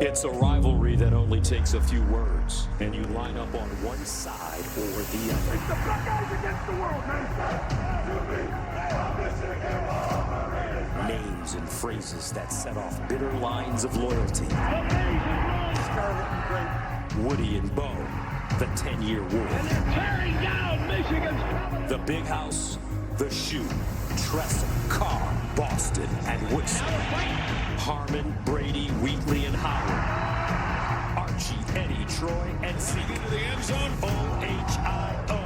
It's a rivalry that only takes a few words, and you line up on one side or the other. It's the Buckeyes against the world, man. Names and phrases that set off bitter lines of loyalty. Woody and Bo, the 10-year war. And they're tearing down Michigan's. The Big House, the Shoe, Tressel, Carr, Boston, and Woodson. Harmon, Brady, Wheatley, and Howard. Archie, Eddie, Troy, and Zeke. Into the end zone. O-H-I-O.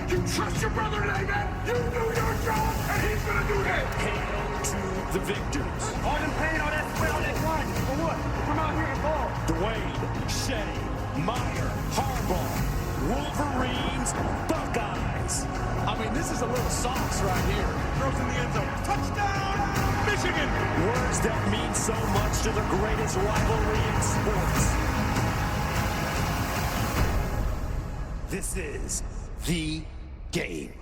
You trust your brother today, man. You do your job, and he's going to do his. Hail to the victors. All them pain on that line. For what? Come out here and ball. Dwayne, Shea, Meyer, Harbaugh, Wolverines, Buckeyes. I mean, this is a little sauce right here. Throws in the end zone. Touchdown, Michigan. Words that mean so much to the greatest rivalry in sports. This is the game.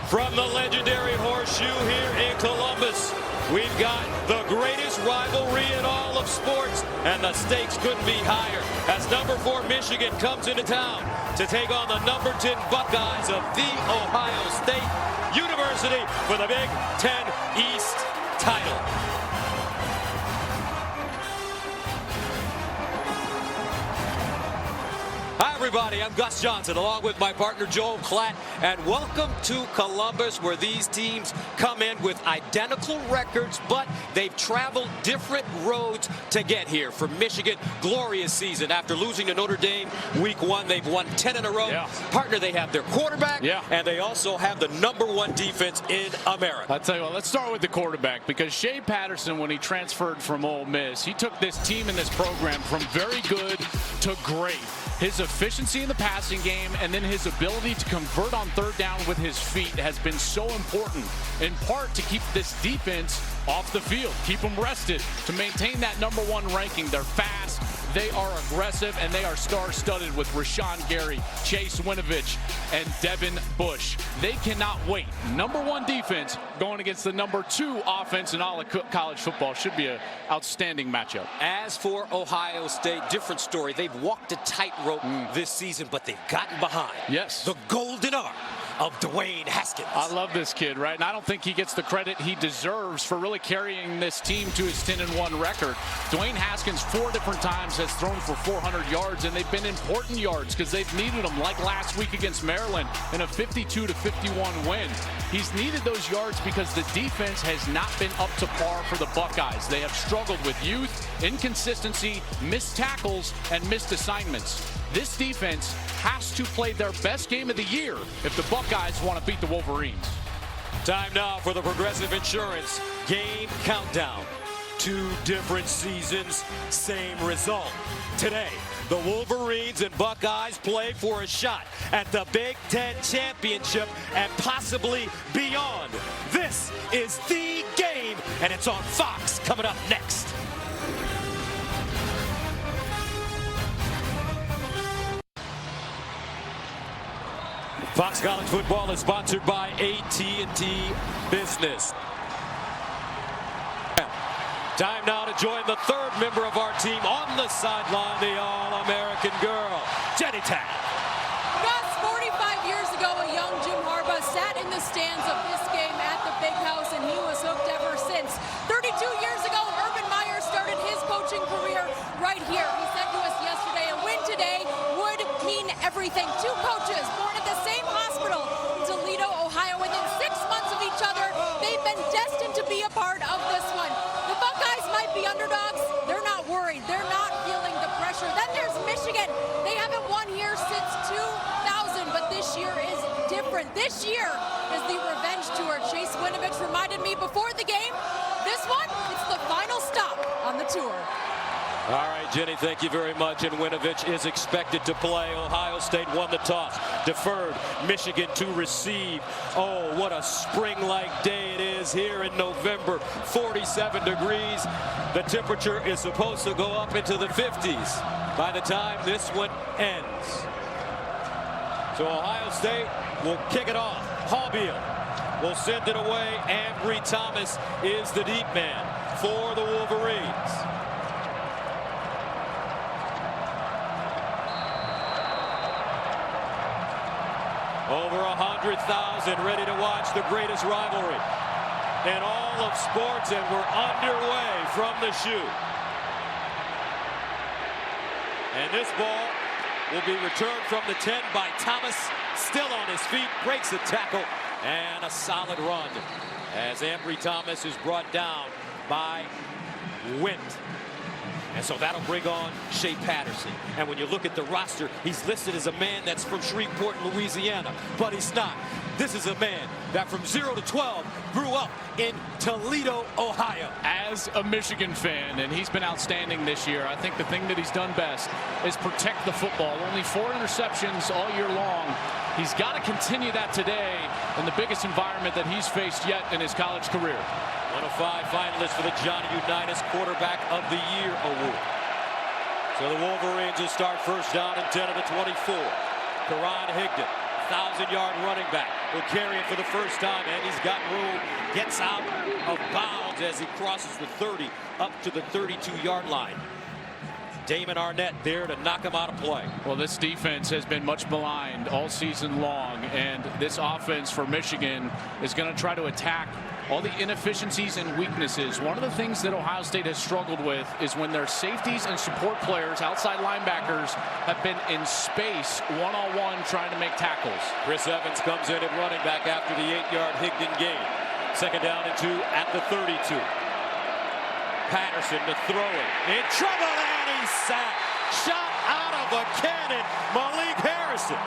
From the legendary Horseshoe here in Columbus, we've got the greatest rivalry in all of sports, and the stakes couldn't be higher as number 4 Michigan comes into town to take on the number 10 Buckeyes of The Ohio State University for the Big Ten East title. Hi, everybody. I'm Gus Johnson, along with my partner Joel Klatt, and welcome to Columbus, where these teams come in with identical records, but they've traveled different roads to get here. For Michigan, glorious season. After losing to Notre Dame week 1, they've won 10 in a row. Partner, they have their quarterback, and they also have the number 1 defense in America. I'll tell you what, let's start with the quarterback, because Shea Patterson, when he transferred from Ole Miss, he took this team and this program from very good to great. His efficiency in the passing game and then his ability to convert on third down with his feet has been so important, in part to keep this defense off the field, keep them rested, to maintain that number 1 ranking. They're fast, they are aggressive, and they are star-studded with Rashawn Gary, Chase Winovich, and Devin Bush. They cannot wait. Number 1 defense going against the number 2 offense in all of college football. Should be an outstanding matchup. As for Ohio State, different story. They've walked a tightrope this season, but they've gotten behind. Yes. The golden arm of Dwayne Haskins. I love this kid, right? And I don't think he gets the credit he deserves for really carrying this team to his 10-1 record. Dwayne Haskins 4 different times has thrown for 400 yards, and they've been important yards because they've needed them, like last week against Maryland in a 52-51 win. He's needed those yards because the defense has not been up to par for the Buckeyes. They have struggled with youth, inconsistency, missed tackles, and missed assignments. This defense has to play their best game of the year if the Buckeyes want to beat the Wolverines. Time now for the Progressive Insurance Game Countdown. 2 different seasons, same result. Today, the Wolverines and Buckeyes play for a shot at the Big Ten Championship and possibly beyond. This is the game, and it's on Fox coming up next. Fox College Football is sponsored by AT&T Business. Time now to join the 3rd member of our team on the sideline, the All-American girl, Jenny Tan. Gus, 45 years ago, a young Jim Harbaugh sat in the stands of this game at the Big House, and he was hooked ever since. 32 years ago, Urban Meyer started his coaching career right here. He said to us yesterday, a win today would mean everything. 2 coaches born at the same hospital in Toledo, Ohio. Within 6 months of each other, they've been destined to be a part of this one. The Buckeyes might be underdogs. They're not worried. They're not feeling the pressure. Then there's Michigan. They haven't won here since 2000, but this year is different. This year is the revenge tour. Chase Winovich reminded me before the game, this one, it's the final stop on the tour. All right, Jenny, thank you very much. And Winovich is expected to play. Ohio State won the toss, deferred Michigan to receive. Oh, what a spring-like day it is here in November. 47 degrees. The temperature is supposed to go up into the 50s by the time this one ends. So Ohio State will kick it off. Hallbeal will send it away. Ambry Thomas is the deep man for the Wolverines. Over 100,000 ready to watch the greatest rivalry in all of sports, and we're underway from the shoe. And this ball will be returned from the 10 by Thomas, still on his feet, breaks the tackle, and a solid run as Ambry Thomas is brought down by Wint. And so that'll bring on Shea Patterson. And when you look at the roster, he's listed as a man that's from Shreveport, Louisiana, but he's not. This is a man that from 0 to 12 grew up in Toledo, Ohio. As a Michigan fan, and he's been outstanding this year, I think the thing that he's done best is protect the football. Only 4 interceptions all year long. He's got to continue that today in the biggest environment that he's faced yet in his college career. One of 5 finalists for the Johnny Unitas Quarterback of the Year award. So the Wolverines will start first down and 10 of the 24. Karan Higdon, 1,000-yard running back, will carry it for the first time, and he's got room. Gets out of bounds as he crosses the 30 up to the 32-yard line. Damon Arnett there to knock him out of play. Well, this defense has been much maligned all season long, and this offense for Michigan is going to try to attack all the inefficiencies and weaknesses. One of the things that Ohio State has struggled with is when their safeties and support players, outside linebackers, have been in space one-on-one trying to make tackles. Chris Evans comes in at running back after the 8-yard Higdon gain. Second down and 2 at the 32. Patterson to throw it. In trouble, and he's sacked. Shot out of a cannon, Malik Harrison.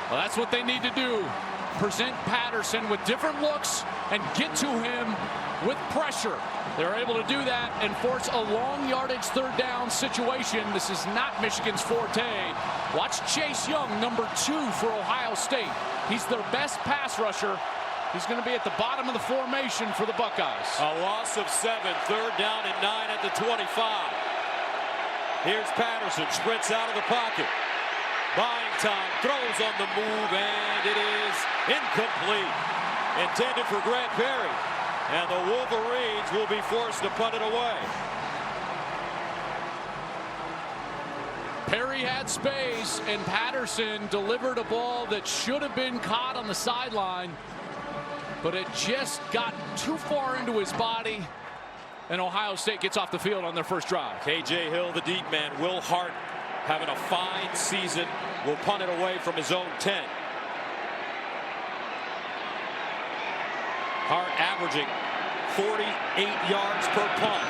Well, that's what they need to do. Present Patterson with different looks and get to him with pressure. They're able to do that and force a long yardage third down situation. This is not Michigan's forte. Watch Chase Young, number 2 for Ohio State. He's their best pass rusher. He's going to be at the bottom of the formation for the Buckeyes. A loss of 7, third down and 9 at the 25. Here's Patterson, sprints out of the pocket. Buying time, throws on the move, and it is incomplete. Intended for Grant Perry. And the Wolverines will be forced to punt it away. Perry had space, and Patterson delivered a ball that should have been caught on the sideline, but it just got too far into his body, and Ohio State gets off the field on their first drive. KJ Hill, the deep man. Will Hart, having a fine season, will punt it away from his own 10. Hart averaging 48 yards per punt.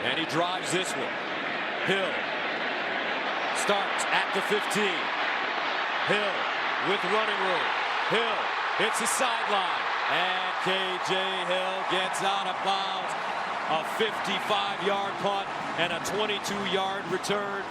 And he drives this one. Hill starts at the 15. Hill with running room. Hill hits the sideline. And KJ Hill gets out of bounds. A 55-yard punt and a 22-yard return.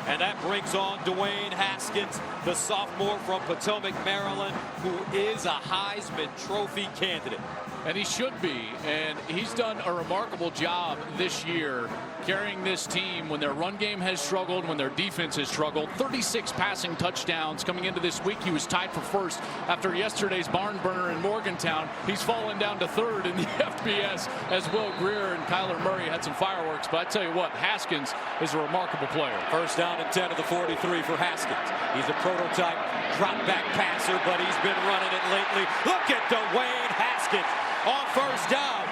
And that brings on Dwayne Haskins, the sophomore from Potomac, Maryland, who is a Heisman Trophy candidate. And he should be, and he's done a remarkable job this year carrying this team when their run game has struggled, when their defense has struggled. 36 passing touchdowns coming into this week. He was tied for first after yesterday's barn burner in Morgantown. He's fallen down to third in the FBS as Will Greer and Kyler Murray had some fireworks. But I tell you what, Haskins is a remarkable player. First down and 10 of the 43 for Haskins. He's a prototype drop back passer, but he's been running it lately. Look at Dwayne Haskins on first down.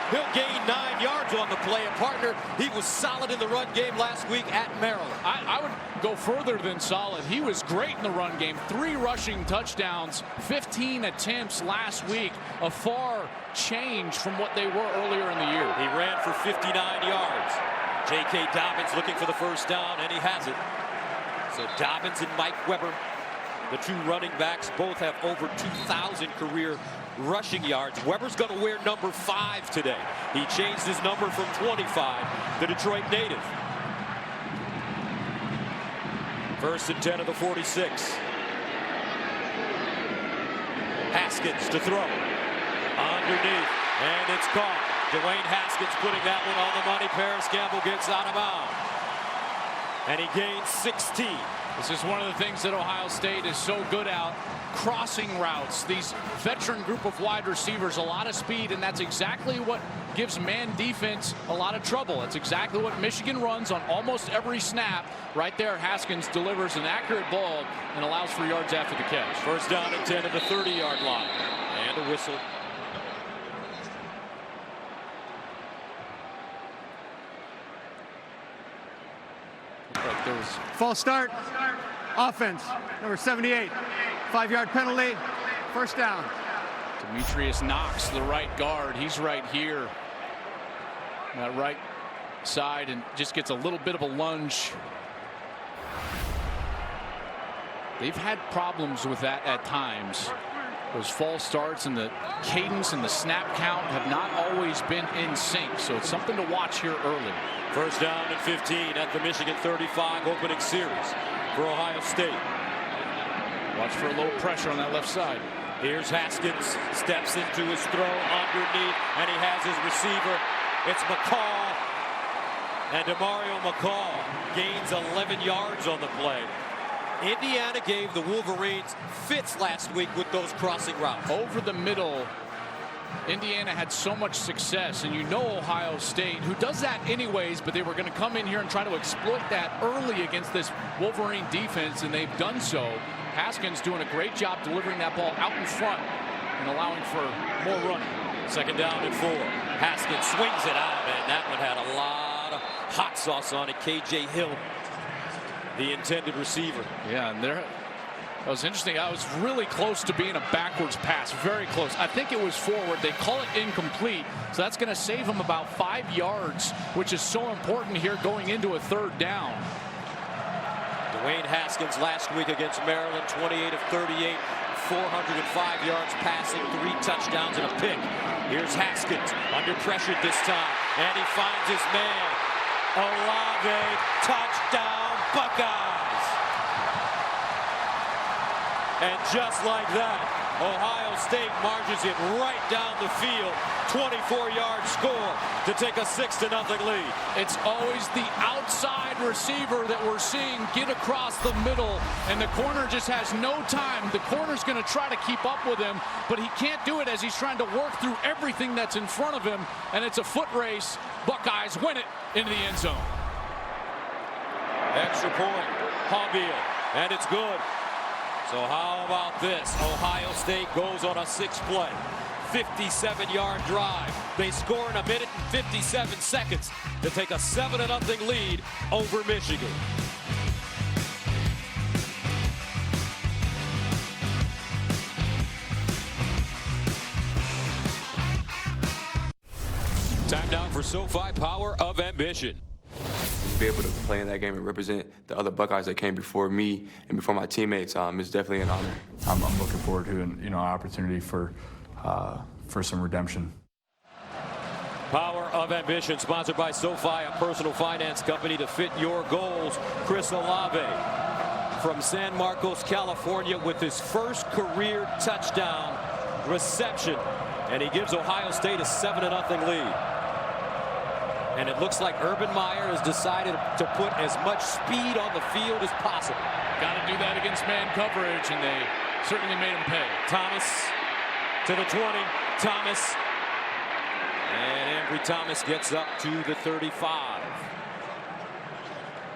He'll gain 9 yards on the play. A partner, he was solid in the run game last week at Maryland. I would go further than solid. He was great in the run game. 3 rushing touchdowns, 15 attempts last week. A far change from what they were earlier in the year. He ran for 59 yards. J.K. Dobbins looking for the first down, and he has it. So Dobbins and Mike Weber, the 2 running backs, both have over 2,000 career rushing yards. Weber's going to wear number 5 today. He changed his number from 25, the Detroit native. First and 10 of the 46. Haskins to throw. Underneath, and it's caught. Dwayne Haskins putting that one on the money. Paris Campbell gets out of bounds. And he gains 16. This is one of the things that Ohio State is so good at, crossing routes. These veteran group of wide receivers, a lot of speed, and that's exactly what gives man defense a lot of trouble. It's exactly what Michigan runs on almost every snap. Right there, Haskins delivers an accurate ball and allows for yards after the catch. First down and 10 at the 30-yard line. And a whistle. Like there was False start. Offense. Number 78. 5-yard penalty. First down. Demetrius Knox, the right guard. He's right here. That right side and just gets a little bit of a lunge. They've had problems with that at times. Those false starts and the cadence and the snap count have not always been in sync. So it's something to watch here early. First down and 15 at the Michigan 35 opening series for Ohio State. Watch for a little pressure on that left side. Here's Haskins, steps into his throw underneath, and he has his receiver. It's McCall, and DeMario McCall gains 11 yards on the play. Indiana gave the Wolverines fits last week with those crossing routes. Over the middle, Indiana had so much success, and you know Ohio State, who does that anyways, but they were going to come in here and try to exploit that early against this Wolverine defense, and they've done so. Haskins doing a great job delivering that ball out in front and allowing for more running. Second down and 4. Haskins swings it out, and that one had a lot of hot sauce on it. KJ Hill, the intended receiver. Yeah, and there, it was interesting. I was really close to being a backwards pass, very close. I think it was forward. They call it incomplete, so that's going to save him about 5 yards, which is so important here going into a third down. Dwayne Haskins last week against Maryland, 28 of 38, 405 yards passing, 3 touchdowns and a pick. Here's Haskins under pressure this time, and he finds his man. Olave, touchdown, Buckeyes. And just like that, Ohio State marches it right down the field. 24-yard score to take a 6-0 lead. It's always the outside receiver that we're seeing get across the middle, and the corner just has no time. The corner's going to try to keep up with him, but he can't do it as he's trying to work through everything that's in front of him, and it's a foot race. Buckeyes win it into the end zone. Extra point, Haubeil, and it's good. So how about this? Ohio State goes on a 6-play, 57-yard drive. They score in 1 minute and 57 seconds to take a 7-0 lead over Michigan. Time down for SoFi Power of Ambition. Be able to play in that game and represent the other Buckeyes that came before me and before my teammates is definitely an honor. I'm looking forward to an opportunity for some redemption. Power of Ambition, sponsored by SoFi, a personal finance company to fit your goals. Chris Olave from San Marcos, California, with his first career touchdown reception, and he gives Ohio State a 7-0 lead. And it looks like Urban Meyer has decided to put as much speed on the field as possible. Got to do that against man coverage, and they certainly made him pay. Thomas to the 20. Thomas. And Ambry Thomas gets up to the 35.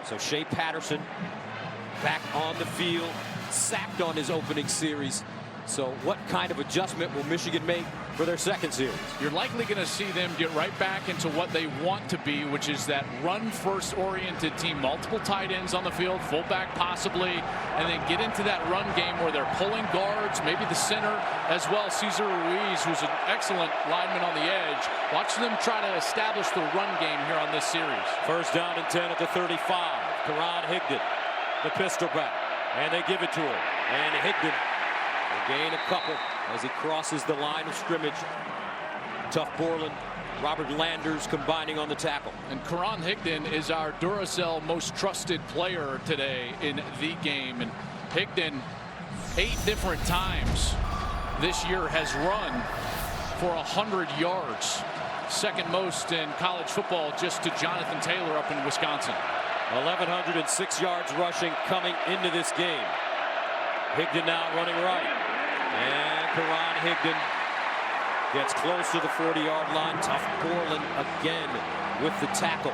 So Shea Patterson back on the field, sacked on his opening series. So what kind of adjustment will Michigan make for their second series? You're likely going to see them get right back into what they want to be, which is that run-first oriented team. Multiple tight ends on the field, fullback possibly, and then get into that run game where they're pulling guards, maybe the center as well. Cesar Ruiz, who's an excellent lineman on the edge. Watch them try to establish the run game here on this series. First down and 10 at the 35. Karan Higdon, the pistol back, and they give it to him. And Higdon will gain a couple as he crosses the line of scrimmage. Tough Borland, Robert Landers combining on the tackle. And Karan Higdon is our Duracell most trusted player today in the game. And Higdon, 8 different times this year has run for 100 yards. Second most in college football, just to Jonathan Taylor up in Wisconsin. 1,106 yards rushing coming into this game. Higdon now running right. And Karan Higdon gets close to the 40-yard line. Tough Borland again with the tackle.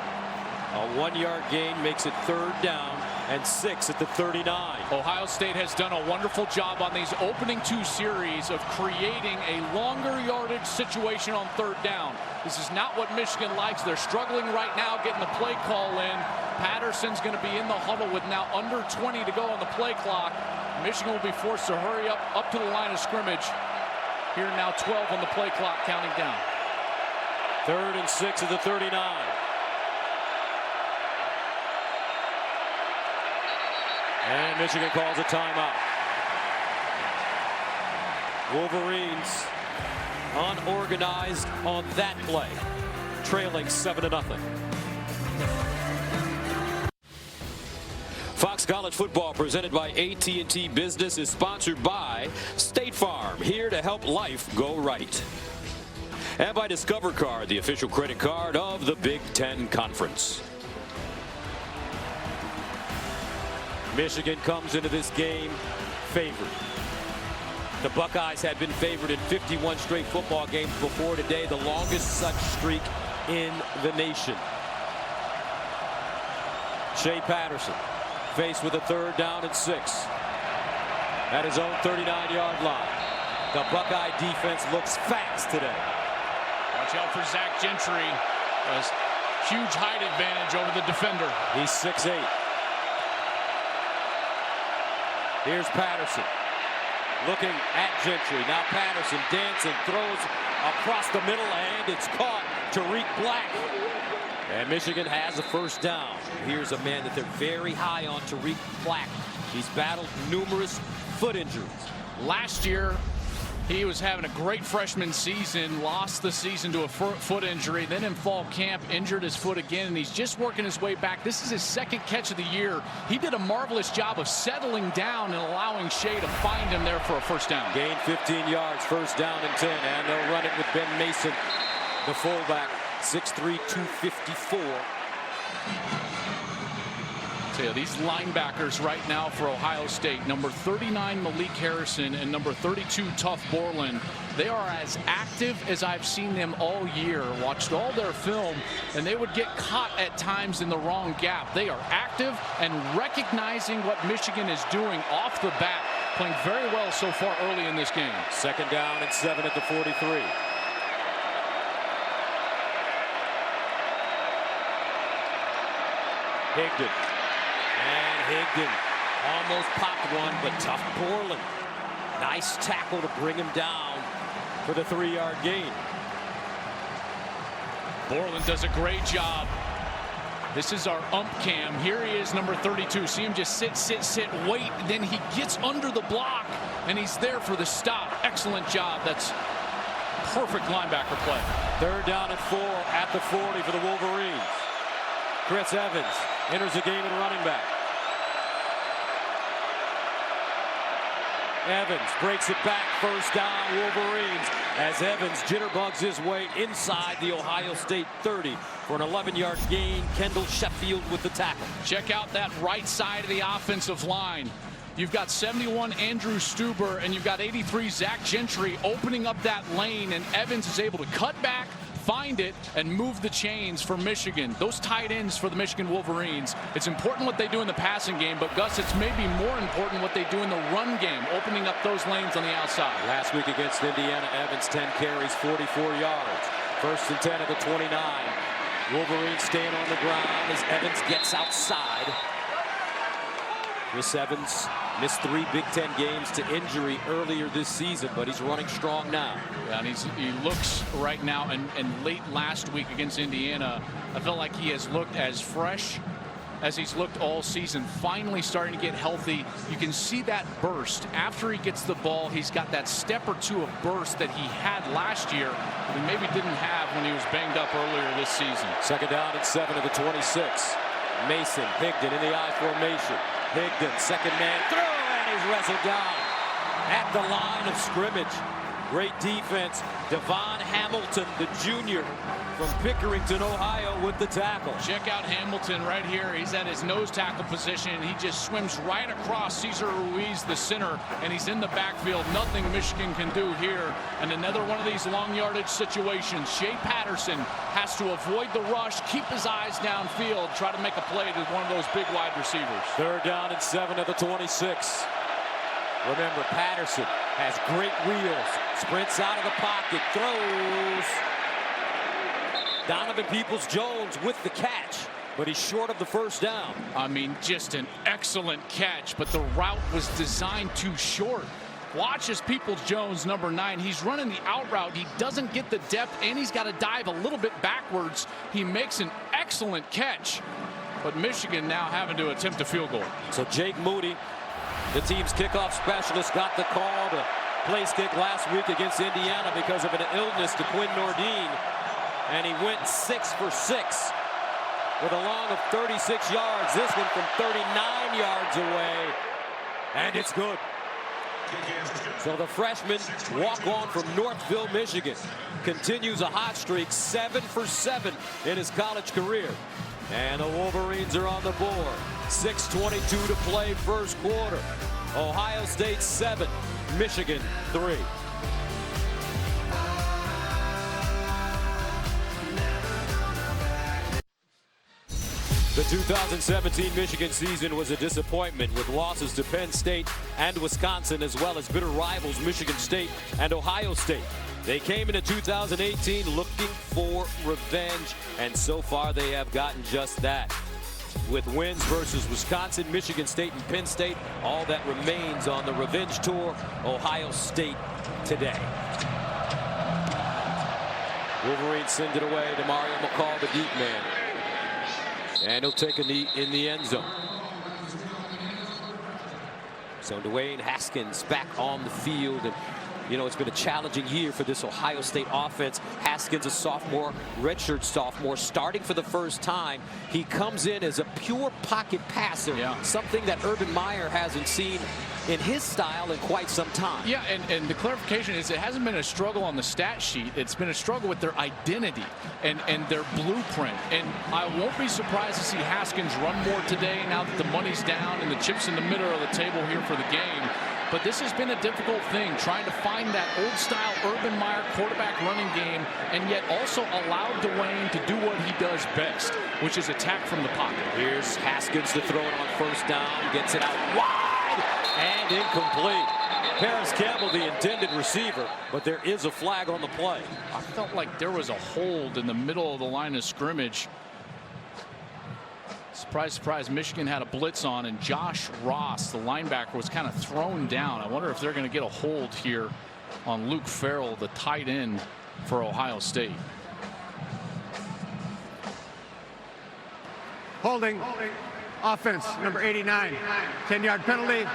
A 1-yard gain makes it 3rd down and 6 at the 39. Ohio State has done a wonderful job on these opening 2 series of creating a longer yardage situation on 3rd down. This is not what Michigan likes. They're struggling right now getting the play call in. Patterson's going to be in the huddle with now under 20 to go on the play clock. Michigan will be forced to hurry up to the line of scrimmage. Here now 12 on the play clock, counting down. 3rd and 6 at the 39. And Michigan calls a timeout. Wolverines unorganized on that play, trailing 7-0. Fox College Football, presented by AT&T Business, is sponsored by State Farm, here to help life go right. And by Discover Card, the official credit card of the Big Ten Conference. Michigan comes into this game favored. The Buckeyes had been favored in 51 straight football games before today, the longest such streak in the nation. Shea Patterson faced with a 3rd down and 6 at his own 39-yard line. The Buckeye defense looks fast today. Watch out for Zach Gentry. A huge height advantage over the defender. He's 6'8". Here's Patterson looking at Gentry. Now Patterson dancing, throws across the middle, and it's caught. Tariq Black. And Michigan has a 1st down. Here's a man that they're very high on, Tariq Black. He's battled numerous foot injuries. Last year, he was having a great freshman season, lost the season to a foot injury, then in fall camp injured his foot again, and he's just working his way back. This is his 2nd catch of the year. He did a marvelous job of settling down and allowing Shea to find him there for a 1st down. Gained 15 yards, 1st down and 10, and they'll run it with Ben Mason, the fullback, 6'3", 254. So yeah, these linebackers right now for Ohio State, number 39 Malik Harrison and number 32 Tough Borland, they are as active as I've seen them all year. Watched all their film, and they would get caught at times in the wrong gap. They are active and recognizing what Michigan is doing off the bat, playing very well so far early in this game. 2nd down and 7 at the 43. Higdon. And Higdon almost popped one, but Tough Borland. Nice tackle to bring him down for the 3-yard gain. Borland does a great job. This is our ump cam. Here he is, number 32. See him just sit, wait. Then he gets under the block, and he's there for the stop. Excellent job. That's perfect linebacker play. 3rd down and 4 at the 40 for the Wolverines. Chris Evans enters the game at running back. Evans breaks it back, 1st down Wolverines, as Evans jitterbugs his way inside the Ohio State 30 for an 11-yard gain. Kendall Sheffield with the tackle. Check out that right side of the offensive line. You've got 71 Andrew Stuber and you've got 83 Zach Gentry opening up that lane, and Evans is able to cut back, find it, and move the chains for Michigan. Those tight ends for the Michigan Wolverines, it's important what they do in the passing game, but Gus, it's maybe more important what they do in the run game, opening up those lanes on the outside. Last week against Indiana, Evans 10 carries, 44 yards. 1st and 10 at the 29. Wolverines staying on the ground as Evans gets outside. Chris Evans missed 3 Big Ten games to injury earlier this season, but he's running strong now. Yeah, and he looks right now, and late last week against Indiana, I felt like he has looked as fresh as he's looked all season, finally starting to get healthy. You can see that burst. After he gets the ball, he's got that step or two of burst that he had last year that he maybe didn't have when he was banged up earlier this season. 2nd down and 7 at the 26. Mason, Higdon in the I formation. Higdon, 2nd man through, and he's wrestled down at the line of scrimmage. Great defense. Devon Hamilton, the junior, from Pickerington, Ohio with the tackle. Check out Hamilton right here. He's at his nose tackle position. He just swims right across Cesar Ruiz, the center, and he's in the backfield. Nothing Michigan can do here. And another one of these long yardage situations. Shea Patterson has to avoid the rush, keep his eyes downfield, try to make a play to one of those big wide receivers. 3rd down and 7 at the 26. Remember, Patterson has great wheels, sprints out of the pocket, throws. Donovan Peoples-Jones with the catch, but he's short of the 1st down. I mean, just an excellent catch, but the route was designed too short. Watch as Peoples-Jones, number 9, he's running the out route. He doesn't get the depth, and he's got to dive a little bit backwards. He makes an excellent catch, but Michigan now having to attempt a field goal. So Jake Moody, the team's kickoff specialist, got the call to place kick last week against Indiana because of an illness to Quinn Nordine, and he went 6 for 6 with a long of 36 yards. This one from 39 yards away, and it's good. So the freshman walk-on from Northville, Michigan, continues a hot streak, 7 for 7 in his college career. And the Wolverines are on the board. 6:22 to play 1st quarter. Ohio State 7, Michigan 3. The 2017 Michigan season was a disappointment with losses to Penn State and Wisconsin, as well as bitter rivals Michigan State and Ohio State. They came into 2018 looking for revenge, and so far they have gotten just that. With wins versus Wisconsin, Michigan State, and Penn State, all that remains on the revenge tour, Ohio State today. Wolverines send it away to Mario McCall, the deep man. And he'll take a knee in the end zone. So Dwayne Haskins back on the field. And, you know, it's been a challenging year for this Ohio State offense. Haskins, a sophomore, redshirt sophomore, starting for the 1st time. He comes in as a pure pocket passer, something that Urban Meyer hasn't seen in his style in quite some time. Yeah, and the clarification is it hasn't been a struggle on the stat sheet. It's been a struggle with their identity and their blueprint. And I won't be surprised to see Haskins run more today now that the money's down and the chips in the middle of the table here for the game. But this has been a difficult thing, trying to find that old-style Urban Meyer quarterback running game and yet also allow Dwayne to do what he does best, which is attack from the pocket. Here's Haskins to throw it on 1st down, gets it out wide and incomplete. Paris Campbell, the intended receiver, but there is a flag on the play. I felt like there was a hold in the middle of the line of scrimmage. Surprise, surprise, Michigan had a blitz on, and Josh Ross, the linebacker, was kind of thrown down. I wonder if they're going to get a hold here on Luke Farrell, the tight end for Ohio State. Holding. Offense, number 89. 10-yard penalty.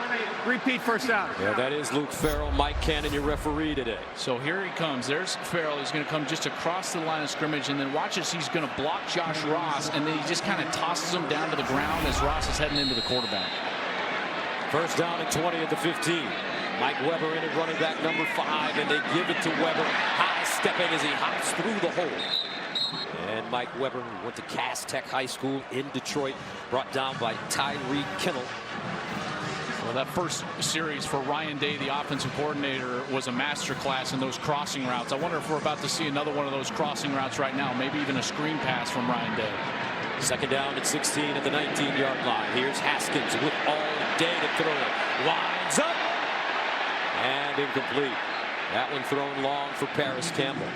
Repeat 1st down. Yeah, that is Luke Farrell. Mike Cannon, your referee today. So here he comes. There's Farrell. He's going to come just across the line of scrimmage, and then watch as he's going to block Josh Ross, and then he just kind of tosses him down to the ground as Ross is heading into the quarterback. 1st down and 20 at the 15. Mike Weber in at running back number 5, and they give it to Weber. High stepping as he hops through the hole. And Mike Weber went to Cass Tech High School in Detroit, brought down by Tyree Kinnell. Well, that first series for Ryan Day, the offensive coordinator, was a masterclass in those crossing routes. I wonder if we're about to see another one of those crossing routes right now, maybe even a screen pass from Ryan Day. 2nd down at 16 at the 19-yard line. Here's Haskins with all day to throw. Lines up and incomplete. That one thrown long for Paris Campbell.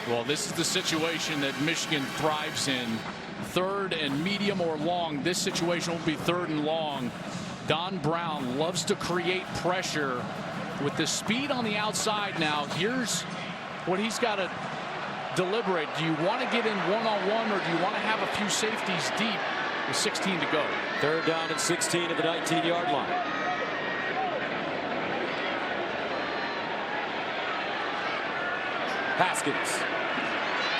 Well, this is the situation that Michigan thrives in. 3rd and medium or long. This situation will be 3rd and long. Don Brown loves to create pressure with the speed on the outside. Now, here's what he's got to deliberate. Do you want to get in one-on-one, or do you want to have a few safeties deep with 16 to go? 3rd down and 16 at the 19-yard line. Haskins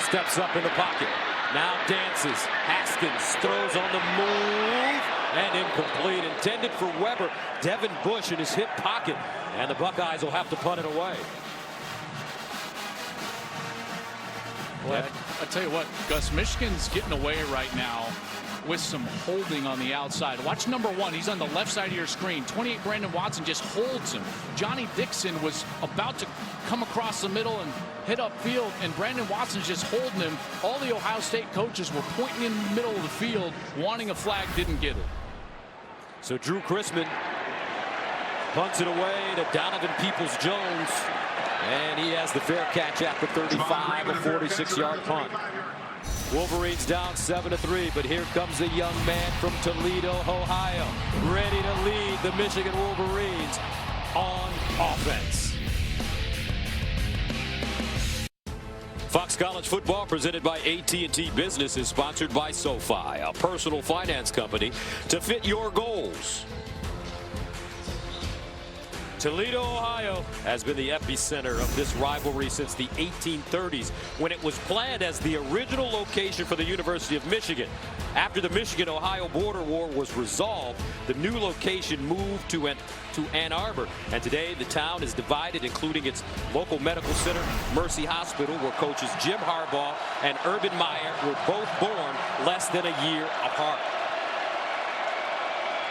steps up in the pocket. Now dances. Haskins throws on the move and incomplete. Intended for Weber. Devin Bush in his hip pocket. And the Buckeyes will have to punt it away. Well, I tell you what, Gus, Michigan's getting away right now with some holding on the outside. Watch number 1. He's on the left side of your screen. 28 Brandon Watson just holds him. Johnny Dixon was about to come across the middle and hit upfield, and Brandon Watson's just holding him. All the Ohio State coaches were pointing in the middle of the field, wanting a flag, didn't get it. So Drew Chrisman punts it away to Donovan Peoples-Jones, and he has the fair catch at the 35, a 46-yard punt. Wolverines down 7-3, but here comes a young man from Toledo, Ohio, ready to lead the Michigan Wolverines on offense. Fox College Football, presented by AT&T Business, is sponsored by SoFi, a personal finance company to fit your goals. Toledo, Ohio has been the epicenter of this rivalry since the 1830s, when it was planned as the original location for the University of Michigan. After the Michigan-Ohio border war was resolved, the new location moved to Ann Arbor, and today the town is divided, including its local medical center, Mercy Hospital, where coaches Jim Harbaugh and Urban Meyer were both born less than a year apart.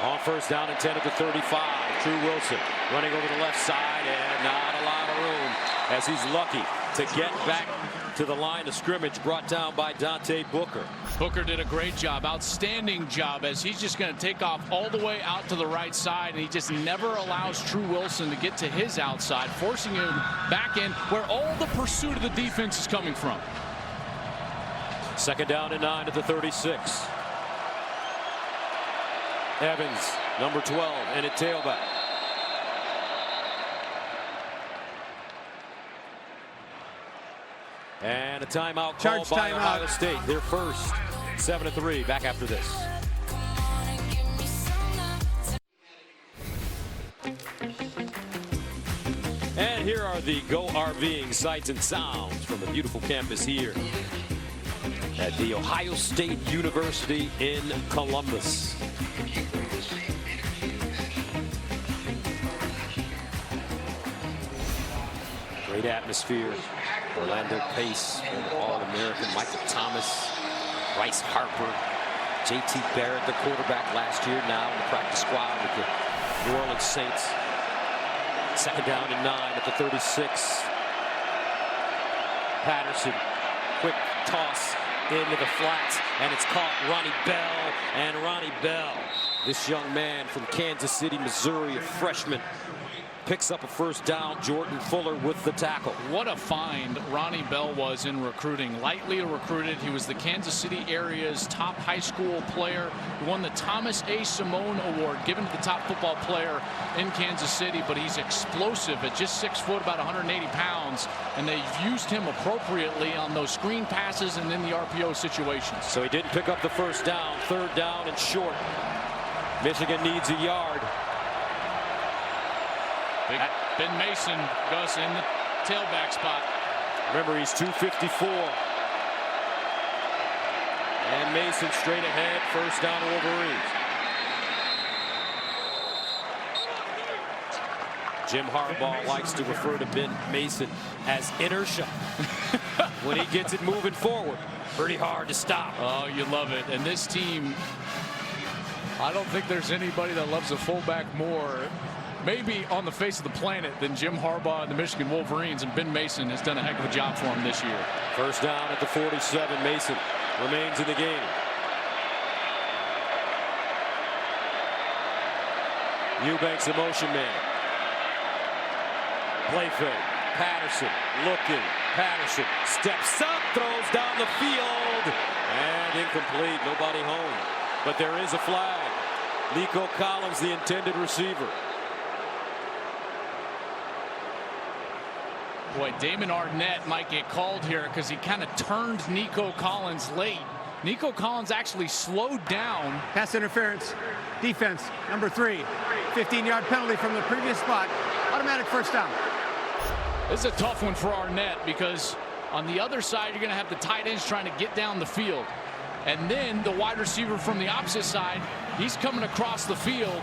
On first down and 10 at the 35, True Wilson running over the left side, and not a lot of room as he's lucky to get back to the line of scrimmage, brought down by Dante Booker. Booker did a great job, outstanding job, as he's just going to take off all the way out to the right side, and he just never allows True Wilson to get to his outside, forcing him back in where all the pursuit of the defense is coming from. Second down and 9 at the 36. Evans, number 12, and at tailback. And a timeout called by Ohio State. Their first. 7-3. Back after this. And here are the Go RVing sights and sounds from the beautiful campus here at the Ohio State University in Columbus. Great atmosphere. Orlando Pace, All-American, Michael Thomas, Bryce Harper, J.T. Barrett, the quarterback last year, now in the practice squad with the New Orleans Saints. Second down and 9 at the 36. Patterson, quick toss into the flats, and it's caught. Ronnie Bell, and Ronnie Bell, this young man from Kansas City, Missouri, a freshman, picks up a first down. Jordan Fuller with the tackle. What a find Ronnie Bell was in recruiting. Lightly recruited. He was the Kansas City area's top high school player. He won the Thomas A. Simone Award, given to the top football player in Kansas City, but he's explosive at just 6 foot, about 180 pounds, and they've used him appropriately on those screen passes and in the RPO situations. So he didn't pick up the first down. Third down and short. Michigan needs a yard. Ben Mason, Gus, in the tailback spot. Remember, he's 254. And Mason straight ahead. First down, Wolverines. Jim Harbaugh likes to refer to Ben Mason as inertia. When he gets it moving forward, pretty hard to stop. Oh, you love it. And this team, I don't think there's anybody that loves a fullback more, maybe on the face of the planet, than Jim Harbaugh and the Michigan Wolverines, and Ben Mason has done a heck of a job for him this year. First down at the 47. Mason remains in the game. Eubanks, the motion man. Play fake. Patterson looking. Patterson steps up, throws down the field, and incomplete. Nobody home. But there is a flag. Nico Collins, the intended receiver. Boy, Damon Arnett might get called here because he kind of turned Nico Collins late. Nico Collins actually slowed down. Pass interference. Defense, number 3. 15-yard penalty from the previous spot. Automatic first down. This is a tough one for Arnett because on the other side, you're going to have the tight ends trying to get down the field. And then the wide receiver from the opposite side, he's coming across the field,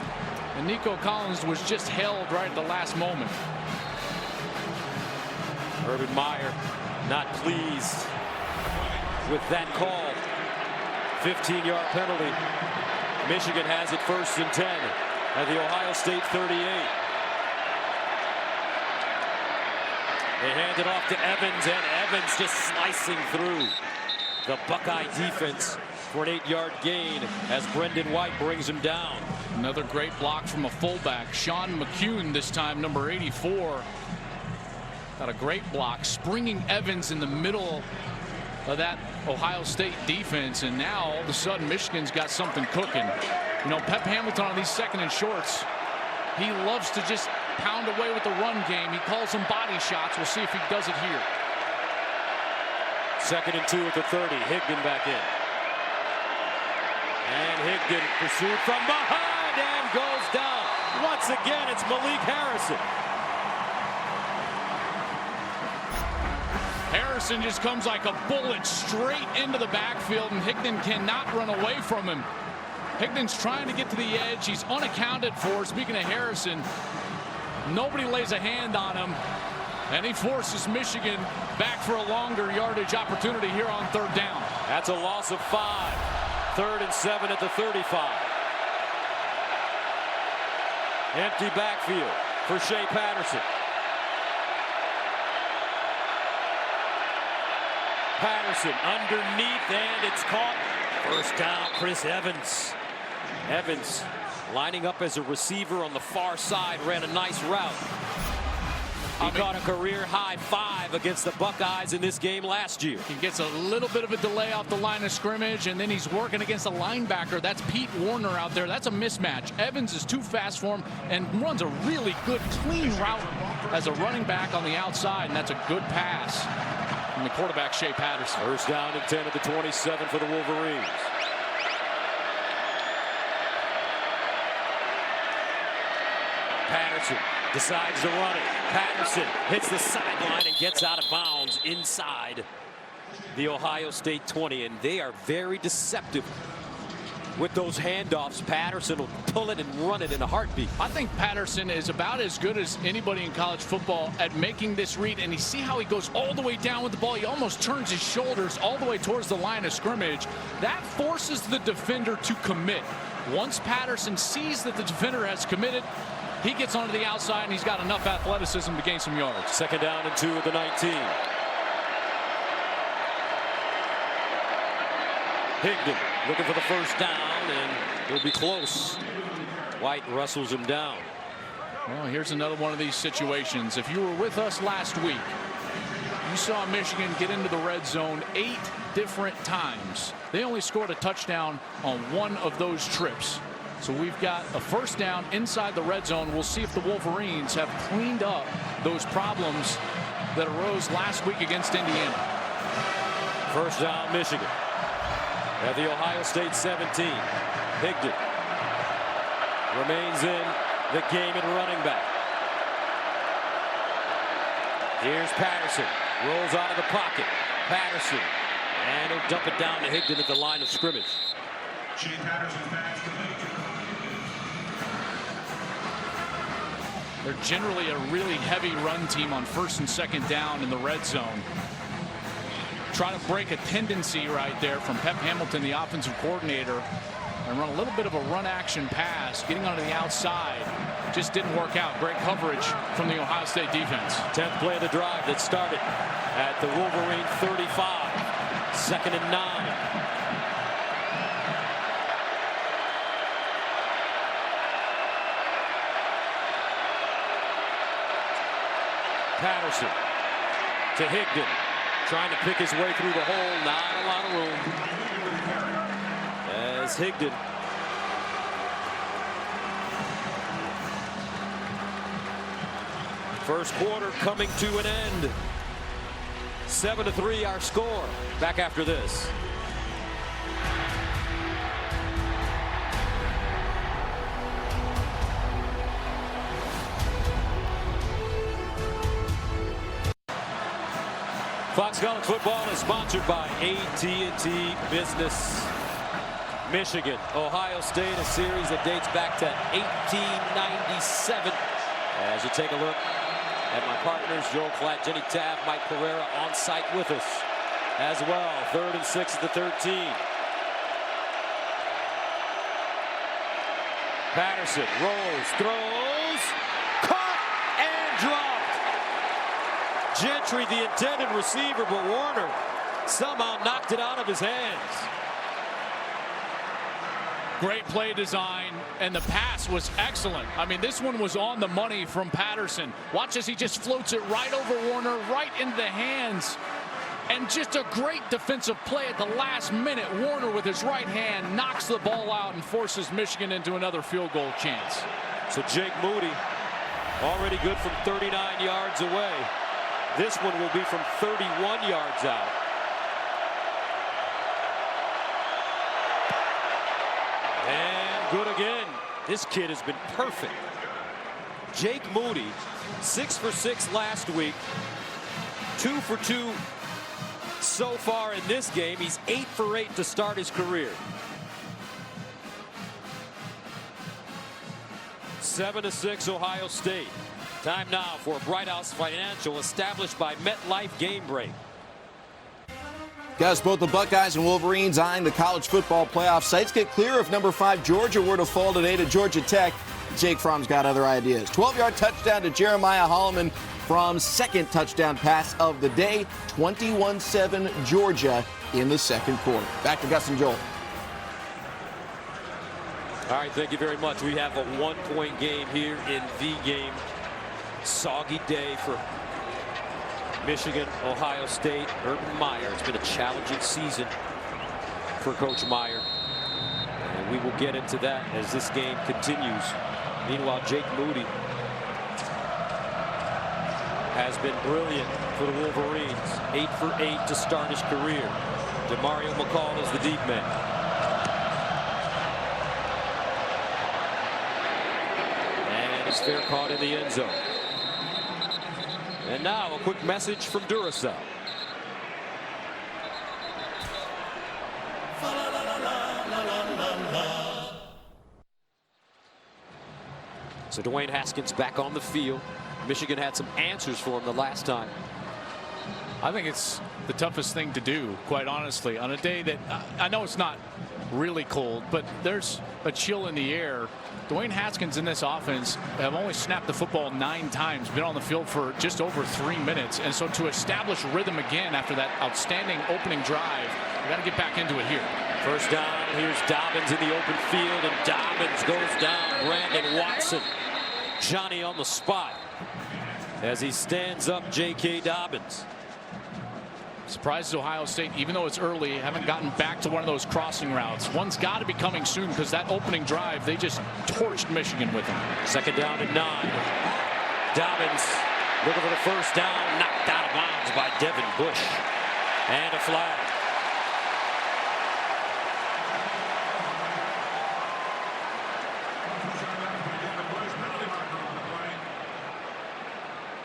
and Nico Collins was just held right at the last moment. Urban Meyer not pleased with that call. 15-yard penalty. Michigan has it 1st and 10 at the Ohio State 38. They hand it off to Evans, and Evans just slicing through the Buckeye defense for an 8-yard gain as Brendan White brings him down. Another great block from a fullback. Sean McCune, this time number 84. Got a great block, springing Evans in the middle of that Ohio State defense, and now all of a sudden Michigan's got something cooking. You know, Pep Hamilton on these 2nd and shorts, he loves to just pound away with the run game. He calls them body shots. We'll see if he does it here. 2nd and 2 at the 30. Higdon back in. And Higdon pursued from behind and goes down. Once again, it's Malik Harrison. Harrison just comes like a bullet straight into the backfield, and Higdon cannot run away from him. Higdon's trying to get to the edge. He's unaccounted for. Speaking of Harrison, nobody lays a hand on him, and he forces Michigan back for a longer yardage opportunity here on 3rd down. That's a loss of 5. 3rd and 7 at the 35. Empty backfield for Shea Patterson. Patterson underneath, and it's caught. 1st down, Chris Evans. Evans lining up as a receiver on the far side, ran a nice route. He caught a career-high 5 against the Buckeyes in this game last year. He gets a little bit of a delay off the line of scrimmage, and then he's working against a linebacker. That's Pete Warner out there. That's a mismatch. Evans is too fast for him and runs a really good, clean route as a running back on the outside, and that's a good pass from the quarterback, Shea Patterson. 1st down and 10 at the 27 for the Wolverines. Patterson decides to run it. Patterson hits the sideline and gets out of bounds inside the Ohio State 20, and they are very deceptive with those handoffs. Patterson will pull it and run it in a heartbeat. I think Patterson is about as good as anybody in college football at making this read, and you see how he goes all the way down with the ball. He almost turns his shoulders all the way towards the line of scrimmage. That forces the defender to commit. Once Patterson sees that the defender has committed, he gets onto the outside, and he's got enough athleticism to gain some yards. 2nd down and 2 at the 19. Higdon looking for the 1st down, and he'll be close. White wrestles him down. Well, here's another one of these situations. If you were with us last week, you saw Michigan get into the red zone 8 different times. They only scored a touchdown on 1 of those trips. So we've got a 1st down inside the red zone. We'll see if the Wolverines have cleaned up those problems that arose last week against Indiana. 1st down, Michigan at the Ohio State 17. Higdon remains in the game at running back. Here's Patterson, rolls out of the pocket. Patterson, and he'll dump it down to Higdon at the line of scrimmage. Shea Patterson fans complete. They're generally a really heavy run team on 1st and 2nd down in the red zone. Try to break a tendency right there from Pep Hamilton, the offensive coordinator, and run a little bit of a run action pass, getting onto the outside. Just didn't work out. Great coverage from the Ohio State defense. 10th play of the drive that started at the Wolverine 35. 2nd and 9. Patterson to Higdon, trying to pick his way through the hole. Not a lot of room. As Higdon first quarter coming to an end. 7-3 our score. Back after this. Fox College Football is sponsored by AT&T Business. Michigan, Ohio State, a series that dates back to 1897. As you take a look at my partners, Joel Klatt, Jenny Taft, Mike Pereira on site with us. as well. 3rd and 6 at the 13. Patterson rolls, throws, caught and dropped. Gentry, the intended receiver, but Warner somehow knocked it out of his hands. Great play design, and the pass was excellent. I mean, this one was on the money from Patterson. Watch as he just floats it right over Warner, right into the hands. And just a great defensive play at the last minute. Warner with his right hand knocks the ball out and forces Michigan into another field goal chance. So Jake Moody already good from 39 yards away. This one will be from 31 yards out. And good again. This kid has been perfect. Jake Moody, 6 for 6 last week, 2 for 2 so far in this game. He's 8 for 8 to start his career. 7-6 Ohio State. Time now for Bright House Financial, established by MetLife Game Break. Guys, both the Buckeyes and Wolverines eyeing the college football playoff sites. Get clear if number 5 Georgia were to fall today to Georgia Tech. Jake Fromm's got other ideas. 12-yard touchdown to Jeremiah Holloman. Fromm's second touchdown pass of the day. 21-7 Georgia in the second quarter. Back to Gus and Joel. All right, thank you very much. We have a 1-point game here in the game. Soggy day for Michigan, Ohio State, Urban Meyer. It's been a challenging season for Coach Meyer. And we will get into that as this game continues. Meanwhile, Jake Moody has been brilliant for the Wolverines. 8 for 8 to start his career. DeMario McCall is the deep man. And it's fair caught in the end zone. And now a quick message from Duracell. So Dwayne Haskins back on the field. Michigan had some answers for him the last time. I think it's the toughest thing to do, quite honestly, on a day that I know it's not really cold, but there's a chill in the air. Dwayne Haskins in this offense have only snapped the football 9 times, been on the field for just over 3 minutes. And so to establish rhythm again after that outstanding opening drive, we got to get back into it here. First down, here's Dobbins in the open field, and Dobbins goes down. Brandon Watson, Johnny on the spot as he stands up J.K. Dobbins. Surprises Ohio State, even though it's early, haven't gotten back to one of those crossing routes. One's got to be coming soon because that opening drive, they just torched Michigan with them. Second down and 9. Dobbins looking for the first down, knocked out of bounds by Devin Bush. And a flag.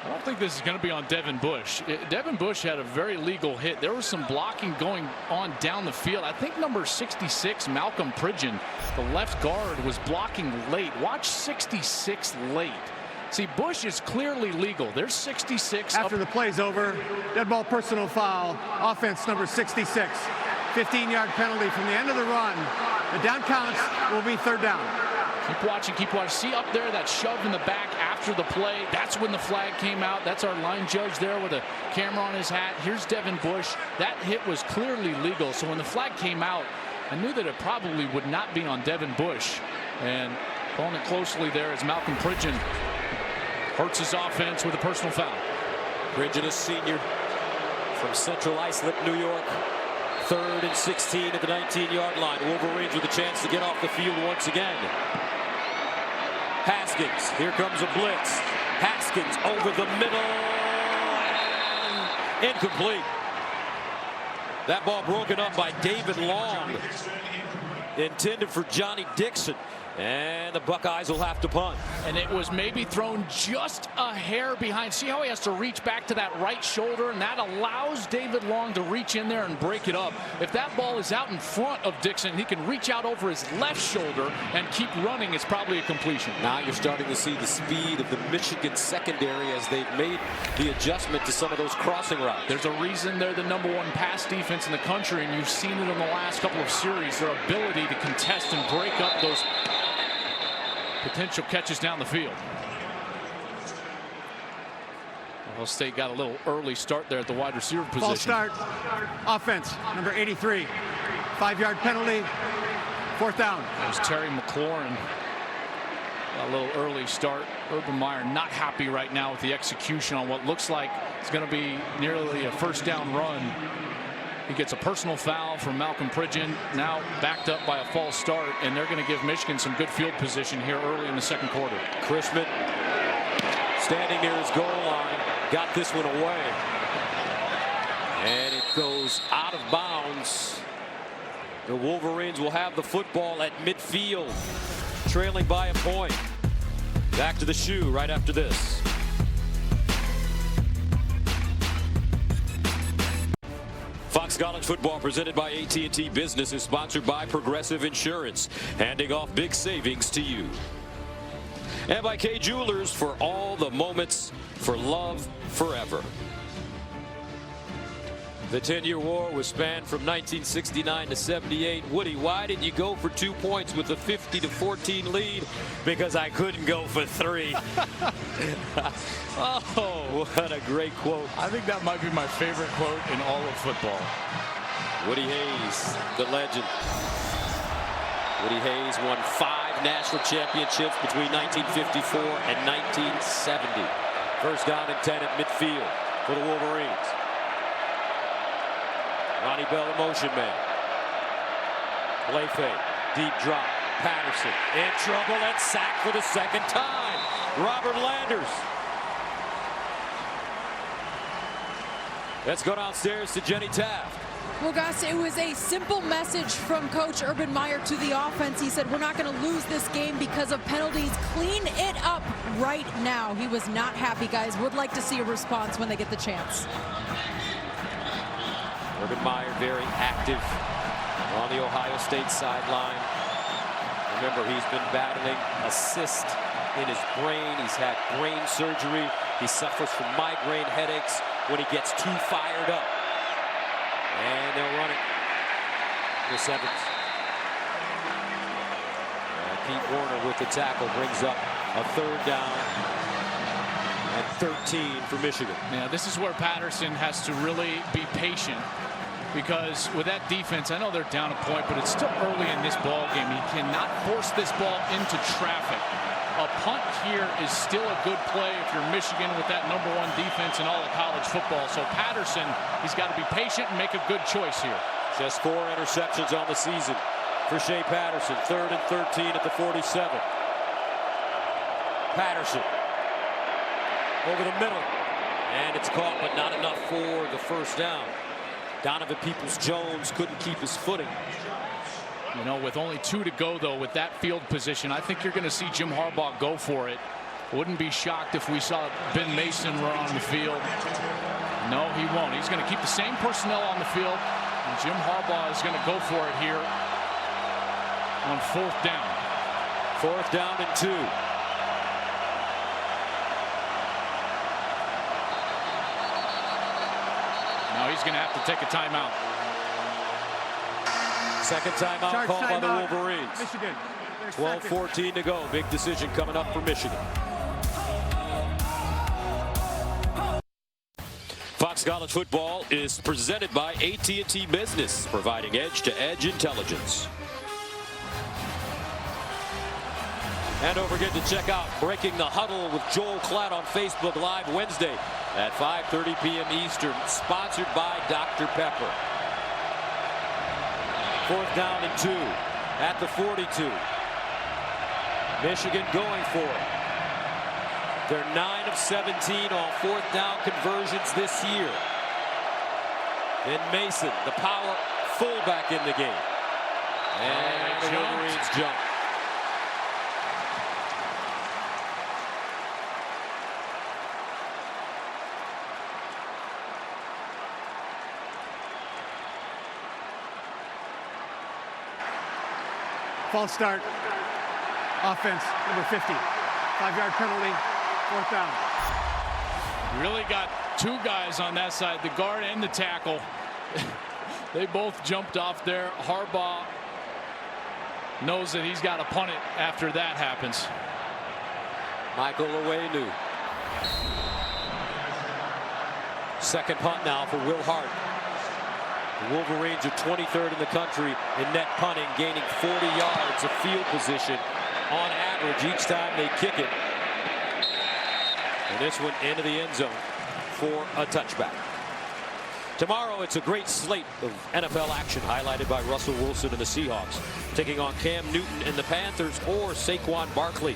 I don't think this is going to be on Devin Bush. Devin Bush had a very legal hit. There was some blocking going on down the field. I think number 66, Malcolm Pridgeon, the left guard, was blocking late. Watch 66 late. See, Bush is clearly legal. There's 66. After the play's over, dead ball personal foul, offense number 66. 15-yard penalty from the end of the run. The down counts will be third down. Keep watching, keep watching. See up there that shove in the back after the play. That's when the flag came out. That's our line judge there with a camera on his hat. Here's Devin Bush. That hit was clearly legal. So when the flag came out, I knew that it probably would not be on Devin Bush. And following it closely there is Malcolm Pridgeon. Hurts his offense with a personal foul. Pridgeon, a senior from Central Islip, New York. 3rd and 16 at the 19-yard line. Wolverines with a chance to get off the field once again. Haskins, here comes a blitz. Haskins over the middle and incomplete. That ball broken up by David Long. Intended for Johnny Dixon. And the Buckeyes will have to punt. And it was maybe thrown just a hair behind. See how he has to reach back to that right shoulder, and that allows David Long to reach in there and break it up. If that ball is out in front of Dixon, he can reach out over his left shoulder and keep running. It's probably a completion. Now you're starting to see the speed of the Michigan secondary as they've made the adjustment to some of those crossing routes. There's a reason they're the #1 pass defense in the country, and you've seen it in the last couple of series. Their ability to contest and break up those potential catches down the field. Ohio State got a little early start there at the wide receiver position. False start. Offense, number 83. 5-yard penalty. 4th down. There's Terry McLaurin. A little early start. Urban Meyer not happy right now with the execution on what looks like it's going to be nearly a 1st down run. He gets a personal foul from Malcolm Pridgeon, now backed up by a false start, and they're going to give Michigan some good field position here early in the 2nd quarter. Chrisman standing near his goal line, got this one away. And it goes out of bounds. The Wolverines will have the football at midfield, trailing by a point. Back to the shoe right after this. Fox College Football presented by AT&T Business is sponsored by Progressive Insurance, handing off big savings to you. And by Kay Jewelers, for all the moments, for love forever. The 10-year war was spanned from 1969 to 78. Woody, why did you go for 2 points with a 50-14 lead? Because I couldn't go for 3. Oh, what a great quote. I think that might be my favorite quote in all of football. Woody Hayes, the legend. Woody Hayes won 5 national championships between 1954 and 1970. 1st down and 10 at midfield for the Wolverines. Ronnie Bell, the motion man. Play fake, deep drop. Patterson in trouble and sacked for the 2nd time. Robert Landers. Let's go downstairs to Jenny Taft. Well, Gus, it was a simple message from Coach Urban Meyer to the offense. He said, we're not going to lose this game because of penalties. Clean it up right now. He was not happy, guys. Would like to see a response when they get the chance. Urban Meyer very active on the Ohio State sideline. Remember, he's been battling a cyst in his brain. He's had brain surgery. He suffers from migraine headaches when he gets too fired up. And they'll run it. Chris Evans. And Pete Warner with the tackle brings up a 3rd down and 13 for Michigan. Yeah, this is where Patterson has to really be patient, because with that defense, I know they're down a point, but it's still early in this ball game. He cannot force this ball into traffic. A punt here is still a good play if you're Michigan with that #1 defense in all of college football. So Patterson, he's got to be patient and make a good choice here. Just 4 interceptions on the season for Shea Patterson. 3rd and 13 at the 47. Patterson over the middle, and it's caught, but not enough for the 1st down. Donovan Peoples-Jones couldn't keep his footing. You know, with only 2 to go, though, with that field position, I think you're going to see Jim Harbaugh go for it. Wouldn't be shocked if we saw Ben Mason run on the field. No, he won't. He's going to keep the same personnel on the field, and Jim Harbaugh is going to go for it here on 4th down. 4th down and 2. Now he's going to have to take a timeout. 2nd timeout called by the Wolverines. Michigan. 12-14 to go. Big decision coming up for Michigan. Fox College Football is presented by AT&T Business, providing edge-to-edge intelligence. And don't forget to check out Breaking the Huddle with Joel Klatt on Facebook Live Wednesday at 5:30 p.m. Eastern, sponsored by Dr. Pepper. 4th down and 2 at the 42. Michigan going for it. They're 9 of 17 on 4th down conversions this year. Then Mason, the power fullback in the game. And the Wolverines jump. False start. Offense, number 50. 5-yard penalty, 4th down. Really got two guys on that side, the guard and the tackle. They both jumped off there. Harbaugh knows that he's got to punt it after that happens. Michael Onwenu. Second punt now for Will Hart. The Wolverines are 23rd in the country in net punting, gaining 40 yards of field position on average each time they kick it. And this one into the end zone for a touchback. Tomorrow, it's a great slate of NFL action highlighted by Russell Wilson and the Seahawks, taking on Cam Newton and the Panthers, or Saquon Barkley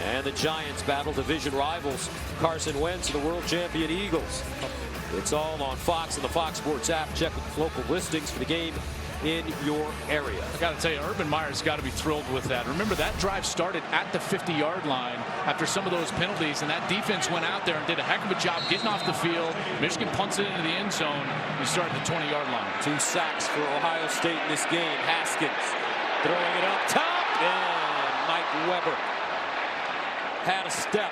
and the Giants battle division rivals Carson Wentz and the world champion Eagles. It's all on Fox and the Fox Sports app. Check local listings for the game in your area. I got to tell you, Urban Meyer's got to be thrilled with that. Remember, that drive started at the 50-yard line after some of those penalties, and that defense went out there and did a heck of a job getting off the field. Michigan punts it into the end zone. We started at the 20-yard line. 2 sacks for Ohio State in this game. Haskins throwing it up top, and Mike Weber had a step.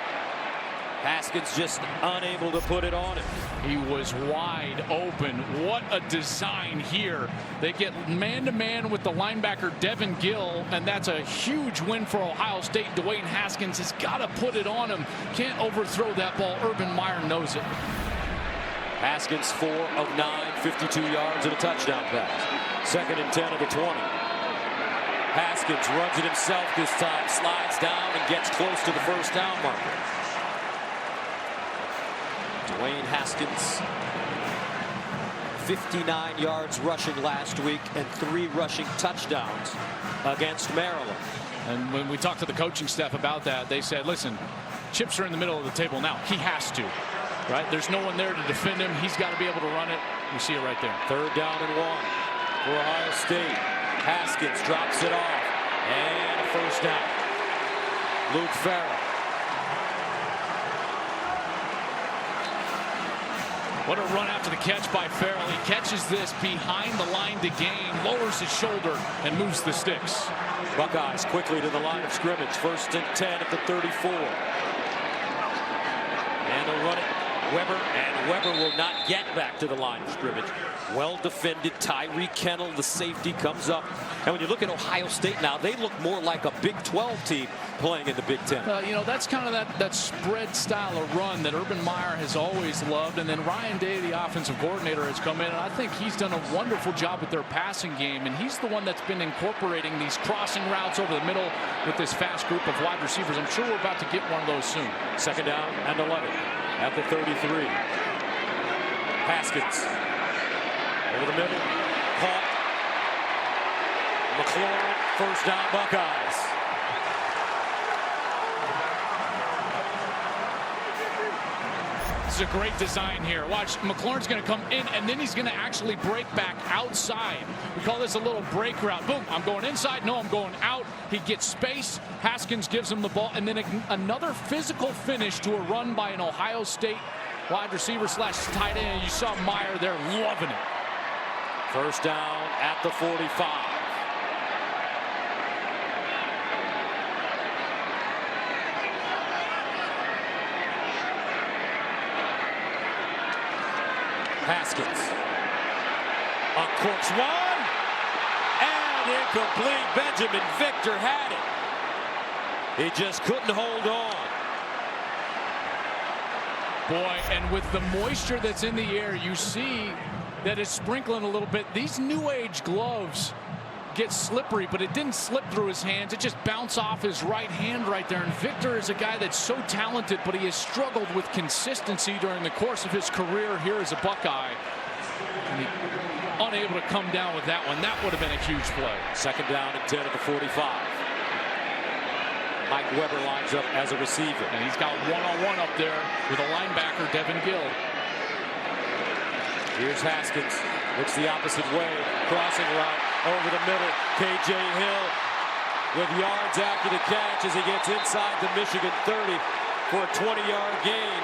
Haskins just unable to put it on him. He was wide open. What a design here. They get man-to-man with the linebacker Devin Gill, and that's a huge win for Ohio State. Dwayne Haskins has got to put it on him. Can't overthrow that ball. Urban Meyer knows it. Haskins 4 of 9, 52 yards and a touchdown pass. 2nd and 10 of the 20. Haskins runs it himself this time, slides down and gets close to the first down marker. Dwayne Haskins, 59 yards rushing last week and 3 rushing touchdowns against Maryland. And when we talked to the coaching staff about that, they said, listen, chips are in the middle of the table now. He has to, right? There's no one there to defend him. He's got to be able to run it. You see it right there. 3rd down and 1 for Ohio State. Haskins drops it off and a first down. Luke Farrell. What a run after the catch by Farrell. He catches this behind the line to gain, lowers his shoulder, and moves the sticks. Buckeyes quickly to the line of scrimmage. 1st and 10 at the 34. And they'll run it. Weber will not get back to the line of scrimmage. Well defended. Tyree Kennel, the safety, comes up. And when you look at Ohio State now, they look more like a Big 12 team playing in the Big 10. You know, that's kind of that spread style of run that Urban Meyer has always loved. And then Ryan Day, the offensive coordinator, has come in, and I think he's done a wonderful job with their passing game. And he's the one that's been incorporating these crossing routes over the middle with this fast group of wide receivers. I'm sure we're about to get one of those soon. 2nd down and 11 at the 33. Haskins over the middle, caught. McLaurin, 1st down Buckeyes. This is a great design here. Watch, McLaurin's going to come in, and then he's going to actually break back outside. We call this a little break route. Boom, I'm going inside. No, I'm going out. He gets space. Haskins gives him the ball, and then another physical finish to a run by an Ohio State wide receiver / tight end. You saw Meyer there loving it. 1st down at the 45. Haskins uncorks one and incomplete. Benjamin Victor had it. He just couldn't hold on. Boy, and with the moisture that's in the air, you see that it's sprinkling a little bit. These new age gloves get slippery, but it didn't slip through his hands. It just bounced off his right hand right there. And Victor is a guy that's so talented, but he has struggled with consistency during the course of his career here as a Buckeye. And he unable to come down with that one. That would have been a huge play. 2nd down and 10 at the 45. Mike Weber lines up as a receiver. And he's got one-on-one up there with a linebacker, Devin Gill. Here's Haskins. Looks the opposite way. Crossing route over the middle. K.J. Hill with yards after the catch as he gets inside the Michigan 30 for a 20-yard gain.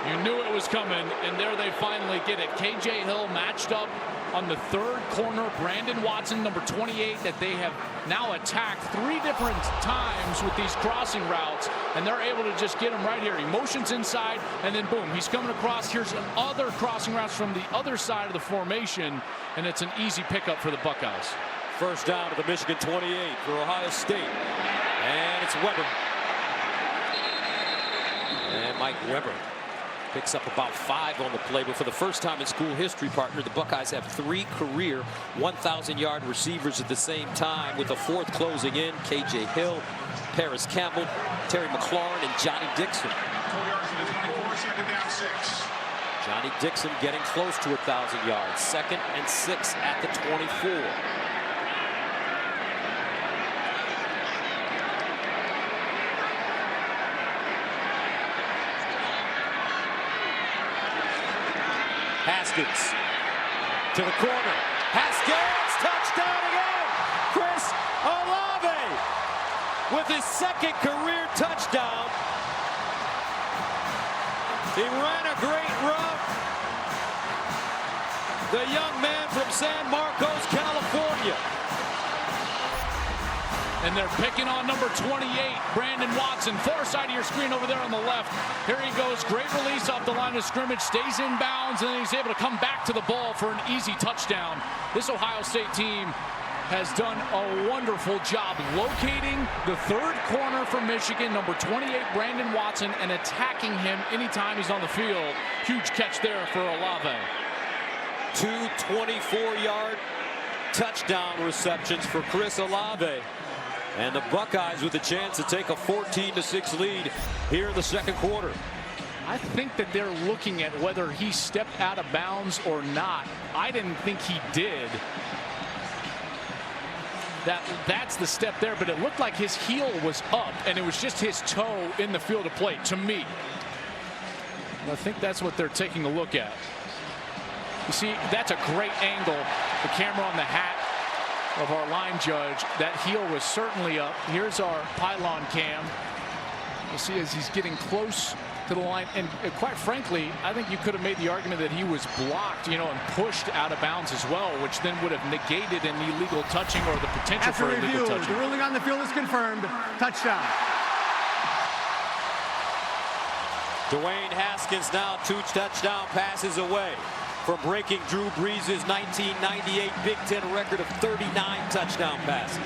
You knew it was coming, and there they finally get it. KJ Hill matched up on the third corner. Brandon Watson, number 28, that they have now attacked 3 different times with these crossing routes, and they're able to just get him right here. He motions inside, and then boom, he's coming across. Here's other crossing routes from the other side of the formation, and it's an easy pickup for the Buckeyes. First down to the Michigan 28 for Ohio State, and it's Weber. And Mike Weber picks up about 5 on the play, but for the first time in school history, partner, the Buckeyes have 3 career 1,000-yard receivers at the same time, with a 4th closing in. KJ Hill, Paris Campbell, Terry McLaurin, and Johnny Dixon. 4 yards to the 24, second down 6. Johnny Dixon getting close to 1,000 yards. 2nd and 6 at the 24. Haskins to the corner. Haskins, touchdown again. Chris Olave with his 2nd career touchdown. He ran a great route. The young man from San Marcos, California. And they're picking on number 28, Brandon Watson. Far side of your screen over there on the left. Here he goes. Great release off the line of scrimmage. Stays in bounds, and then he's able to come back to the ball for an easy touchdown. This Ohio State team has done a wonderful job locating the 3rd corner for Michigan, number 28, Brandon Watson, and attacking him anytime he's on the field. Huge catch there for Olave. 2 24-yard touchdown receptions for Chris Olave. And the Buckeyes with a chance to take a 14-6 lead here in the 2nd quarter. I think that they're looking at whether he stepped out of bounds or not. I didn't think he did. That's the step there, but it looked like his heel was up, and it was just his toe in the field of play, to me. I think that's what they're taking a look at. You see, that's a great angle. The camera on the hat of our line judge. That heel was certainly up. Here's our pylon cam. You'll see as he's getting close to the line, and quite frankly, I think you could have made the argument that he was blocked, and pushed out of bounds as well, which then would have negated an illegal touching or the potential for illegal touching. The ruling on the field is confirmed. Touchdown. Dwayne Haskins now 2 touchdown passes away from breaking Drew Brees' 1998 Big Ten record of 39 touchdown passes.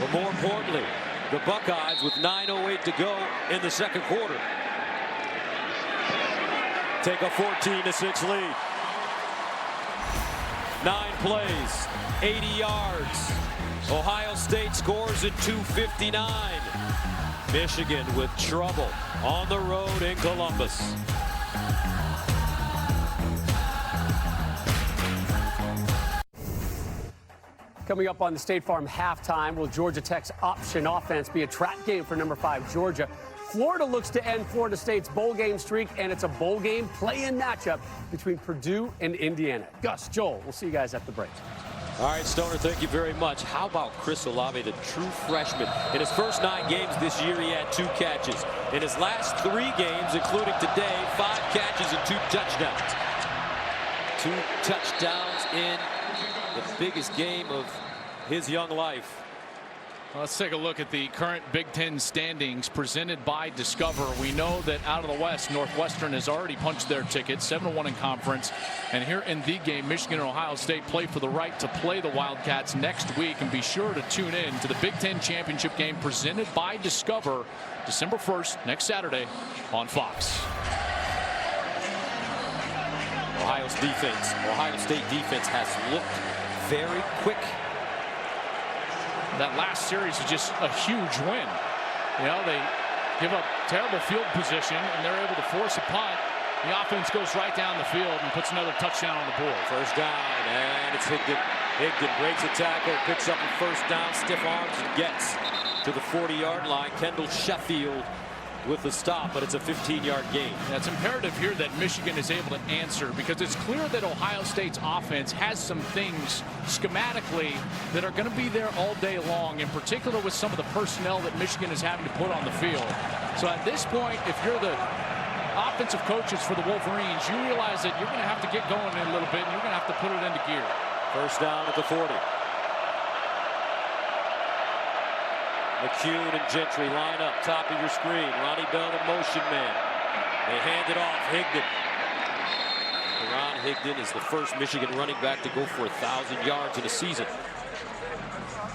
But more importantly, the Buckeyes with 9:08 to go in the 2nd quarter take a 14-6 lead. 9 plays, 80 yards. Ohio State scores in 2:59. Michigan with trouble on the road in Columbus. Coming up on the State Farm halftime, will Georgia Tech's option offense be a trap game for number 5 Georgia? Florida looks to end Florida State's bowl game streak, and it's a bowl game play-in matchup between Purdue and Indiana. Gus, Joel, we'll see you guys at the break. All right, Stoner, thank you very much. How about Chris Olave, the true freshman? In his first 9 games this year, he had 2 catches. In his last 3 games, including today, 5 catches and 2 touchdowns. 2 touchdowns in the biggest game of his young life. Let's take a look at the current Big Ten standings presented by Discover. We know that out of the West, Northwestern has already punched their ticket, 7-1 in conference. And here in the game, Michigan and Ohio State play for the right to play the Wildcats next week. And be sure to tune in to the Big Ten championship game presented by Discover, December 1st, next Saturday on Fox. Ohio State defense has looked very quick. That last series is just a huge win. They give up terrible field position, and they're able to force a punt. The offense goes right down the field and puts another touchdown on the board. First down, and it's Higdon. Higdon breaks a tackle, picks up a first down, stiff arms, and gets to the 40-yard line. Kendall Sheffield with the stop, but it's a 15-yard gain. It's imperative here that Michigan is able to answer, because it's clear that Ohio State's offense has some things schematically that are going to be there all day long, in particular with some of the personnel that Michigan is having to put on the field. So at this point, if you're the offensive coaches for the Wolverines, you realize that you're going to have to get going in a little bit, and you're going to have to put it into gear. First down at the 40. McCune and Gentry line up, top of your screen. Ronnie Bell, the motion man. They hand it off. Higdon. Ron Higdon is the first Michigan running back to go for 1,000 yards in a season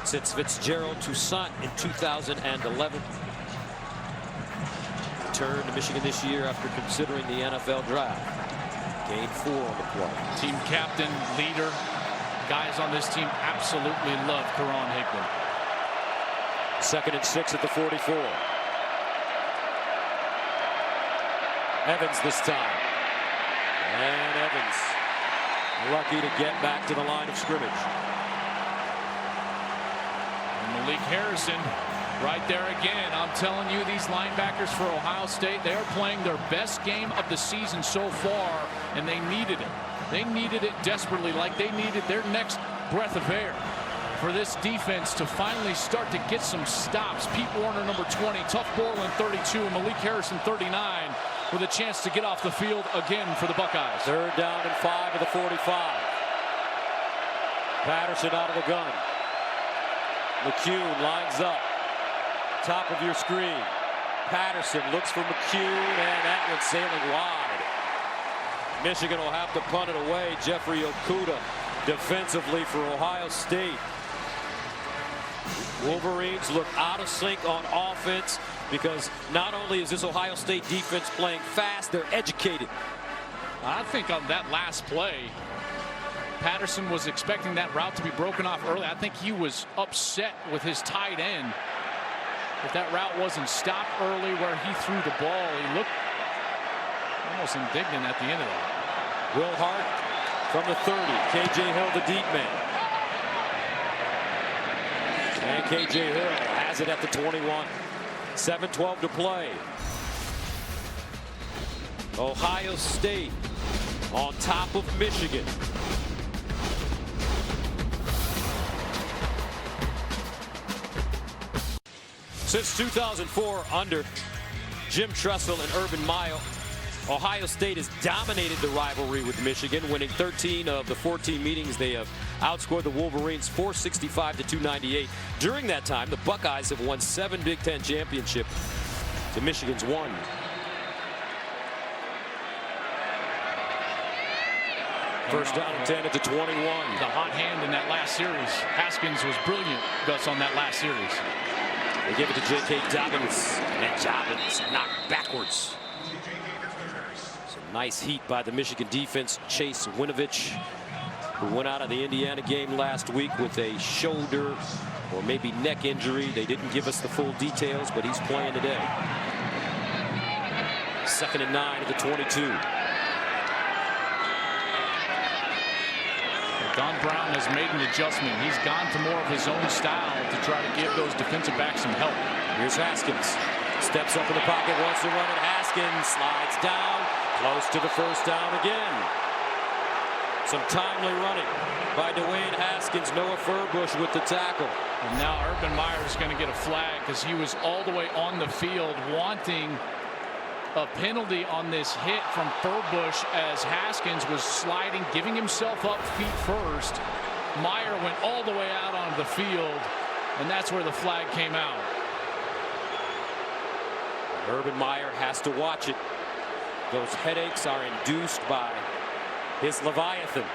since Fitzgerald Toussaint in 2011. Returned to Michigan this year after considering the NFL draft. Gained 4 on the play. Team captain, leader. Guys on this team absolutely love Karan Higdon. 2nd and 6 at the 44. Evans this time. And Evans lucky to get back to the line of scrimmage. And Malik Harrison right there again. I'm telling you, these linebackers for Ohio State, they are playing their best game of the season so far, and they needed it. They needed it desperately, like they needed their next breath of air for this defense to finally start to get some stops. Pete Warner, number 20, Tuff Borland, 32, Malik Harrison, 39, with a chance to get off the field again for the Buckeyes. 3rd down and 5 of the 45. Patterson out of the gun. McCune lines up. Top of your screen. Patterson looks for McCune, and that one's sailing wide. Michigan will have to punt it away. Jeffrey Okudah defensively for Ohio State. Wolverines look out of sync on offense because not only is this Ohio State defense playing fast, they're educated. I think on that last play, Patterson was expecting that route to be broken off early. I think he was upset with his tight end. If that route wasn't stopped early where he threw the ball, he looked almost indignant at the end of that. Will Hart from the 30. K.J. Hill, the deep man. And K.J. Hill has it at the 21. 7:12 to play. Ohio State on top of Michigan. Since 2004, under Jim Tressel and Urban Meyer, Ohio State has dominated the rivalry with Michigan, winning 13 of the 14 meetings. They have outscored the Wolverines 465 to 298. During that time, the Buckeyes have won 7 Big Ten championships to Michigan's 1. First down and 10 at the 21. The hot hand in that last series. Haskins was brilliant, Gus, on that last series. They give it to J.K. Dobbins, and Dobbins knocked backwards. Some nice heat by the Michigan defense. Chase Winovich, who went out of the Indiana game last week with a shoulder or maybe neck injury. They didn't give us the full details, but he's playing today. 2nd and 9 at the 22. Don Brown has made an adjustment. He's gone to more of his own style to try to give those defensive backs some help. Here's Haskins. Steps up in the pocket, wants to run it. Haskins slides down, close to the first down again. Some timely running by Dwayne Haskins. Noah Furbush with the tackle. And now Urban Meyer is going to get a flag because he was all the way on the field wanting a penalty on this hit from Furbush as Haskins was sliding, giving himself up feet first. Meyer went all the way out onto the field, and that's where the flag came out. Urban Meyer has to watch it. Those headaches are induced by his Leviathan.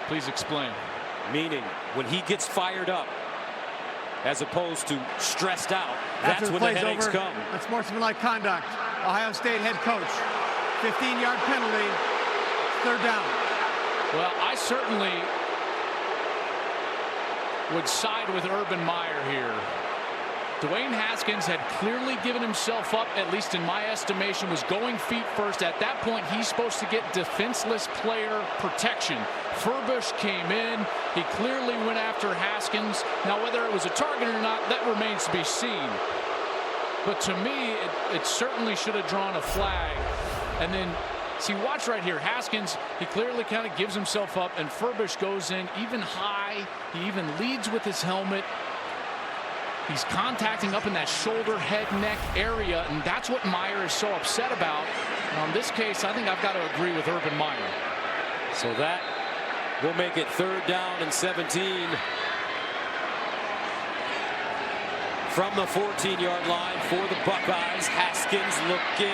Please explain. Meaning, when he gets fired up, as opposed to stressed out, that's when the headaches come. Unsportsmanlike conduct. Ohio State head coach. 15-yard penalty. 3rd down. Well, I certainly would side with Urban Meyer here. Dwayne Haskins had clearly given himself up, at least in my estimation, was going feet first. At that point, he's supposed to get defenseless player protection. Furbush came in. He clearly went after Haskins. Now, whether it was a target or not, that remains to be seen. But to me, it certainly should have drawn a flag. And then, see, watch right here. Haskins, he clearly kind of gives himself up, and Furbush goes in even high. He even leads with his helmet. He's contacting up in that shoulder, head, neck area, and that's what Meyer is so upset about. And on this case, I think I've got to agree with Urban Meyer. So that will make it 3rd down and 17. From the 14-yard line for the Buckeyes. Haskins looking.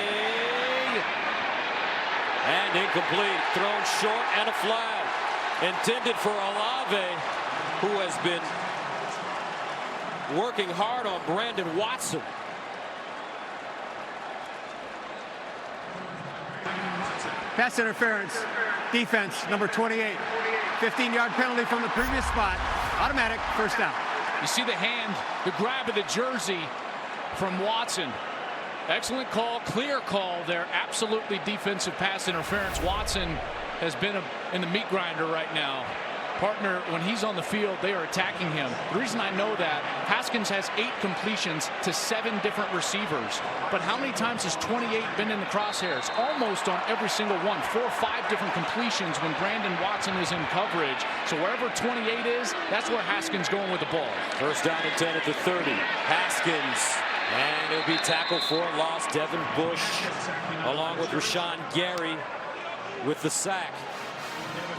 And incomplete. Thrown short and a flag. Intended for Olave, who has been working hard on Brandon Watson. Pass interference. Defense, number 28. 15-yard penalty from the previous spot. Automatic first down. You see the hand, the grab of the jersey from Watson. Excellent call, clear call there. Absolutely defensive pass interference. Watson has been in the meat grinder right now. Partner, when he's on the field, they are attacking him. The reason I know that, Haskins has 8 completions to 7 different receivers. But how many times has 28 been in the crosshairs? Almost on every single one. 4 or 5 different completions when Brandon Watson is in coverage. So wherever 28 is, that's where Haskins going with the ball. First down and 10 at the 30. Haskins. And it'll be tackled for a loss. Devin Bush along with Rashawn Gary with the sack.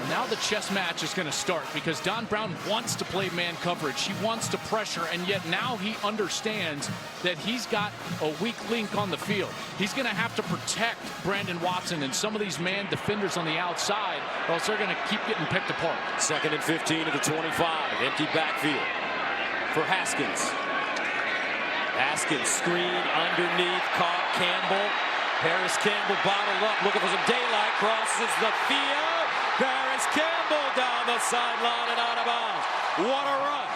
Now the chess match is going to start because Don Brown wants to play man coverage. He wants to pressure, and yet now he understands that he's got a weak link on the field. He's going to have to protect Brandon Watson and some of these man defenders on the outside, or else they're going to keep getting picked apart. 2nd and 15 at the 25. Empty backfield for Haskins. Haskins screen underneath, caught Campbell. Paris Campbell bottled up, looking for some daylight, crosses the field. Paris Campbell down the sideline and out of bounds. What a run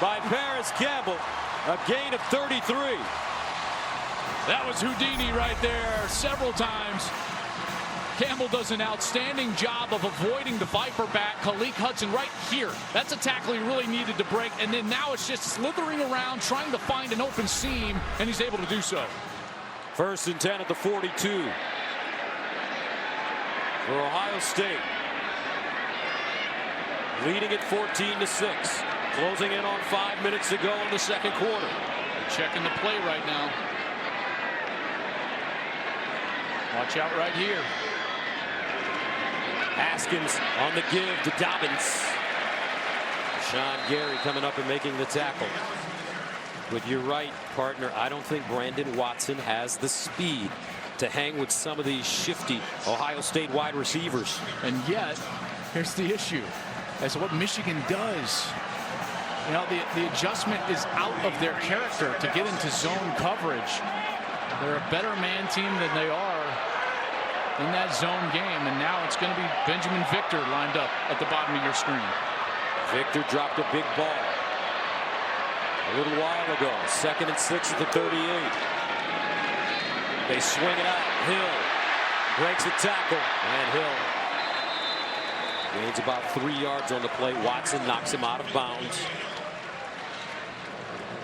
by Paris Campbell. A gain of 33. That was Houdini right there several times. Campbell does an outstanding job of avoiding the Viper back. Khaleke Hudson right here. That's a tackle he really needed to break. And then now it's just slithering around, trying to find an open seam, and he's able to do so. 1st and 10 at the 42. For Ohio State. Leading at 14-6. Closing in on 5 minutes to go in the 2nd quarter. Checking the play right now. Watch out right here. Haskins on the give to Dobbins. Sean Gary coming up and making the tackle. But you're right, partner. I don't think Brandon Watson has the speed to hang with some of these shifty Ohio State wide receivers. And yet, here's the issue. As to what Michigan does. You know, the adjustment is out of their character to get into zone coverage. They're a better man team than they are in that zone game. And now it's going to be Benjamin Victor lined up at the bottom of your screen. Victor dropped a big ball a little while ago. 2nd and 6 at the 38. They swing it out. Hill breaks a tackle, and Hill gains about 3 yards on the play. Watson knocks him out of bounds.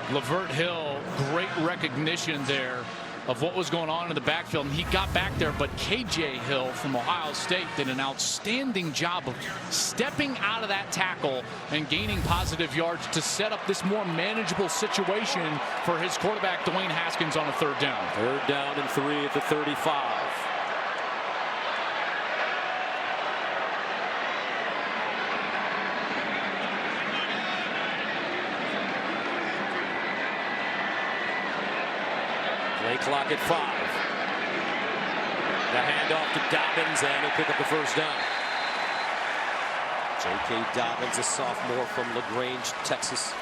Lavert Hill, great recognition there of what was going on in the backfield. And he got back there, but KJ Hill from Ohio State did an outstanding job of stepping out of that tackle and gaining positive yards to set up this more manageable situation for his quarterback, Dwayne Haskins, on a 3rd down. 3rd down and 3 at the 35. Play clock at 5. The handoff to Dobbins, and he'll pick up the 1st down. J.K. Dobbins, a sophomore from LaGrange, Texas.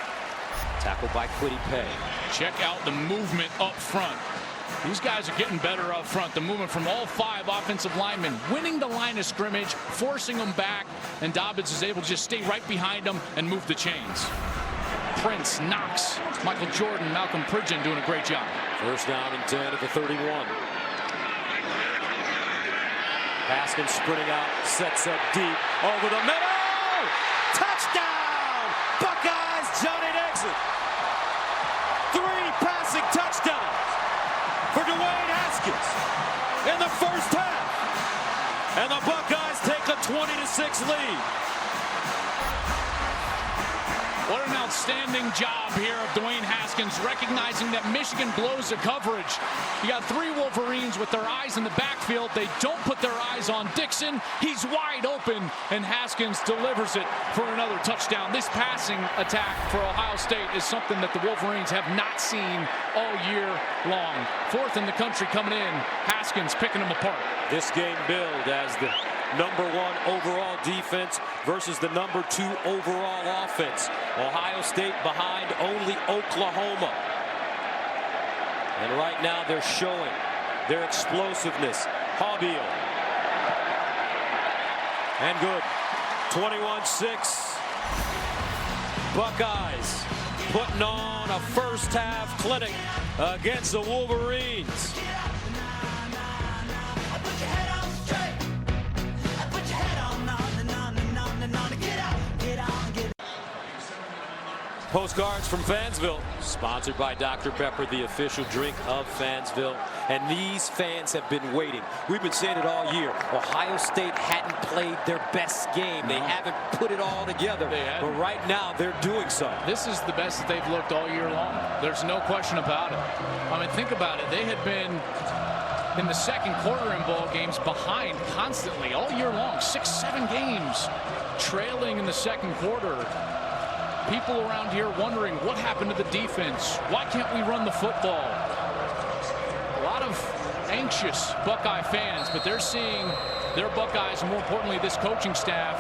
Tackled by Kwity Paye. Check out the movement up front. These guys are getting better up front. The movement from all 5 offensive linemen, winning the line of scrimmage, forcing them back, and Dobbins is able to just stay right behind them and move the chains. Prince, Knox, Michael Jordan, Malcolm Pridgeon doing a great job. 1st down and 10 at the 31. Haskins sprinting out, sets up deep, over the middle! Touchdown! Buckeyes, Johnny Dixon! 3 passing touchdowns for Dwayne Haskins in the 1st half. And the Buckeyes take a 20-6 lead. What an outstanding job here of Dwayne Haskins, recognizing that Michigan blows the coverage. You got 3 Wolverines with their eyes in the backfield. They don't put their eyes on Dixon. He's wide open, and Haskins delivers it for another touchdown. This passing attack for Ohio State is something that the Wolverines have not seen all year long. 4th in the country coming in. Haskins picking them apart. This game billed as the #1 overall defense versus the #2 overall offense. Ohio State behind only Oklahoma. And right now they're showing their explosiveness. Haubeil. And good. 21-6. Buckeyes putting on a first half clinic against the Wolverines. Postcards from Fansville, sponsored by Dr. Pepper, the official drink of Fansville. And these fans have been waiting. We've been saying it all year. Ohio State hadn't played their best game. They haven't put it all together. But right now, they're doing so. This is the best that they've looked all year long. There's no question about it. I mean, think about it. They had been in the second quarter in ball games behind constantly all year long. 6-7 games trailing in the second quarter. People around here wondering what happened to the defense. Why can't we run the football? A lot of anxious Buckeye fans, but they're seeing their Buckeyes, and more importantly, this coaching staff,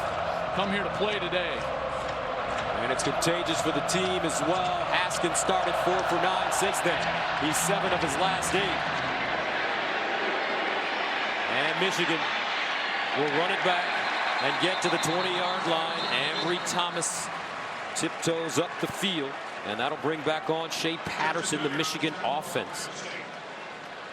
come here to play today. And it's contagious for the team as well. Haskins started 4 for 9 since then. He's 7 of his last 8. And Michigan will run it back and get to the 20-yard line. Ambry Thomas tiptoes up the field, and that'll bring back on Shea Patterson, the Michigan offense.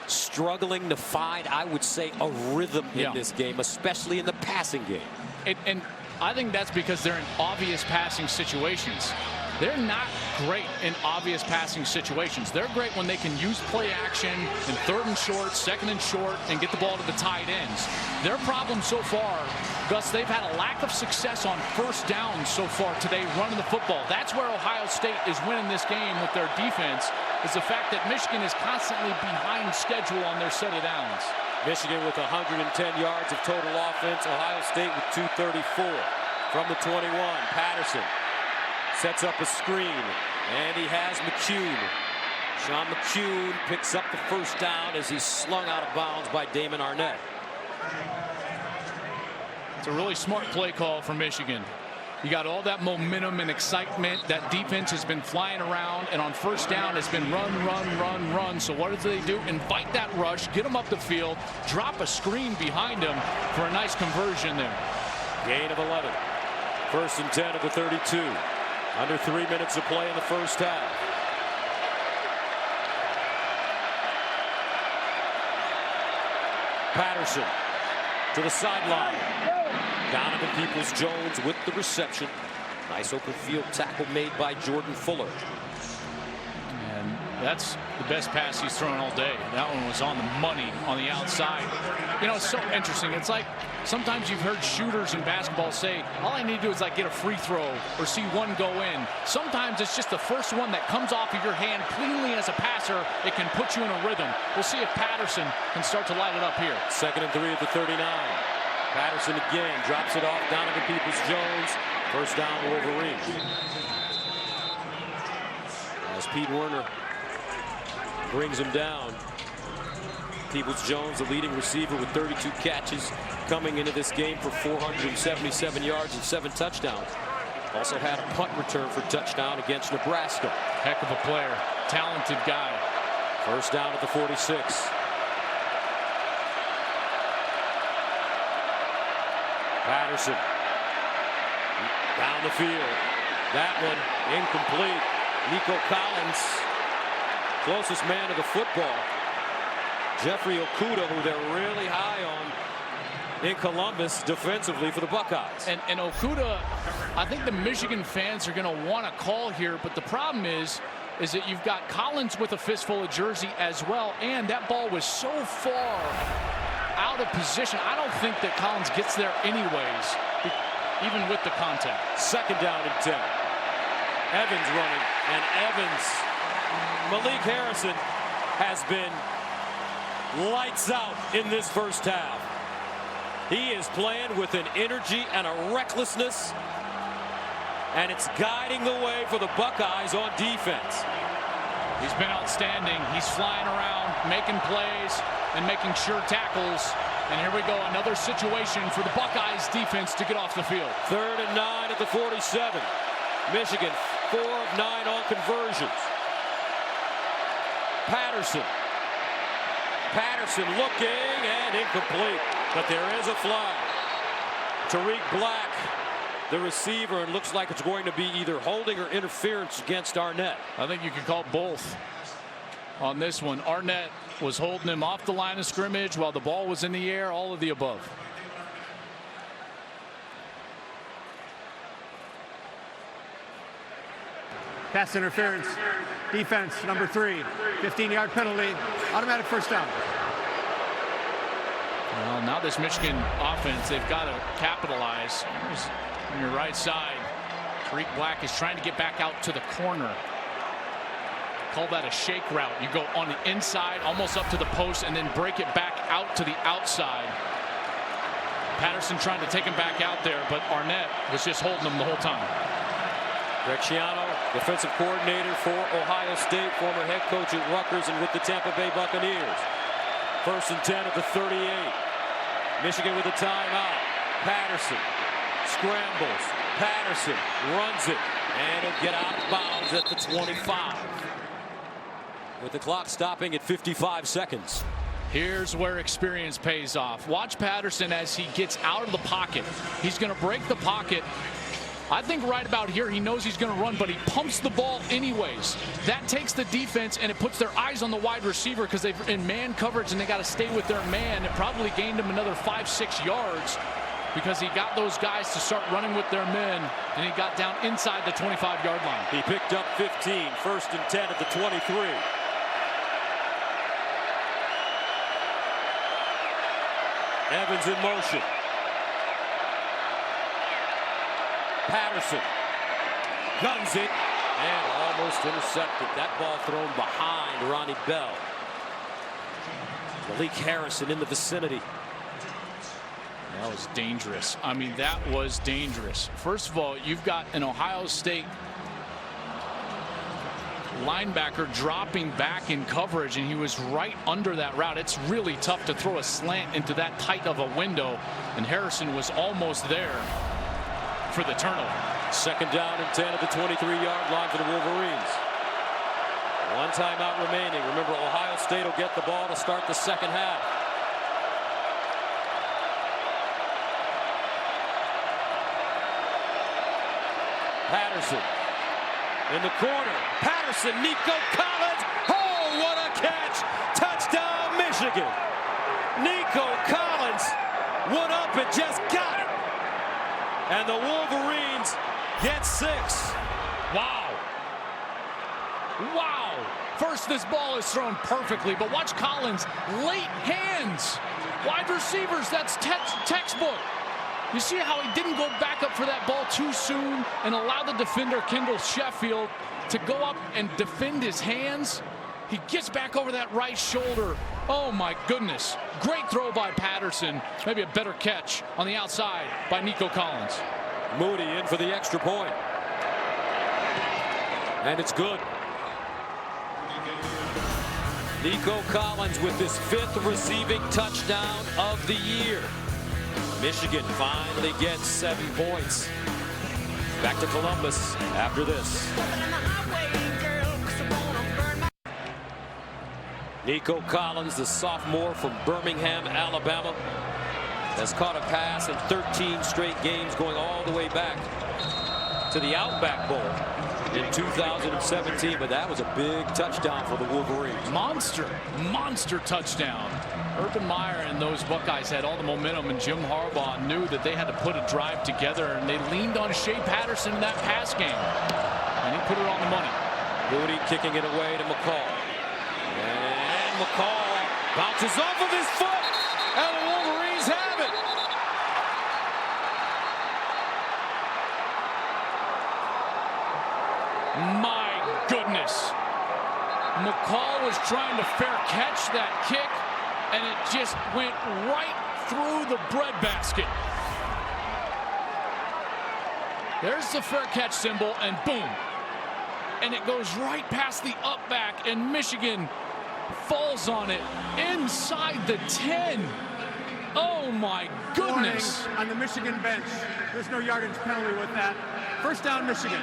Struggling to find, I would say, a rhythm in this game, especially in the passing game. And I think that's because they're in obvious passing situations. They're not great in obvious passing situations. They're great when they can use play action in 3rd and short, 2nd and short, and get the ball to the tight ends. Their problem so far, Gus, they've had a lack of success on first down so far today running the football. That's where Ohio State is winning this game with their defense, is the fact that Michigan is constantly behind schedule on their set of downs. Michigan with 110 yards of total offense. Ohio State with 234 from the 21. Patterson sets up a screen, and he has McCune. Sean McCune picks up the first down as he's slung out of bounds by Damon Arnett. It's a really smart play call for Michigan. You got all that momentum and excitement. That defense has been flying around, and on first down it's been run, run, run, run. So what do they do? Invite that rush, get them up the field, drop a screen behind them for a nice conversion there. Gain of 11. 1st and 10 of the 32. Under 3 minutes of play in the first half. Patterson to the sideline. Donovan Peoples-Jones with the reception. Nice open field tackle made by Jordan Fuller. And that's the best pass he's thrown all day. That one was on the money on the outside. You know, it's so interesting. It's like sometimes you've heard shooters in basketball say, all I need to do is like get a free throw or see one go in. Sometimes it's just the first one that comes off of your hand cleanly as a passer. It can put you in a rhythm. We'll see if Patterson can start to light it up here. 2nd and 3 at the 39. Patterson again drops it off. Donovan Peoples-Jones. First down, Wolverines. As Pete Werner brings him down. Peoples-Jones, the leading receiver with 32 catches, coming into this game for 477 yards and 7 touchdowns. Also had a punt return for touchdown against Nebraska. Heck of a player. Talented guy. First down at the 46. Patterson down the field. That one incomplete. Nico Collins, closest man to the football. Jeffrey Okudah, who they're really high on in Columbus defensively for the Buckeyes. And Okudah, I think the Michigan fans are going to want to call here, but the problem is that you've got Collins with a fistful of jersey as well, and that ball was so far out of position. I don't think that Collins gets there anyways, even with the contact. 2nd down and 10. Evans running, and Malik Harrison has been lights out in this first half. He is playing with an energy and a recklessness, and it's guiding the way for the Buckeyes on defense. He's been outstanding. He's flying around, making plays, and making sure tackles. And here we go, another situation for the Buckeyes defense to get off the field. 3rd and 9 at the 47. Michigan 4 of 9 on conversions. Patterson looking and incomplete, but there is a flag. Tariq Black, the receiver, and looks like it's going to be either holding or interference against Arnett. I think you can call both on this one. Arnett was holding him off the line of scrimmage while the ball was in the air, all of the above. Pass interference. Defense, number 3. 15-yard penalty. Automatic first down. Well, now this Michigan offense, they've got to capitalize. Here's on your right side. Tariq Black is trying to get back out to the corner. Call that a shake route. You go on the inside, almost up to the post, and then break it back out to the outside. Patterson trying to take him back out there, but Arnett was just holding him the whole time. Greg Schiano, defensive coordinator for Ohio State, former head coach at Rutgers and with the Tampa Bay Buccaneers. 1st and 10 at the 38. Michigan with a timeout. Patterson scrambles. Patterson runs it, and it'll get out of bounds at the 25. With the clock stopping at 55 seconds. Here's where experience pays off. Watch Patterson as he gets out of the pocket. He's going to break the pocket. I think right about here he knows he's going to run, but he pumps the ball anyways. That takes the defense and it puts their eyes on the wide receiver because they're in man coverage and they got to stay with their man. It probably gained him another 5-6 yards because he got those guys to start running with their men, and he got down inside the 25-yard line. He picked up 15, 1st and 10 at the 23. Evans in motion. Patterson guns it and almost intercepted. That ball thrown behind Ronnie Bell. Malik Harrison in the vicinity. That was dangerous. I mean, that was dangerous. First of all, you've got an Ohio State linebacker dropping back in coverage, and he was right under that route. It's really tough to throw a slant into that tight of a window, and Harrison was almost there for the turnover. 2nd down and 10 at the 23-yard line for the Wolverines. 1 timeout remaining. Remember, Ohio State will get the ball to start the second half. Patterson in the corner. Patterson, Nico Collins. Oh, what a catch! Touchdown, Michigan. Nico Collins went up and just got it. And the Wolverines get 6. Wow. Wow. First, this ball is thrown perfectly, but watch Collins. Late hands. Wide receivers, that's textbook. You see how he didn't go back up for that ball too soon and allow the defender, Kendall Sheffield, to go up and defend his hands? He gets back over that right shoulder. Oh, my goodness. Great throw by Patterson. Maybe a better catch on the outside by Nico Collins. Moody in for the extra point. And it's good. Nico Collins with his 5th receiving touchdown of the year. Michigan finally gets 7 points. Back to Columbus after this. Nico Collins, the sophomore from Birmingham, Alabama, has caught a pass in 13 straight games going all the way back to the Outback Bowl in 2017, but that was a big touchdown for the Wolverines. Monster touchdown. Urban Meyer and those Buckeyes had all the momentum, and Jim Harbaugh knew that they had to put a drive together, and they leaned on Shea Patterson in that pass game, and he put it on the money. Moody kicking it away to McCall. And McCall bounces off of his foot, and the Wolverines have it. My goodness. McCall was trying to fair catch that kick, and it just went right through the breadbasket. There's the fair catch symbol, and boom. And it goes right past the up back, and Michigan falls on it inside the 10. Oh, my goodness. Warning on the Michigan bench. There's no yardage penalty with that. First down, Michigan.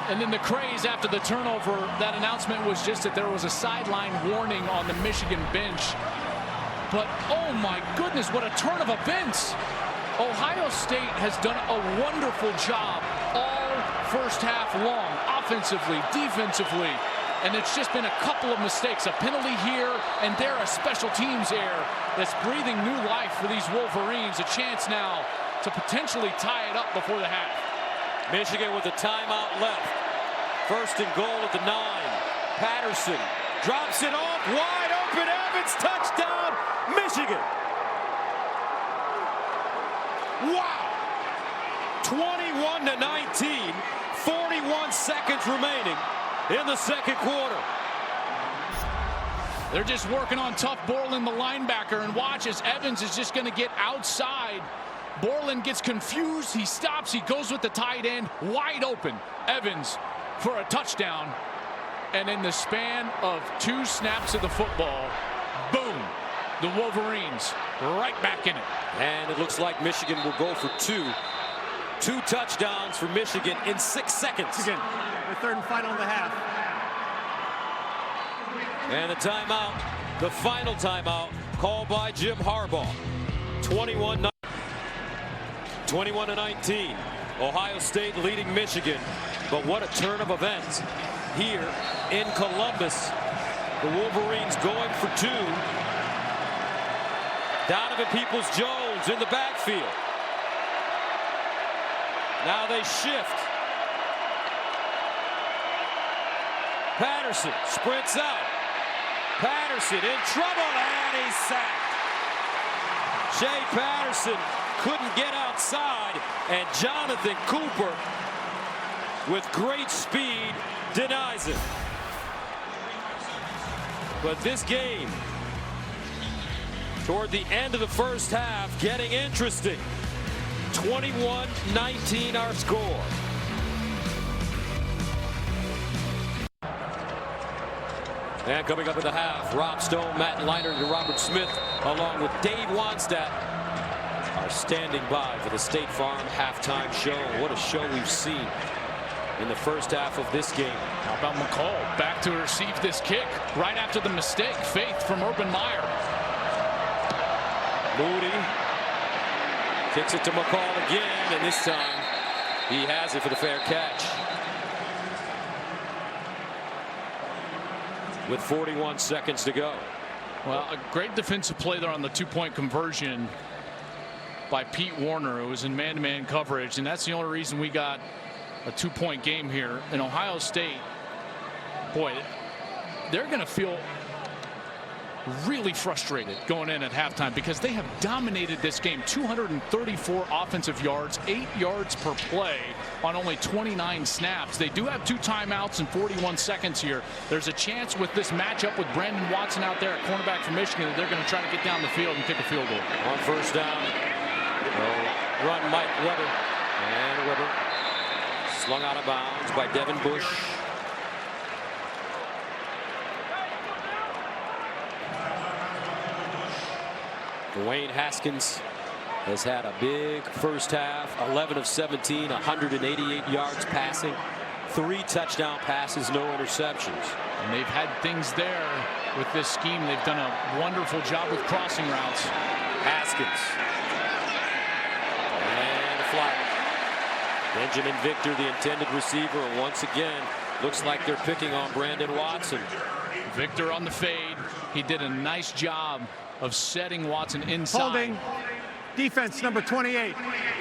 And then the craze after the turnover, that announcement was just that there was a sideline warning on the Michigan bench. But, oh, my goodness, what a turn of events. Ohio State has done a wonderful job all first half long, offensively, defensively. And it's just been a couple of mistakes, a penalty here and there, a special teams error that's breathing new life for these Wolverines. A chance now to potentially tie it up before the half. Michigan with a timeout left. First and goal at the 9. Patterson drops it off, wide open, Evans, touchdown, Michigan. Wow! 21-19, 41 seconds remaining in the second quarter. They're just working on tough Borland, the linebacker, and watch as Evans is just going to get outside. Borland gets confused. He stops. He goes with the tight end. Wide open. Evans for a touchdown. And in the span of 2 snaps of the football, boom, the Wolverines right back in it. And it looks like Michigan will go for 2. 2 touchdowns for Michigan in 6 seconds. Michigan, the third and final of the half. And the timeout, the final timeout, called by Jim Harbaugh. 21-19. Ohio State leading Michigan. But what a turn of events here in Columbus. The Wolverines going for 2. Donovan Peoples-Jones in the backfield. Now they shift. Patterson sprints out. Patterson in trouble, and he's sacked. Shea Patterson couldn't get outside, and Jonathan Cooper, with great speed, denies it. But this game, toward the end of the first half, getting interesting. 21-19 our score. And coming up in the half, Rob Stone, Matt Leinart, and Robert Smith, along with Dave Wannstedt, are standing by for the State Farm halftime show. What a show we've seen in the first half of this game. How about McCall back to receive this kick right after the mistake. Faith from Urban Meyer. Moody kicks it to McCall again, and this time he has it for the fair catch. With 41 seconds to go. Well, a great defensive play there on the 2-point conversion by Pete Warner, who was in man-to-man coverage, and that's the only reason we got a 2-point game here. In Ohio State, boy, they're going to feel really frustrated going in at halftime because they have dominated this game. 234 offensive yards, 8 yards per play on only 29 snaps. They do have 2 timeouts and 41 seconds here. There's a chance with this matchup with Brandon Watson out there at cornerback for Michigan that they're going to try to get down the field and kick a field goal. On first down, run Mike Weber, and Weber slung out of bounds by Devin Bush. Dwayne Haskins has had a big first half, 11 of 17, 188 yards passing, 3 touchdown passes, no interceptions. And they've had things there with this scheme. They've done a wonderful job with crossing routes. Haskins. And a flag. Benjamin Victor, the intended receiver, and once again, looks like they're picking on Brandon Watson. Victor on the fade. He did a nice job of setting Watson inside. Holding. Defense number 28.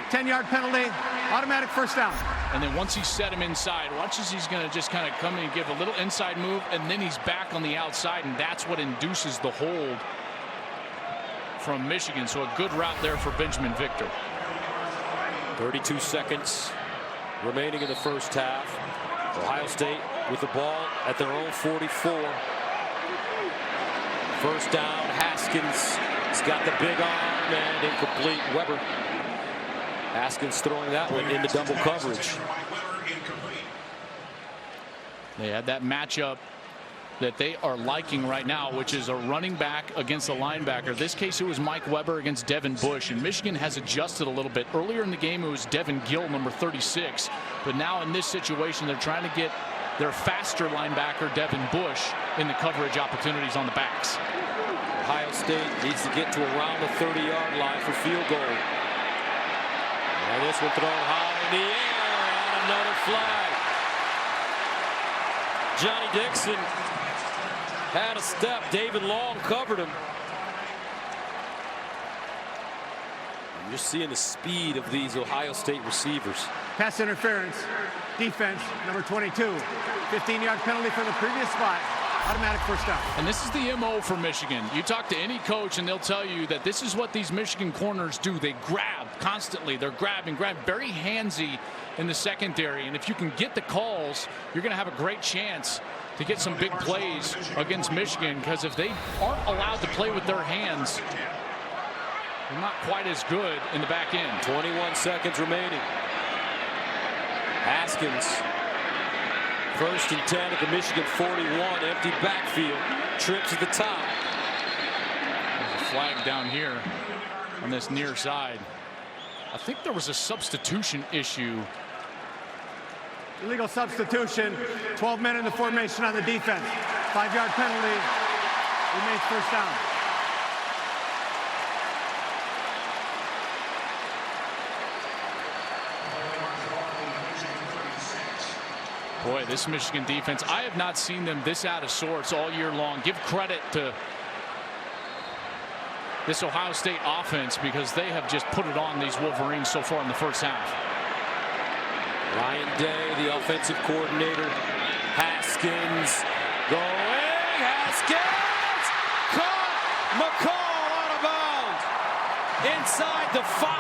10-yard penalty. Automatic first down. And then once he set him inside, watch as he's going to just kind of come in and give a little inside move, and then he's back on the outside, and that's what induces the hold from Michigan. So a good route there for Benjamin Victor. 32 seconds remaining in the first half. Ohio State with the ball at their own 44. First down, Haskins. He's got the big arm and incomplete. Weber. Haskins throwing that one into double coverage. They had that matchup that they are liking right now, which is a running back against a linebacker. This case, it was Mike Weber against Devin Bush, and Michigan has adjusted a little bit. Earlier in the game, it was Devin Gill, number 36, but now in this situation, they're trying to get their faster linebacker, Devin Bush, in the coverage opportunities on the backs. Ohio State needs to get to around the 30-yard line for field goal. And this one thrown high in the air, and another flag. Johnny Dixon had a step. David Long covered him. You're seeing the speed of these Ohio State receivers. Pass interference, defense, number 22. 15-yard penalty for the previous spot. Automatic first down. And this is the MO for Michigan. You talk to any coach and they'll tell you that this is what these Michigan corners do. They grab constantly. They're grabbing, very handsy in the secondary. And if you can get the calls, you're going to have a great chance to get some big plays against Michigan, because if they aren't allowed to play with their hands, they're not quite as good in the back end. 21 seconds remaining. Haskins. First and 10 at the Michigan 41. Empty backfield. Trips at the top. There's a flag down here on this near side. I think there was a substitution issue. Illegal substitution. 12 men in the formation on the defense. 5-yard penalty. Remains first down. Boy, this Michigan defense, I have not seen them this out of sorts all year long. Give credit to this Ohio State offense, because they have just put it on these Wolverines so far in the first half. Ryan Day, the offensive coordinator. Haskins going. Haskins caught. McCall out of bounds. Inside the 5.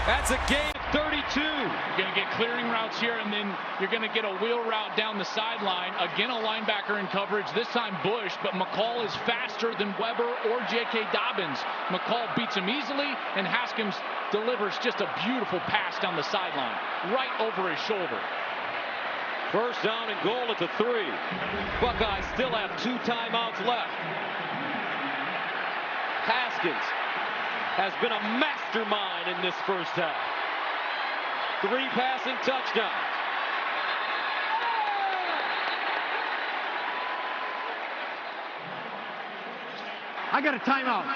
That's a gain of 32. You're going to get clearing routes here, and then you're going to get a wheel route down the sideline. Again, a linebacker in coverage, this time Bush, but McCall is faster than Weber or J.K. Dobbins. McCall beats him easily, and Haskins delivers just a beautiful pass down the sideline, right over his shoulder. First down and goal at the 3. Buckeyes still have 2 timeouts left. Haskins has been a mastermind in this first half. 3 passing touchdowns. I got a timeout.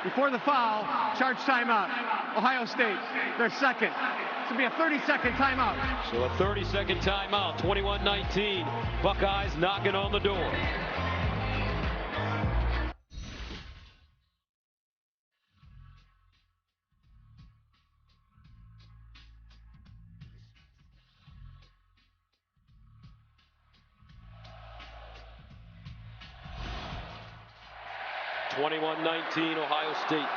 Before the foul, charge timeout. Ohio State, their second. This will be a 30-second timeout. So a 30-second timeout, 21-19. Buckeyes knocking on the door. Ohio State.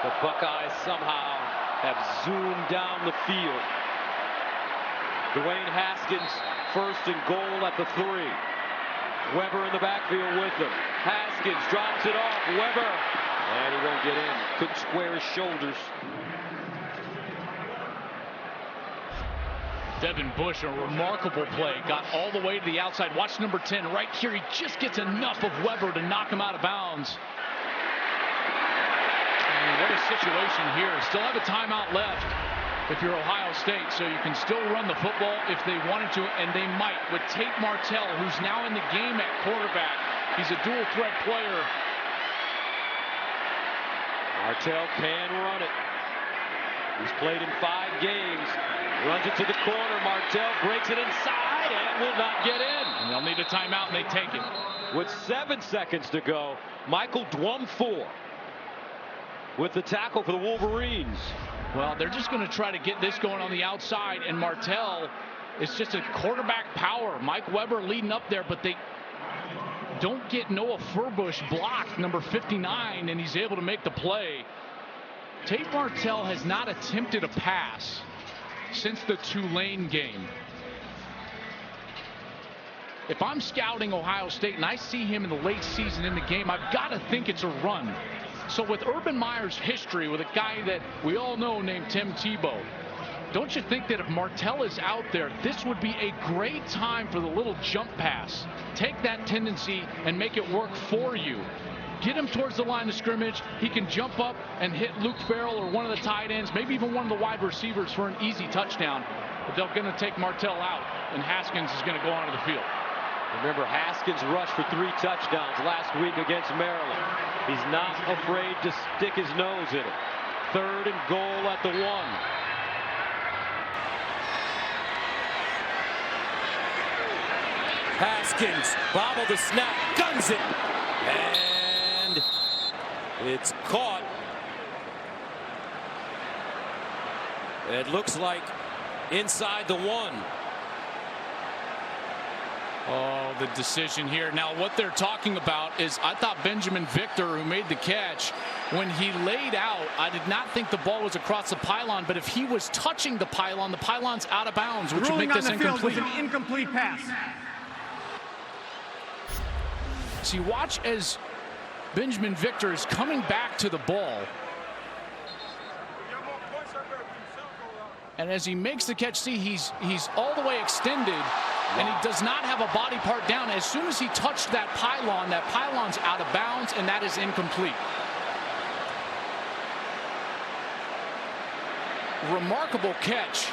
The Buckeyes somehow have zoomed down the field. Dwayne Haskins, first and goal at the 3. Weber in the backfield with him. Haskins drops it off. Weber, and he won't get in. Couldn't square his shoulders. Devin Bush, a remarkable play, got all the way to the outside. Watch number 10 right here. He just gets enough of Weber to knock him out of bounds. And what a situation here. Still have a timeout left if you're Ohio State, so you can still run the football if they wanted to, and they might, with Tate Martell, who's now in the game at quarterback. He's a dual threat player. Martell can run it. He's played in 5 games. Runs it to the corner. Martell breaks it inside and will not get in. And they'll need a timeout, and they take it. With 7 seconds to go, Michael Dwumfour with the tackle for the Wolverines. Well, they're just going to try to get this going on the outside, and Martell is just a quarterback power. Mike Weber leading up there, but don't get Noah Furbush blocked, number 59, and he's able to make the play. Tate Martell has not attempted a pass since the Tulane game. If I'm scouting Ohio State and I see him in the late season in the game, I've got to think it's a run. So with Urban Meyer's history with a guy that we all know named Tim Tebow, don't you think that if Martell is out there, this would be a great time for the little jump pass? Take that tendency and make it work for you. Get him towards the line of scrimmage. He can jump up and hit Luke Farrell or one of the tight ends, maybe even one of the wide receivers for an easy touchdown. But they're going to take Martell out, and Haskins is going to go onto the field. Remember, Haskins rushed for 3 touchdowns last week against Maryland. He's not afraid to stick his nose in it. 3rd and goal at the 1. Haskins, bobble the snap, guns it, and it's caught. It looks like inside the 1. Oh, the decision here. Now, what they're talking about is, I thought Benjamin Victor, who made the catch, when he laid out, I did not think the ball was across the pylon, but if he was touching the pylon's out of bounds, which would make this incomplete. Ruling on the field was an incomplete pass. See, watch as Benjamin Victor is coming back to the ball. And as he makes the catch, see, he's all the way extended, and he does not have a body part down. As soon as he touched that pylon's out of bounds, and that is incomplete. Remarkable catch,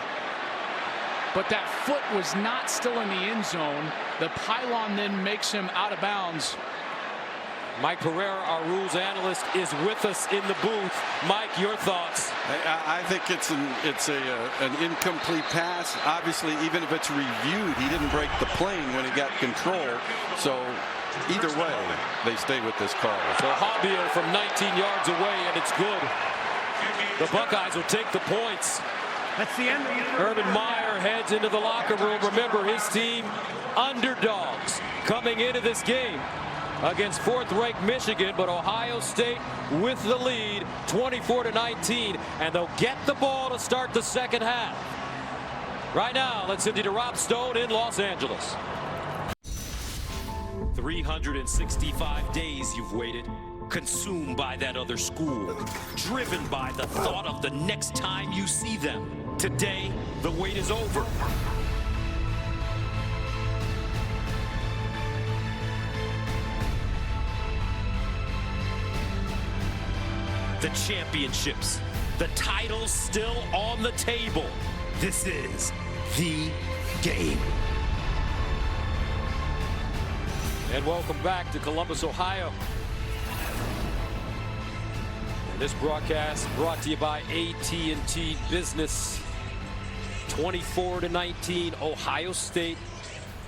but that foot was not still in the end zone. The pylon then makes him out of bounds. Mike Pereira, our rules analyst, is with us in the booth. Mike, your thoughts? I think it's an incomplete pass. Obviously, even if it's reviewed, he didn't break the plane when he got control. So either way, they stay with this call. So Javier from 19 yards away, and it's good. The Buckeyes will take the points. That's the end. Urban Meyer heads into the locker room. Remember, his team underdogs coming into this game against 4th-ranked Michigan, but Ohio State with the lead, 24-19, and they'll get the ball to start the second half. Right now, let's send you to Rob Stone in Los Angeles. 365 days you've waited, consumed by that other school, driven by the thought of the next time you see them. Today, the wait is over. The championships, the titles still on the table. This is the game. And welcome back to Columbus, Ohio. And this broadcast brought to you by AT&T Business. 24-19, Ohio State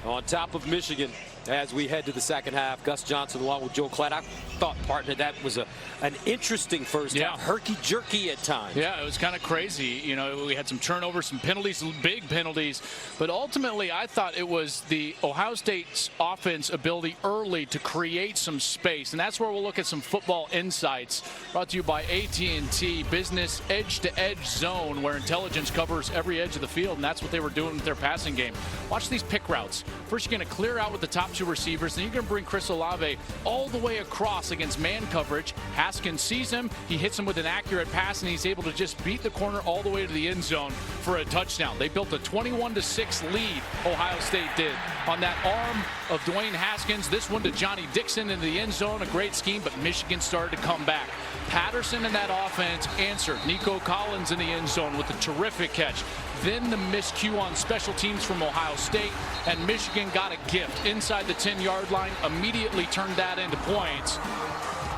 on top of Michigan as we head to the second half. Gus Johnson along with Joe Klatt. I thought, partner, that was an interesting first half. Herky-jerky at times. Yeah, it was kind of crazy. You know, we had some turnovers, some penalties, some big penalties. But ultimately, I thought it was the Ohio State's offense ability early to create some space. And that's where we'll look at some football insights brought to you by AT&T Business Edge-to-Edge Zone, where intelligence covers every edge of the field. And that's what they were doing with their passing game. Watch these pick routes. First, you're going to clear out with the top 2 receivers. Then you're going to bring Chris Olave all the way across against man coverage. Haskins sees him. He hits him with an accurate pass, and he's able to just beat the corner all the way to the end zone for a touchdown. They built a 21-6 lead, Ohio State did, on that arm of Dwayne Haskins. This one to Johnny Dixon in the end zone. A great scheme, but Michigan started to come back. Patterson in that offense answered. Nico Collins in the end zone with a terrific catch. Then the miscue on special teams from Ohio State, and Michigan got a gift inside the 10-yard line, immediately turned that into points,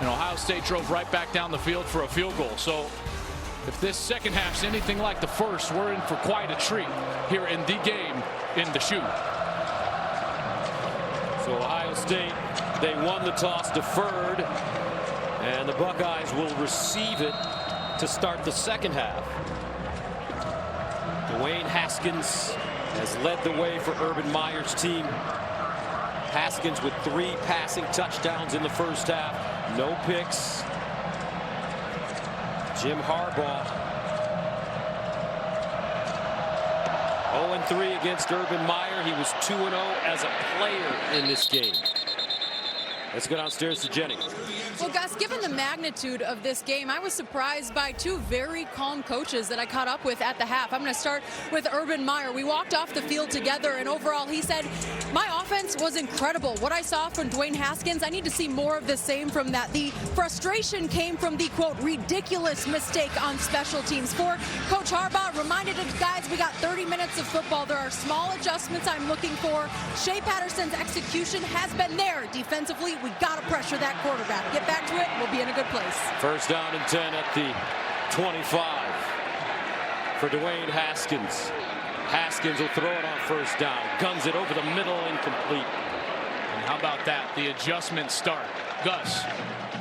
and Ohio State drove right back down the field for a field goal. So if this second half's anything like the first, we're in for quite a treat here in the game in the shoe. So Ohio State, they won the toss, deferred, and the Buckeyes will receive it to start the second half. Dwayne Haskins has led the way for Urban Meyer's team. Haskins with 3 passing touchdowns in the first half. No picks. Jim Harbaugh 0-3 against Urban Meyer. He was 2-0 as a player in this game. Let's go downstairs to Jenny. Well, Gus, given the magnitude of this game, I was surprised by 2 very calm coaches that I caught up with at the half. I'm going to start with Urban Meyer. We walked off the field together, and overall, he said, my offense was incredible. What I saw from Dwayne Haskins, I need to see more of the same from that. The frustration came from the, quote, ridiculous mistake on special teams. For Coach Harbaugh, reminded us, guys, we got 30 minutes of football. There are small adjustments I'm looking for. Shea Patterson's execution has been there defensively. We got to pressure that quarterback. Get back to it, we'll be in a good place. First down and 10 at the 25 for Dwayne Haskins. Haskins will throw it on first down. Guns it over the middle, incomplete. And how about that? The adjustment start. Gus,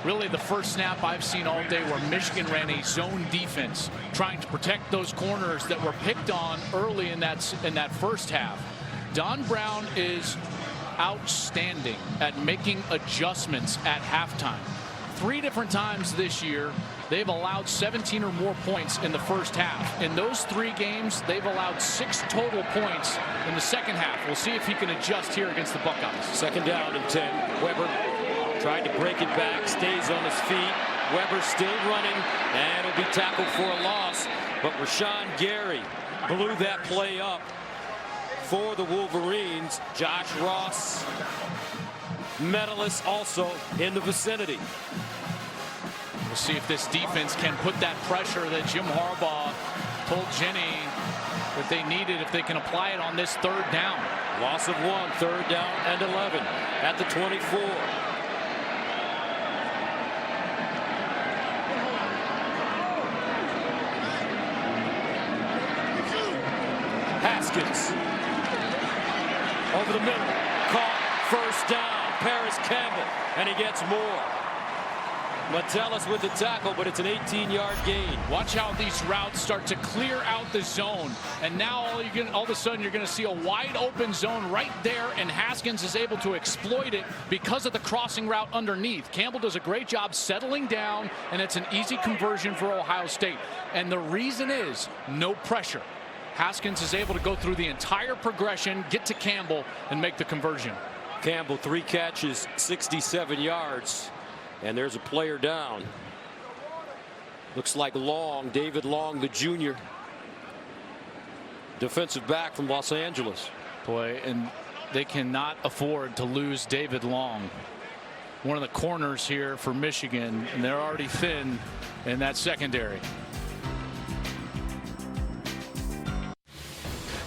really the first snap I've seen all day where Michigan ran a zone defense, trying to protect those corners that were picked on early in that first half. Don Brown is outstanding at making adjustments at halftime. 3 different times this year, they've allowed 17 or more points in the first half. In those 3 games, they've allowed 6 total points in the second half. We'll see if he can adjust here against the Buckeyes. Second down and 10. Weber tried to break it back, stays on his feet. Weber still running, and it'll be tackled for a loss. But Rashawn Gary blew that play up for the Wolverines. Josh Ross, medalist, also in the vicinity. We'll see if this defense can put that pressure that Jim Harbaugh told Jenny that they needed, if they can apply it on this 3rd down. Loss of 1, 3rd down and 11 at the 24. Haskins over the middle, caught, first down. Paris Campbell, and he gets more. Metellus with the tackle, but it's an 18-yard gain. Watch how these routes start to clear out the zone, and now all of a sudden you're going to see a wide open zone right there, and Haskins is able to exploit it because of the crossing route underneath. Campbell does a great job settling down, and it's an easy conversion for Ohio State. And the reason is no pressure. Haskins is able to go through the entire progression, get to Campbell, and make the conversion. Campbell, 3 catches, 67 yards. And there's a player down. Looks like Long, David Long, the junior. Defensive back from Los Angeles. Boy, and they cannot afford to lose David Long. One of the corners here for Michigan, and they're already thin in that secondary.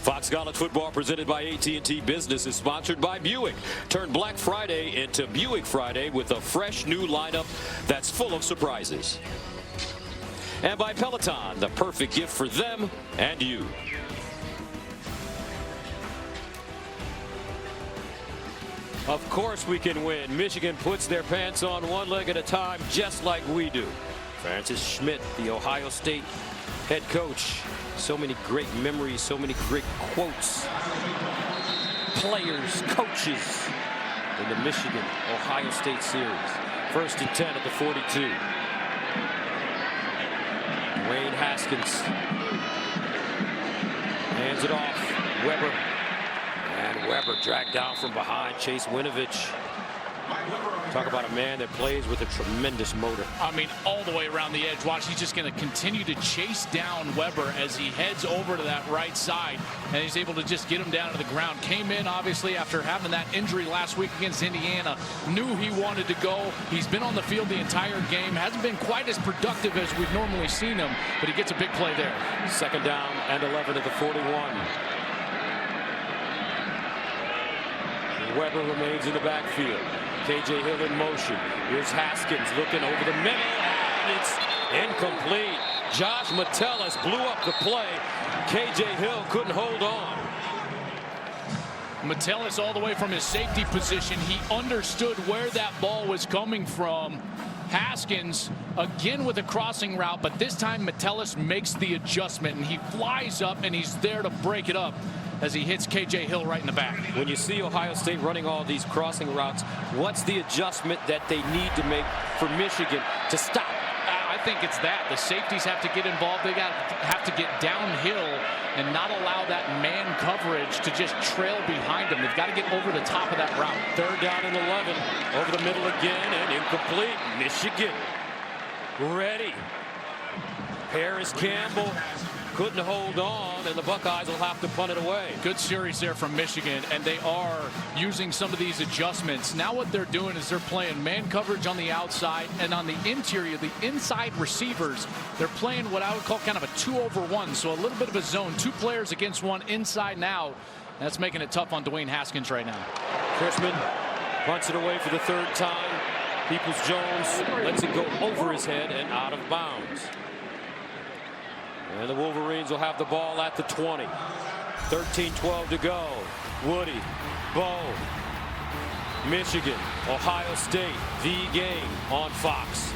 Fox College Football presented by AT&T Business is sponsored by Buick. Turn Black Friday into Buick Friday with a fresh new lineup that's full of surprises. And by Peloton, the perfect gift for them and you. Of course we can win. Michigan puts their pants on one leg at a time, just like we do. Francis Schmidt, the Ohio State head coach. So many great memories, so many great quotes. Players, coaches in the Michigan-Ohio State series. 1st and 10 at the 42. Dwayne Haskins hands it off. Weber. And Weber dragged down from behind. Chase Winovich. Talk about a man that plays with a tremendous motor. I mean, all the way around the edge. Watch, he's just going to continue to chase down Weber as he heads over to that right side, and he's able to just get him down to the ground. Came in, obviously, after having that injury last week against Indiana. Knew he wanted to go. He's been on the field the entire game. Hasn't been quite as productive as we've normally seen him, but he gets a big play there. 2nd down and 11 at the 41. Weber remains in the backfield. KJ Hill in motion. Here's Haskins looking over the middle, and it's incomplete. Josh Metellus blew up the play. KJ Hill couldn't hold on. Metellus, all the way from his safety position, he understood where that ball was coming from. Haskins again with a crossing route, but this time Metellus makes the adjustment, and he flies up, and he's there to break it up. as he hits KJ Hill right in the back. When you see Ohio State running all these crossing routes, what's the adjustment that they need to make for Michigan to stop? I think it's that. The safeties have to get involved. They have to get downhill and not allow that man coverage to just trail behind them. They've got to get over the top of that route. 3rd down and 11. Over the middle again and incomplete. Michigan ready. Harris Campbell couldn't hold on, and the Buckeyes will have to punt it away. Good series there from Michigan, and they are using some of these adjustments. Now what they're doing is they're playing man coverage on the outside, and on the interior, the inside receivers, they're playing what I would call kind of a 2-over-1, so a little bit of a zone. 2 players against 1 inside and out. That's making it tough on Dwayne Haskins right now. Chrisman punts it away for the 3rd time. Peoples-Jones lets it go over his head and out of bounds. And the Wolverines will have the ball at the 20. 13-12 to go. Woody, Bo, Michigan, Ohio State, the game on Fox.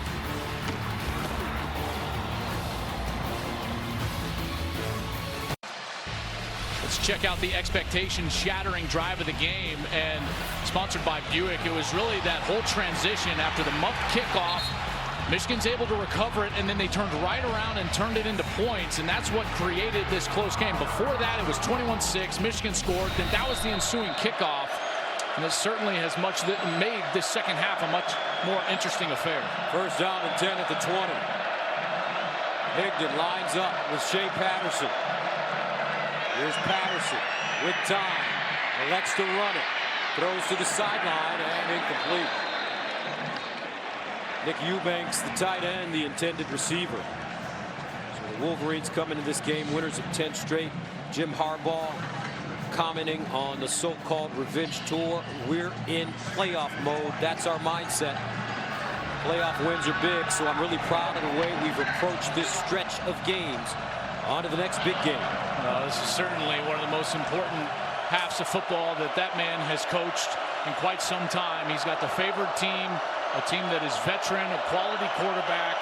Let's check out the expectation-shattering drive of the game, and sponsored by Buick. It was really that whole transition after the muff kickoff. Michigan's able to recover it, and then they turned right around and turned it into points, and that's what created this close game. Before that, it was 21-6. Michigan scored. Then that was the ensuing kickoff, and it certainly has made this second half a much more interesting affair. 1st down and 10 at the 20. Higdon lines up with Shea Patterson. Here's Patterson with time. Elects to run it. Throws to the sideline and incomplete. Nick Eubanks, the tight end, the intended receiver. So the Wolverines come into this game winners of 10 straight. Jim Harbaugh commenting on the so-called revenge tour. We're in playoff mode. That's our mindset. Playoff wins are big, so I'm really proud of the way we've approached this stretch of games. On to the next big game. This is certainly one of the most important halves of football that man has coached in quite some time. He's got the favored team, a team that is veteran, a quality quarterback.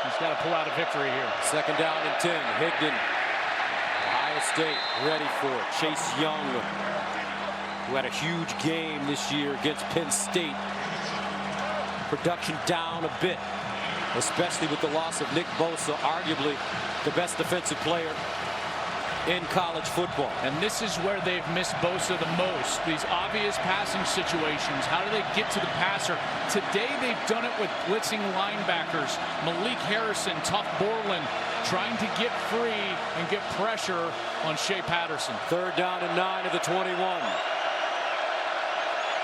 He's got to pull out a victory here. 2nd down and 10. Higdon, Ohio State ready for it. Chase Young, who had a huge game this year against Penn State. Production down a bit, especially with the loss of Nick Bosa, arguably the best defensive player in college football. And this is where they've missed Bosa the most. These obvious passing situations. How do they get to the passer? Today they've done it with blitzing linebackers. Malik Harrison, Tuff Borland, trying to get free and get pressure on Shea Patterson. 3rd down and 9 of the 21.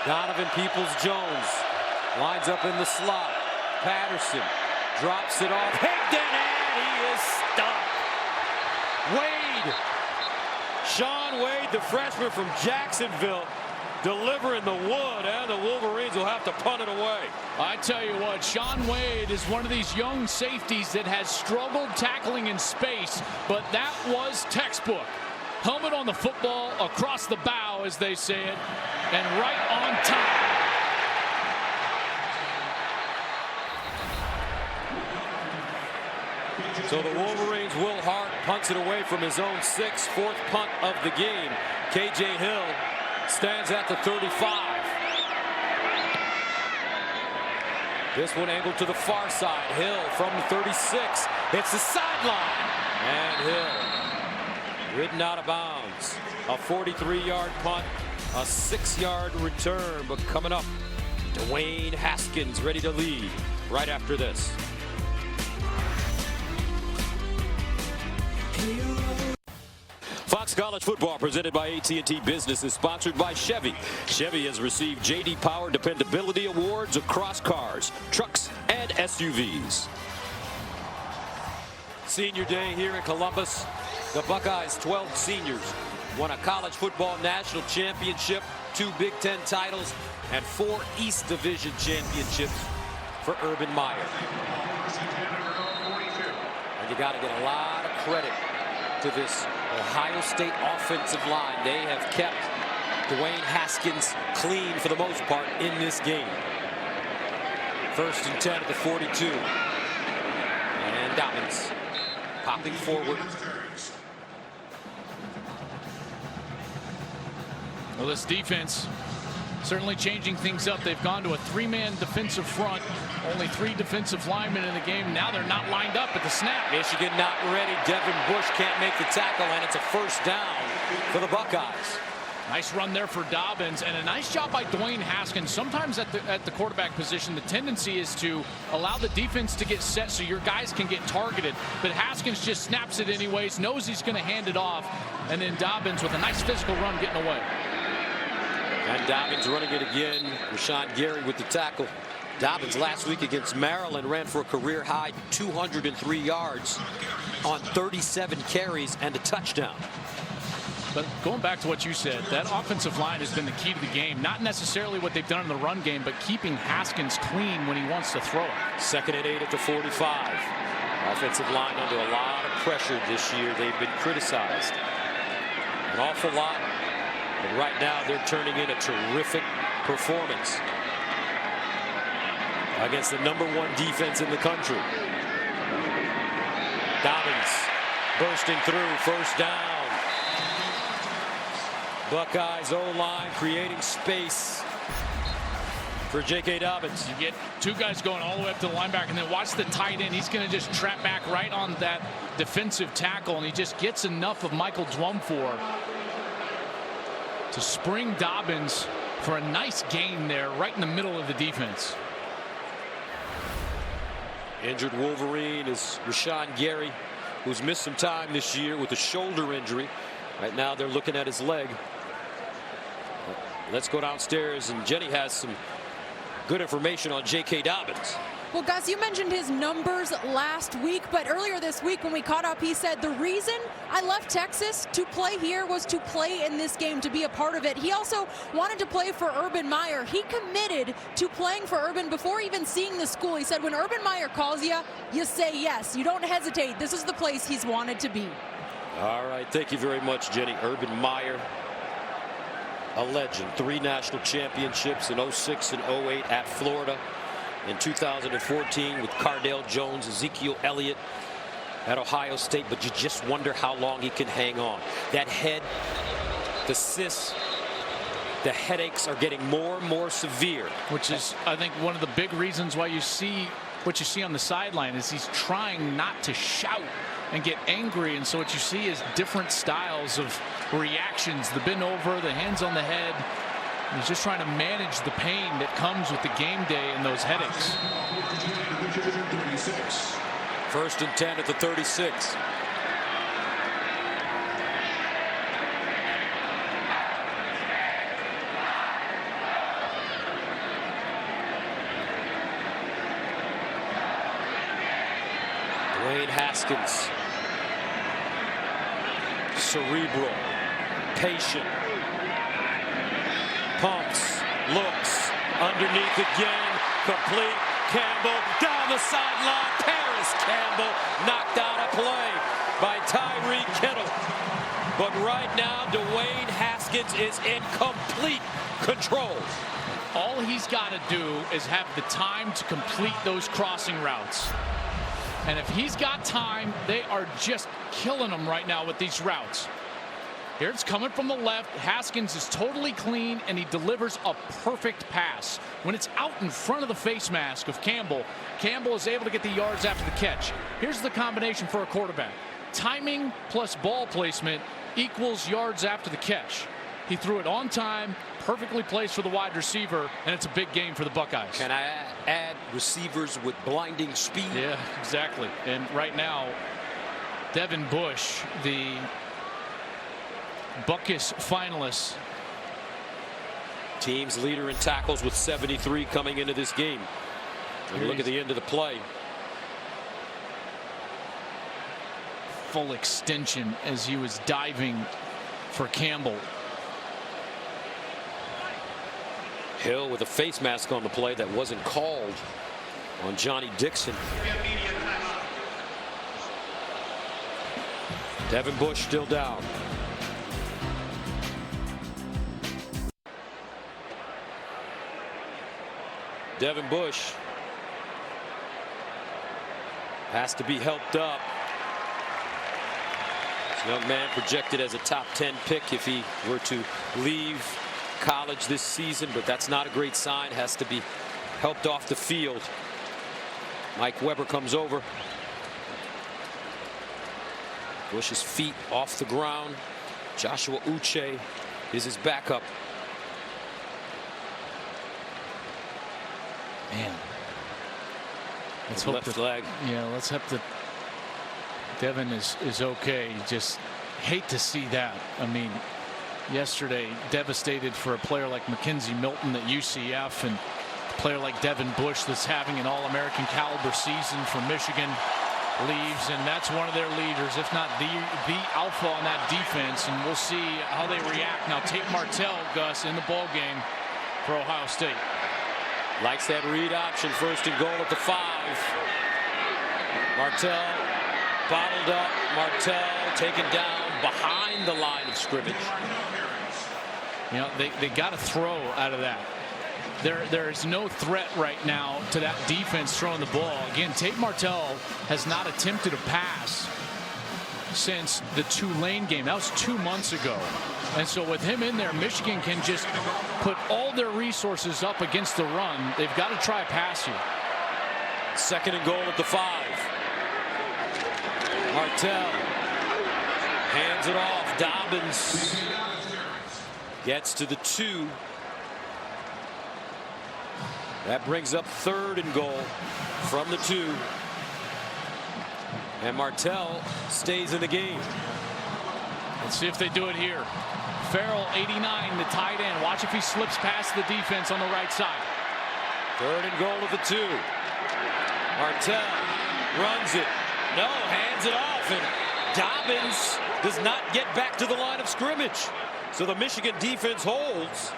Donovan Peoples-Jones lines up in the slot. Patterson drops it off. Higdon, and he is stuck. Wade. Sean Wade, the freshman from Jacksonville, delivering the wood, and the Wolverines will have to punt it away. I tell you what, Sean Wade is one of these young safeties that has struggled tackling in space, but that was textbook. Helmet on the football, across the bow, as they say it, and right on time. So the Wolverines, Will Hart punts it away from his own 6th, 4th punt of the game. KJ Hill stands at the 35. This one angled to the far side. Hill from the 36. Hits the sideline. And Hill ridden out of bounds. A 43-yard punt, a 6-yard return. But coming up, Dwayne Haskins ready to lead right after this. Fox College Football presented by AT&T Business is sponsored by Chevy. Chevy has received J.D. Power Dependability Awards across cars, trucks, and SUVs. Senior day here in Columbus. The Buckeyes, 12 seniors, won a college football national championship, 2 Big Ten titles, and 4 East Division championships for Urban Meyer. And you got to get a lot of credit to this Ohio State offensive line. They have kept Dwayne Haskins clean for the most part in this game. 1st and 10 at the 42. And Dobbins popping forward. Well, this defense certainly changing things up. They've gone to a 3-man defensive front. Only 3 defensive linemen in the game. Now they're not lined up at the snap. Michigan not ready. Devin Bush can't make the tackle, and it's a first down for the Buckeyes. Nice run there for Dobbins, and a nice job by Dwayne Haskins. Sometimes at the quarterback position, the tendency is to allow the defense to get set so your guys can get targeted. But Haskins just snaps it anyways, knows he's going to hand it off, and then Dobbins with a nice physical run getting away. And Dobbins running it again. Rashawn Gary with the tackle. Dobbins last week against Maryland ran for a career-high 203 yards on 37 carries and a touchdown. But going back to what you said, that offensive line has been the key to the game. Not necessarily what they've done in the run game, but keeping Haskins clean when he wants to throw it. 2nd and 8 at the 45. Offensive line under a lot of pressure this year. They've been criticized an awful lot. But right now they're turning in a terrific performance against the #1 defense in the country. Dobbins bursting through, first down. Buckeyes O-line creating space for J.K. Dobbins. You get 2 guys going all the way up to the linebacker, and then watch the tight end. He's going to just trap back right on that defensive tackle, and he just gets enough of Michael Dwumfor to spring Dobbins for a nice gain there right in the middle of the defense. Injured Wolverine is Rashawn Gary, who's missed some time this year with a shoulder injury. Right now they're looking at his leg. Let's go downstairs, and Jenny has some good information on J.K. Dobbins. Well, Gus, you mentioned his numbers last week, but earlier this week when we caught up, he said the reason I left Texas to play here was to play in this game, to be a part of it. He also wanted to play for Urban Meyer. He committed to playing for Urban before even seeing the school. He said when Urban Meyer calls you, you say yes. You don't hesitate. This is the place he's wanted to be. All right, thank you very much, Jenny. Urban Meyer, a legend. 3 national championships in 06 and 08 at Florida. In 2014 with Cardale Jones, Ezekiel Elliott at Ohio State. But you just wonder how long he can hang on. That head, the cysts, the headaches are getting more and more severe. Which is, I think, one of the big reasons why you see what you see on the sideline is he's trying not to shout and get angry, and so what you see is different styles of reactions. The bend over, the hands on the head. He's just trying to manage the pain that comes with the game day and those headaches. 1st and 10 at the 36. Dwayne Haskins, cerebral, patient, pumps, looks, underneath again, complete, Campbell down the sideline, Paris Campbell knocked out a play by Tyreek Kittle. But right now, Dwayne Haskins is in complete control. All he's got to do is have the time to complete those crossing routes. And if he's got time, they are just killing him right now with these routes. Here it's coming from the left. Haskins is totally clean, and he delivers a perfect pass. When it's out in front of the face mask of Campbell, Campbell is able to get the yards after the catch. Here's the combination for a quarterback. Timing plus ball placement equals yards after the catch. He threw it on time, perfectly placed for the wide receiver, and it's a big game for the Buckeyes. Can I add receivers with blinding speed? Yeah, exactly. And right now, Devin Bush, the Butkus finalist. Team's leader in tackles with 73 coming into this game. And look at the end of the play. Full extension as he was diving for Campbell. Hill with a face mask on the play that wasn't called on Johnny Dixon. Devin Bush still down. Devin Bush has to be helped up. This young man projected as a top 10 pick if he were to leave college this season, but that's not a great sign. Has to be helped off the field. Mike Weber comes over. Bush's feet off the ground. Joshua Uche is his backup. Man. Let's hope left leg. Yeah, let's hope that Devin is okay. Just hate to see that. I mean, yesterday devastated for a player like Mackenzie Milton at UCF, and a player like Devin Bush that's having an All-American caliber season for Michigan leaves, and that's one of their leaders, if not the alpha on that defense, and we'll see how they react. Now Tate Martell, Gus, in the ball game for Ohio State. Likes that read option. First and goal at the 5. Martell bottled up. Martell taken down behind the line of scrimmage. You know, they got to throw out of that. There is no threat right now to that defense throwing the ball. Again, Tate Martell has not attempted a pass since the Tulane game. That was 2 months ago. And so with him in there, Michigan can just put all their resources up against the run. They've got to try a pass here. Second and goal at the 5. Martell hands it off. Dobbins gets to the 2. That brings up third and goal from the 2. And Martell stays in the game. Let's see if they do it here. Farrell, 89, the tight end. Watch if he slips past the defense on the right side. Third and goal of the 2. Martell runs it. No, hands it off. And Dobbins does not get back to the line of scrimmage. So the Michigan defense holds.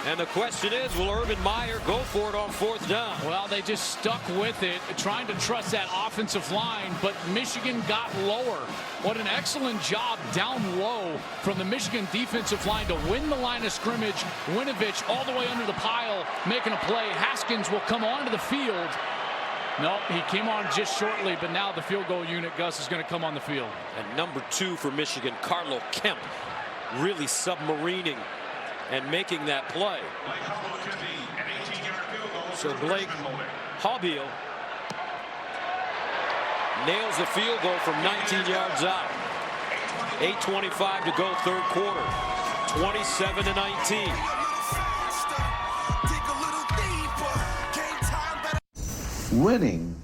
And the question is, will Urban Meyer go for it on 4th down? Well, they just stuck with it, trying to trust that offensive line, but Michigan got lower. What an excellent job down low from the Michigan defensive line to win the line of scrimmage. Winovich all the way under the pile, making a play. Haskins will come onto the field. Nope, he came on just shortly, but now the field goal unit, Gus, is going to come on the field. And number 2 for Michigan, Carlo Kemp, really submarining and making that play. So Blake Haubeil nails the field goal from 19 yards out. 8:25 to go, third quarter. 27-19. Winning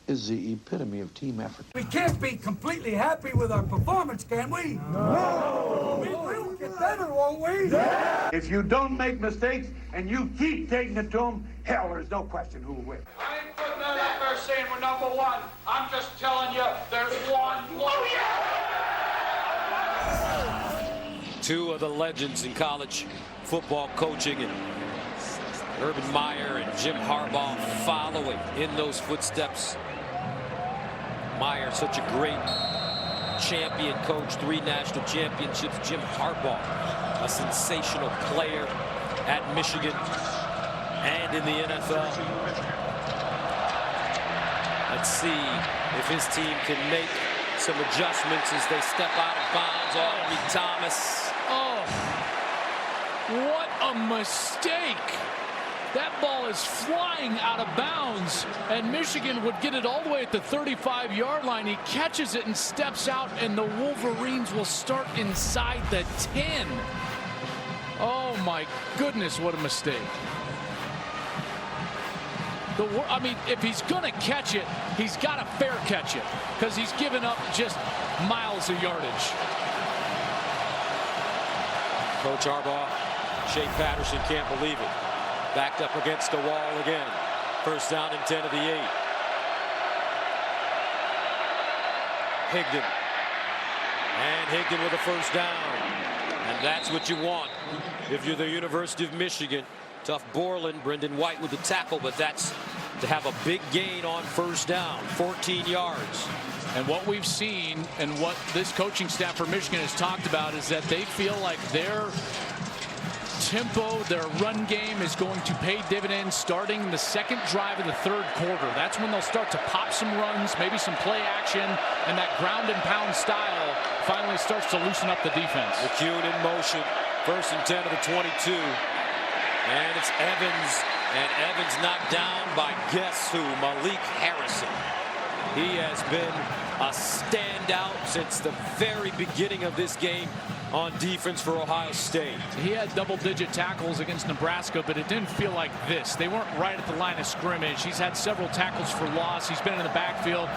is the epitome of team effort. We can't be completely happy with our performance, can we? No! We'll get better, won't we? Yeah. If you don't make mistakes and you keep taking it to them, hell, there's no question who will win. I ain't putting that out there saying we're number 1. I'm just telling you there's one. Oh, yeah! 2 of the legends in college football coaching, and Urban Meyer and Jim Harbaugh following in those footsteps. Meyer, such a great champion coach, 3 national championships. Jim Harbaugh, a sensational player at Michigan and in the NFL. Let's see if his team can make some adjustments as they step out of bounds. Aubrey Thomas. Oh, what a mistake. That ball is flying out of bounds, and Michigan would get it all the way at the 35-yard line. He catches it and steps out, and the Wolverines will start inside the 10. Oh, my goodness, what a mistake. I mean, if he's going to catch it, he's got to fair catch it, because he's given up just miles of yardage. Coach Harbaugh, Shea Patterson can't believe it. Backed up against the wall again. First down and 10 of the 8. Higdon. And Higdon with a first down. And that's what you want if you're the University of Michigan. Tough Borland, Brendan White with the tackle, but that's to have a big gain on first down, 14 yards. And what we've seen and what this coaching staff for Michigan has talked about is that they feel like their tempo, their run game is going to pay dividends starting the second drive of the third quarter. That's when they'll start to pop some runs, maybe some play action, and that ground and pound style finally starts to loosen up the defense. McCune in motion, 1st and 10 of the 22. And it's Evans, and Evans knocked down by guess who? Malik Harrison. He has been a standout since the very beginning of this game on defense for Ohio State. He had double-digit tackles against Nebraska, but it didn't feel like this. They weren't right at the line of scrimmage. He's had several tackles for loss. He's been in the backfield,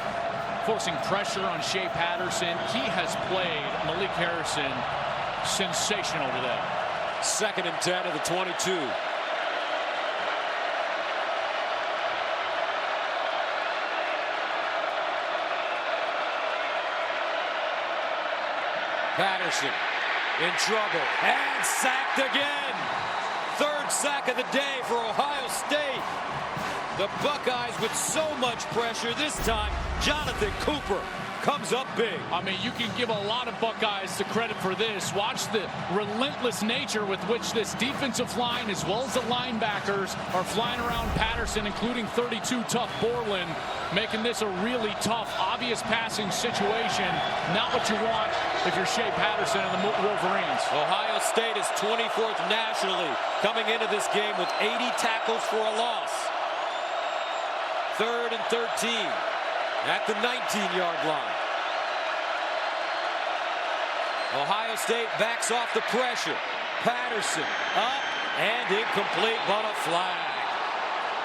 forcing pressure on Shea Patterson. He has played, Malik Harrison, sensational today. 2nd and 10 of the 22. Patterson in trouble and sacked again. 3rd sack of the day for Ohio State. The Buckeyes with so much pressure. This time, Jonathan Cooper comes up big. I mean, you can give a lot of Buckeyes the credit for this. Watch the relentless nature with which this defensive line, as well as the linebackers, are flying around Patterson, including 32 tough Borland, making this a really tough, obvious passing situation. Not what you want if you're Shea Patterson and the Wolverines. Ohio State is 24th nationally, coming into this game with 80 tackles for a loss. 3rd and 13 at the 19-yard line. Ohio State backs off the pressure. Patterson up and incomplete, but a flag.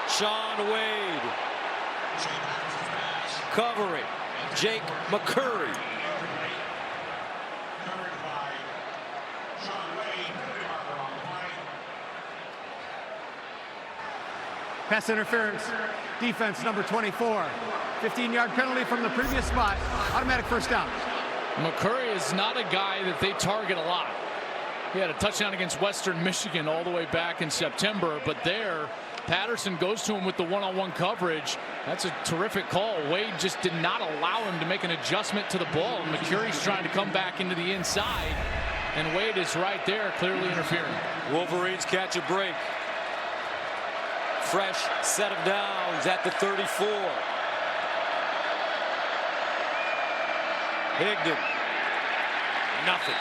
Shaun Wade covering Jake McCurry. Pass interference, defense number 24. 15-yard penalty from the previous spot. Automatic first down. McCurry is not a guy that they target a lot. He had a touchdown against Western Michigan all the way back in September, but there, Patterson goes to him with the one-on-one coverage. That's a terrific call. Wade just did not allow him to make an adjustment to the ball. McCurry's trying to come back into the inside, and Wade is right there, clearly interfering. Wolverines catch a break. Fresh set of downs at the 34. Higdon. Nothing.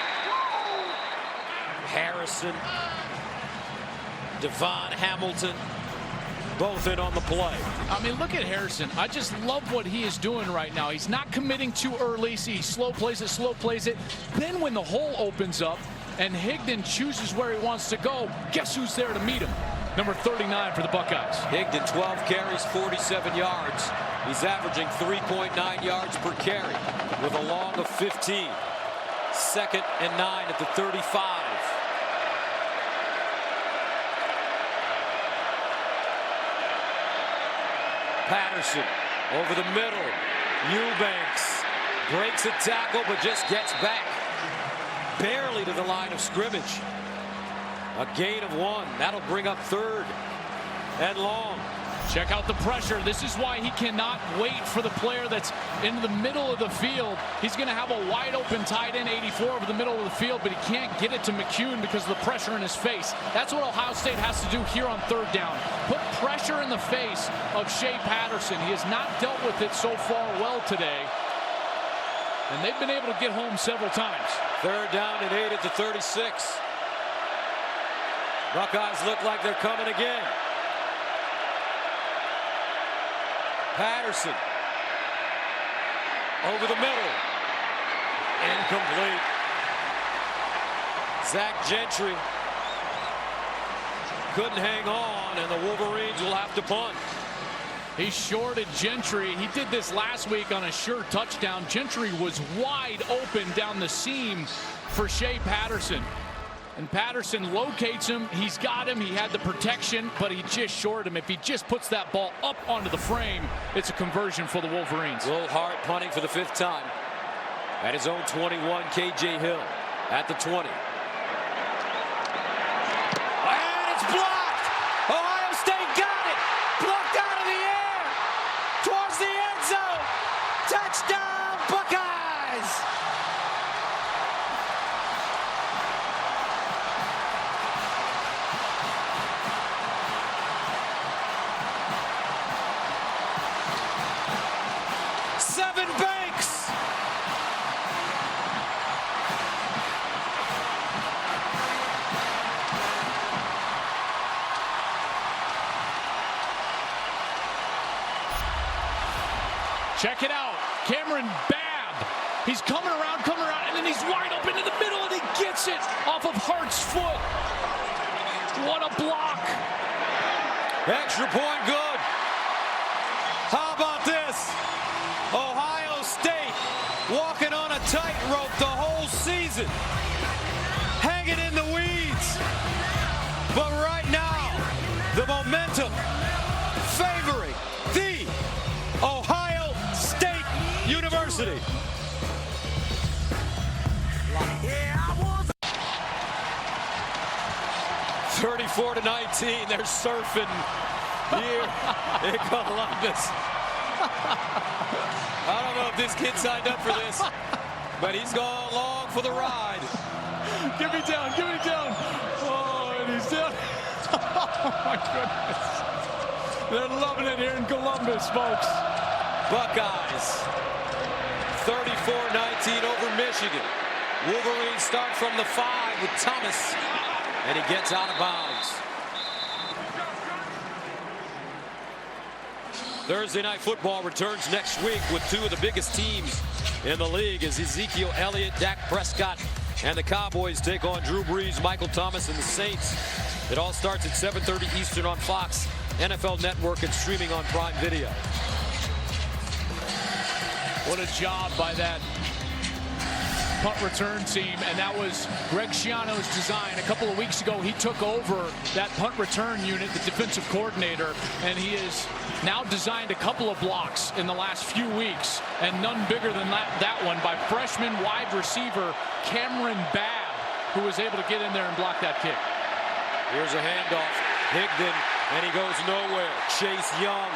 Harrison. Devon Hamilton. Both in on the play. I mean, look at Harrison. I just love what he is doing right now. He's not committing too early. See, he slow plays it. Then when the hole opens up and Higdon chooses where he wants to go, guess who's there to meet him? Number 39 for the Buckeyes. Higdon, 12 carries, 47 yards. He's averaging 3.9 yards per carry with a long of 15. 2nd and 9 at the 35. Patterson over the middle. Eubanks breaks a tackle but just gets back barely to the line of scrimmage. A gain of 1. That'll bring up 3rd and long. Check out the pressure. This is why he cannot wait for the player that's in the middle of the field. He's going to have a wide open tight end 84 over the middle of the field, but he can't get it to McCune because of the pressure in his face. That's what Ohio State has to do here on 3rd down. Put pressure in the face of Shea Patterson. He has not dealt with it so far well today, and they've been able to get home several times. 3rd down and 8 at the 36. Buckeyes look like they're coming again. Patterson over the middle. Incomplete. Zach Gentry couldn't hang on, and the Wolverines will have to punt. He shorted Gentry. He did this last week on a sure touchdown. Gentry was wide open down the seam for Shea Patterson. And Patterson locates him. He's got him. He had the protection, but he just shorted him. If he just puts that ball up onto the frame, it's a conversion for the Wolverines. Will Hart punting for the 5th time. At his own 21, K.J. Hill at the 20. And it's blocked! Ohio State got it! Blocked out of the air! Towards the end zone! Touchdown, Buckeyes! Sevyn Banks. Check it out. Cameron Babb. He's coming around, and then he's wide open in the middle, and he gets it off of Hart's foot. What a block. Extra point good. How about this? Ohio State walking on a tightrope the whole season. Hanging in the weeds. But right now, the momentum favoring the Ohio State University. Yeah, 34-19, they're surfing here in Columbus. I don't know if this kid signed up for this, but he's gone along for the ride. Give me down. Oh, and he's down. Oh, my goodness. They're loving it here in Columbus, folks. Buckeyes, 34-19 over Michigan. Wolverines start from the 5 with Thomas, and he gets out of bounds. Thursday Night Football returns next week with two of the biggest teams in the league as Ezekiel Elliott, Dak Prescott, and the Cowboys take on Drew Brees, Michael Thomas, and the Saints. It all starts at 7:30 Eastern on Fox, NFL Network, and streaming on Prime Video. What a job by that punt return team, and that was Greg Schiano's design. A couple of weeks ago, he took over that punt return unit, the defensive coordinator, and he has now designed a couple of blocks in the last few weeks, and none bigger than that one by freshman wide receiver Cameron Babb, who was able to get in there and block that kick. Here's a handoff. Higdon, and he goes nowhere. Chase Young.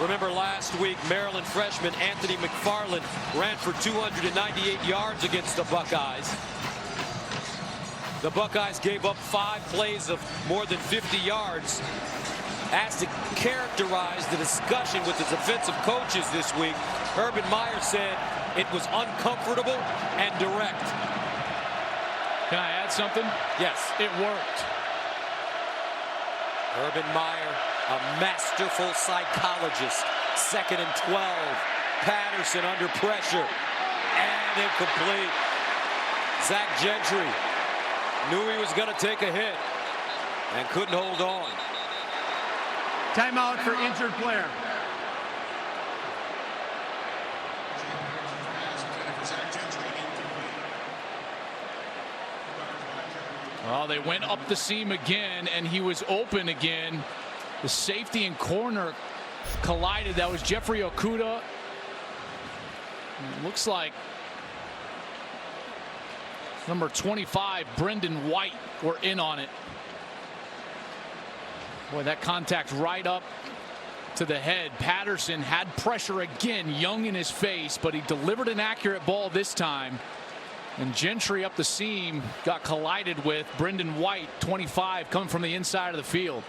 Remember last week, Maryland freshman Anthony McFarland ran for 298 yards against the Buckeyes. The Buckeyes gave up 5 plays of more than 50 yards. Asked to characterize the discussion with the defensive coaches this week, Urban Meyer said it was uncomfortable and direct. Can I add something? Yes. It worked. Urban Meyer, a masterful psychologist. 2nd and 12. Patterson under pressure. And incomplete. Zach Gentry knew he was going to take a hit and couldn't hold on. Timeout for injured player. Well, they went up the seam again, and he was open again. The safety and corner collided. That was Jeffrey Okudah. Looks like number 25, Brendan White, were in on it. Boy, that contact right up to the head. Patterson had pressure again, Young in his face, but he delivered an accurate ball this time. And Gentry up the seam got collided with Brendan White, 25, coming from the inside of the field.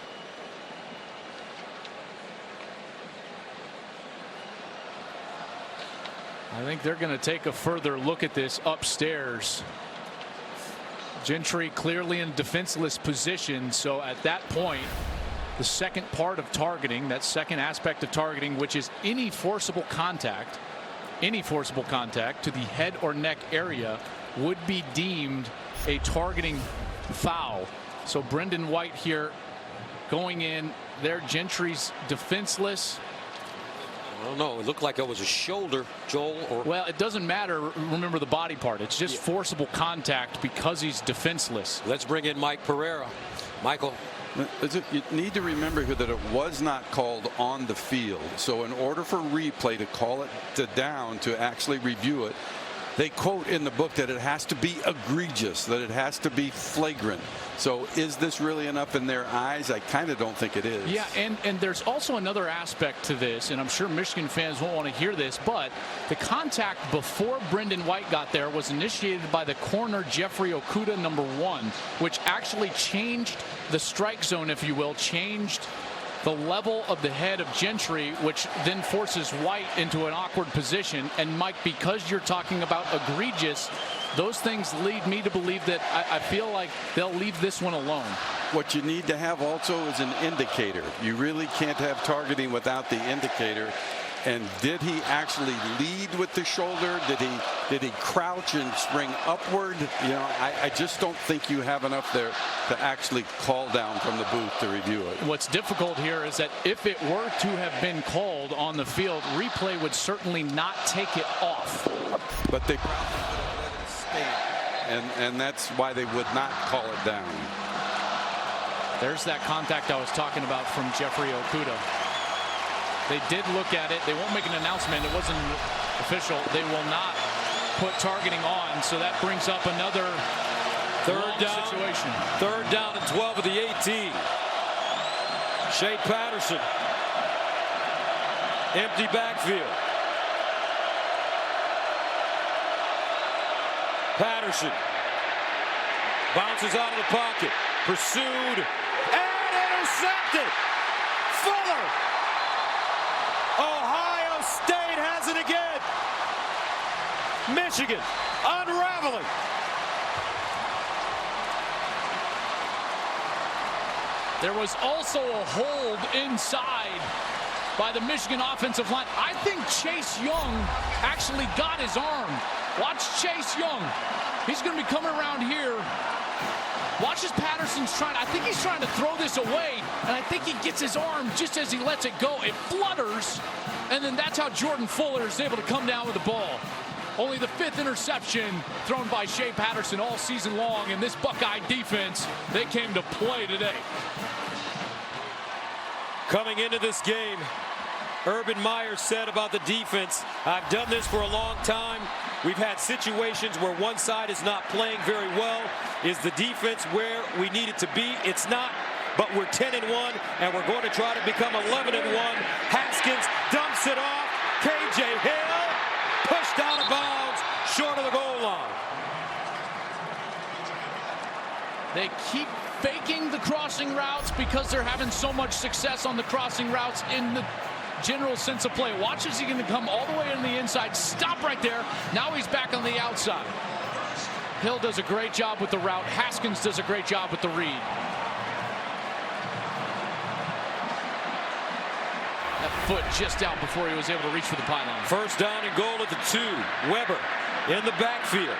I think they're going to take a further look at this upstairs. Gentry clearly in defenseless position, so at that point, the second part of targeting, that second aspect of targeting, which is any forcible contact to the head or neck area, would be deemed a targeting foul. So Brendan White here going in there. Gentry's defenseless. I don't know. It looked like it was a shoulder, Joel. Or well, it doesn't matter. Remember the body part. It's just forcible contact because he's defenseless. Let's bring in Mike Pereira. Michael. You need to remember here that it was not called on the field. So in order for replay to call it down to actually review it, they quote in the book that it has to be egregious, that it has to be flagrant. So is this really enough in their eyes? I kind of don't think it is. Yeah, and there's also another aspect to this, and I'm sure Michigan fans won't want to hear this, but the contact before Brendan White got there was initiated by the corner Jeffrey Okudah, number 1, which actually changed the strike zone, if you will, changed the level of the head of Gentry, which then forces White into an awkward position. And Mike, because you're talking about egregious, those things lead me to believe that I feel like they'll leave this one alone. What you need to have also is an indicator. You really can't have targeting without the indicator. And did he actually lead with the shoulder? Did he crouch and spring upward? You know, I just don't think you have enough there to actually call down from the booth to review it. What's difficult here is that if it were to have been called on the field, replay would certainly not take it off. But they probably would have let it stand, and that's why they would not call it down. There's that contact I was talking about from Jeffrey Okudah. They did look at it. They won't make an announcement. It wasn't official. They will not put targeting on. So that brings up another third down situation. Third down and 12 of the 18. Shea Patterson. Empty backfield. Patterson bounces out of the pocket. Pursued and intercepted. Fuller. Ohio State has it again. Michigan unraveling. There was also a hold inside by the Michigan offensive line. I think Chase Young actually got his arm. Watch Chase Young. He's going to be coming around here. Watch as Patterson's trying. I think he's trying to throw this away, and I think he gets his arm just as he lets it go. It flutters, and then that's how Jordan Fuller is able to come down with the ball. Only the 5th interception thrown by Shea Patterson all season long, and this Buckeye defense, they came to play today. Coming into this game, Urban Meyer said about the defense, I've done this for a long time. We've had situations where one side is not playing very well. Is the defense where we need it to be? It's not, but we're 10-1, and we're going to try to become 11-1. Haskins dumps it off. KJ Hill pushed out of bounds, short of the goal line. They keep faking the crossing routes because they're having so much success on the crossing routes in the general sense of play. Watch as he's going to come all the way on the inside. Stop right there. Now he's back on the outside. Hill does a great job with the route. Haskins does a great job with the read. That foot just out before he was able to reach for the pylon. First down and goal at the 2. Weber in the backfield.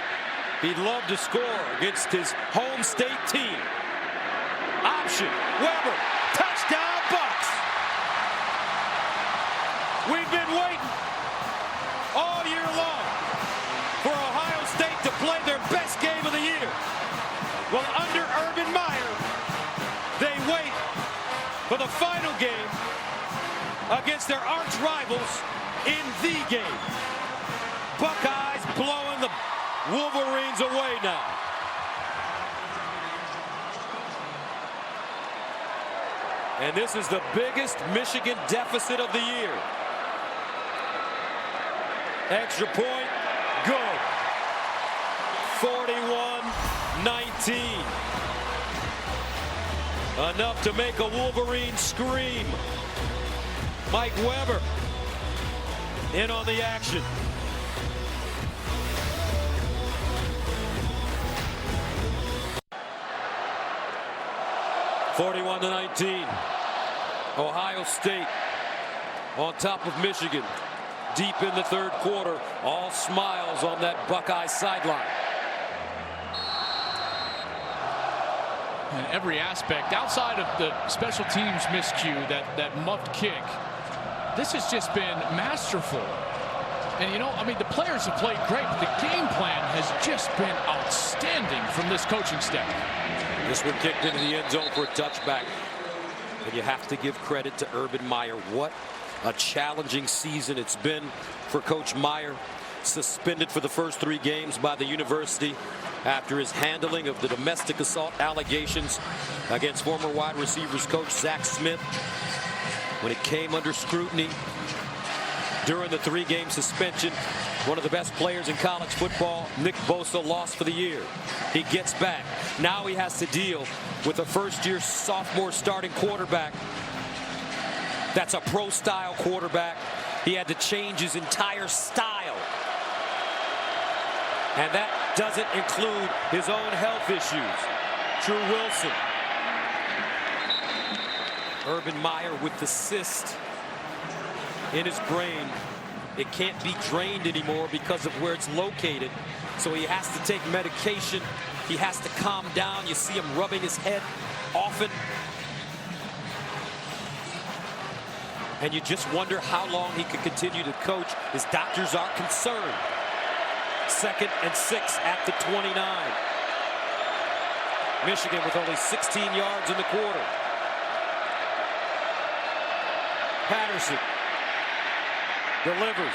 He'd love to score against his home state team. Option. Weber. Touchdown Bucks. We've been waiting all year long for Ohio State to play their best game of the year. Well, under Urban Meyer, they wait for the final game against their arch rivals in the game. Buckeyes blowing the Wolverines away now. And this is the biggest Michigan deficit of the year. Extra point, good. 41-19. Enough to make a Wolverine scream. Mike Weber in on the action. (41-19). Ohio State on top of Michigan. Deep in the third quarter, all smiles on that Buckeye sideline. In every aspect, outside of the special teams miscue, that muffed kick, this has just been masterful. And, you know, I mean, the players have played great, but the game plan has just been outstanding from this coaching staff. This one kicked into the end zone for a touchback. And you have to give credit to Urban Meyer. What a challenging season it's been for Coach Meyer. Suspended for the first 3 games by the university after his handling of the domestic assault allegations against former wide receivers coach Zach Smith. When it came under scrutiny during the 3-game suspension, one of the best players in college football, Nick Bosa, lost for the year. He gets back. Now he has to deal with a first-year sophomore starting quarterback That's a pro-style quarterback. He had to change his entire style. And that doesn't include his own health issues. Drew Wilson. Urban Meyer with the cyst in his brain. It can't be drained anymore because of where it's located. So he has to take medication. He has to calm down. You see him rubbing his head often. And you just wonder how long he could continue to coach. His doctors are concerned. 2nd and 6 at the 29. Michigan with only 16 yards in the quarter. Patterson delivers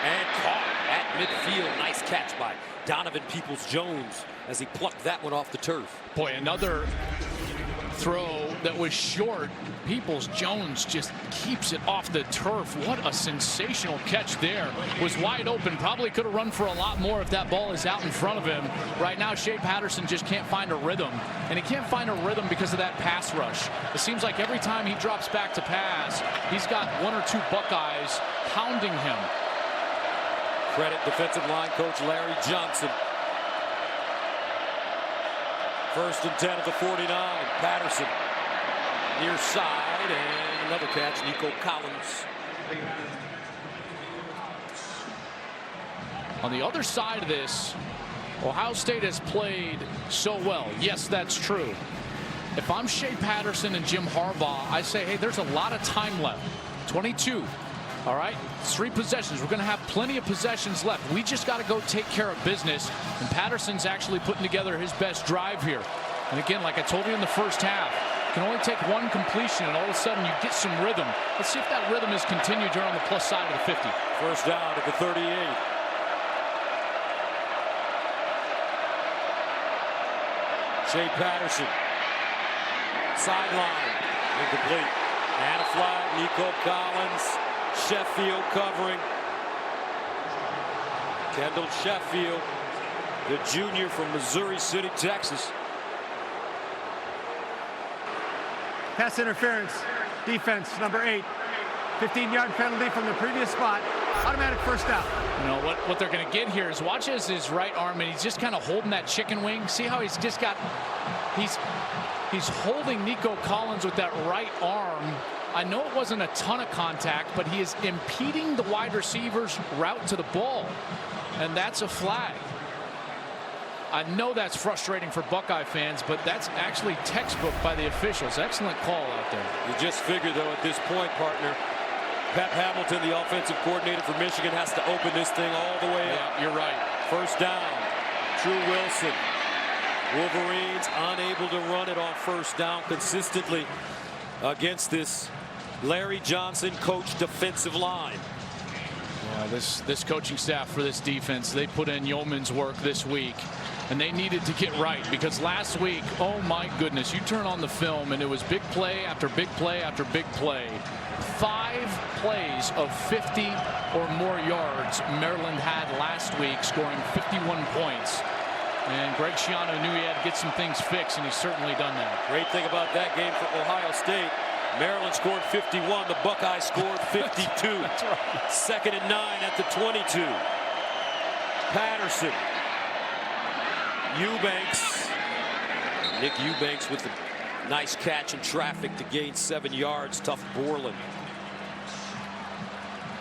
and caught at midfield. Nice catch by Donovan Peoples-Jones as he plucked that one off the turf. Boy, another throw that was short. Peoples-Jones just keeps it off the turf. What a sensational catch there. Was wide open. Probably could have run for a lot more if that ball is out in front of him. Right now, Shea Patterson just can't find a rhythm. And he can't find a rhythm because of that pass rush. It seems like every time he drops back to pass, he's got 1 or 2 Buckeyes pounding him. Credit defensive line coach Larry Johnson. 1st and 10 at the 49. Patterson near side, and another catch, Nico Collins. On the other side of this, Ohio State has played so well. Yes, that's true. If I'm Shea Patterson and Jim Harbaugh, I say, hey, there's a lot of time left. 22. All right, 3 possessions. We're going to have plenty of possessions left. We just got to go take care of business. And Patterson's actually putting together his best drive here. And again, like I told you in the first half, you can only take 1 completion, and all of a sudden you get some rhythm. Let's see if that rhythm is continued here on the plus side of the 50. 1st down at the 38. Shea Patterson. Sideline. Incomplete. And a flag. Nico Collins. Sheffield covering. Kendall Sheffield, the junior from Missouri City, Texas. Pass interference. Defense, number 8. 15-yard penalty from the previous spot. Automatic 1st down. You know, what they're going to get here is watch as his right arm, and he's just kind of holding that chicken wing. See how he's just got, he's holding Nico Collins with that right arm. I know it wasn't a ton of contact, but he is impeding the wide receiver's route to the ball. And that's a flag. I know that's frustrating for Buckeye fans, but that's actually textbook by the officials. Excellent call out there. You just figure, though, at this point, partner, Pep Hamilton, the offensive coordinator for Michigan, has to open this thing all the way up. You're right. 1st down. Drew Wilson. Wolverines unable to run it on 1st down consistently against this Larry Johnson coached defensive line. Yeah, this coaching staff for this defense, they put in yeoman's work this week, and they needed to get right, because last week, oh my goodness, you turn on the film and it was big play after big play after big play. 5 plays of 50 or more yards Maryland had last week, scoring 51 points. And Greg Schiano knew he had to get some things fixed, and he's certainly done that. Great thing about that game for Ohio State, Maryland scored 51. The Buckeyes scored 52. That's right. 2nd and 9 at the 22. Patterson. Eubanks. Nick Eubanks with a nice catch in traffic to gain 7 yards. Tough Borland.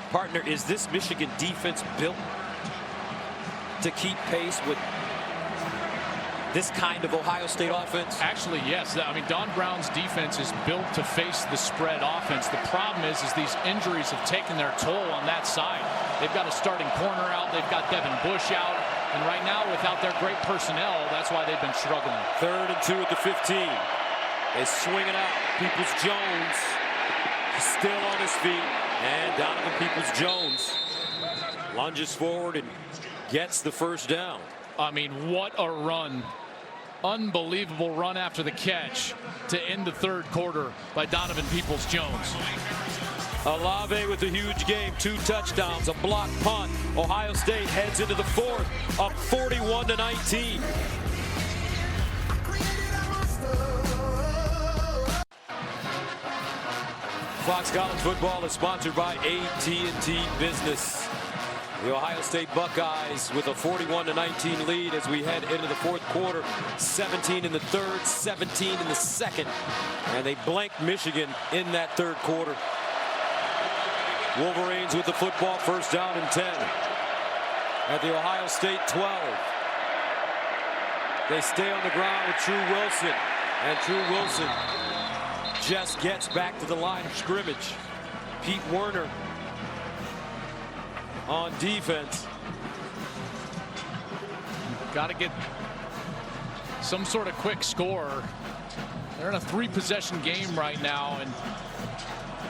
Partner, is this Michigan defense built to keep pace with this kind of Ohio State offense? Actually, yes. I mean, Don Brown's defense is built to face the spread offense. The problem is these injuries have taken their toll on that side. They've got a starting corner out. They've got Devin Bush out. And right now, without their great personnel, that's why they've been struggling. 3rd and 2 at the 15. They swing it out. Peoples-Jones still on his feet. And Donovan Peoples-Jones lunges forward and gets the 1st down. I mean, what a run. Unbelievable run after the catch to end the 3rd quarter by Donovan Peoples-Jones. Olave with a huge game, 2 touchdowns, a blocked punt. Ohio State heads into the 4th, up 41-19. Fox College Football is sponsored by AT&T Business. The Ohio State Buckeyes with a 41-19 lead as we head into the fourth quarter. 17 in the third, 17 in the second. And they blanked Michigan in that third quarter. Wolverines with the football, first down and 10. At the Ohio State 12. They stay on the ground with True Wilson. And True Wilson just gets back to the line of scrimmage. Pete Werner on defense. Got to get some sort of quick score. They're in a 3-possession game right now, and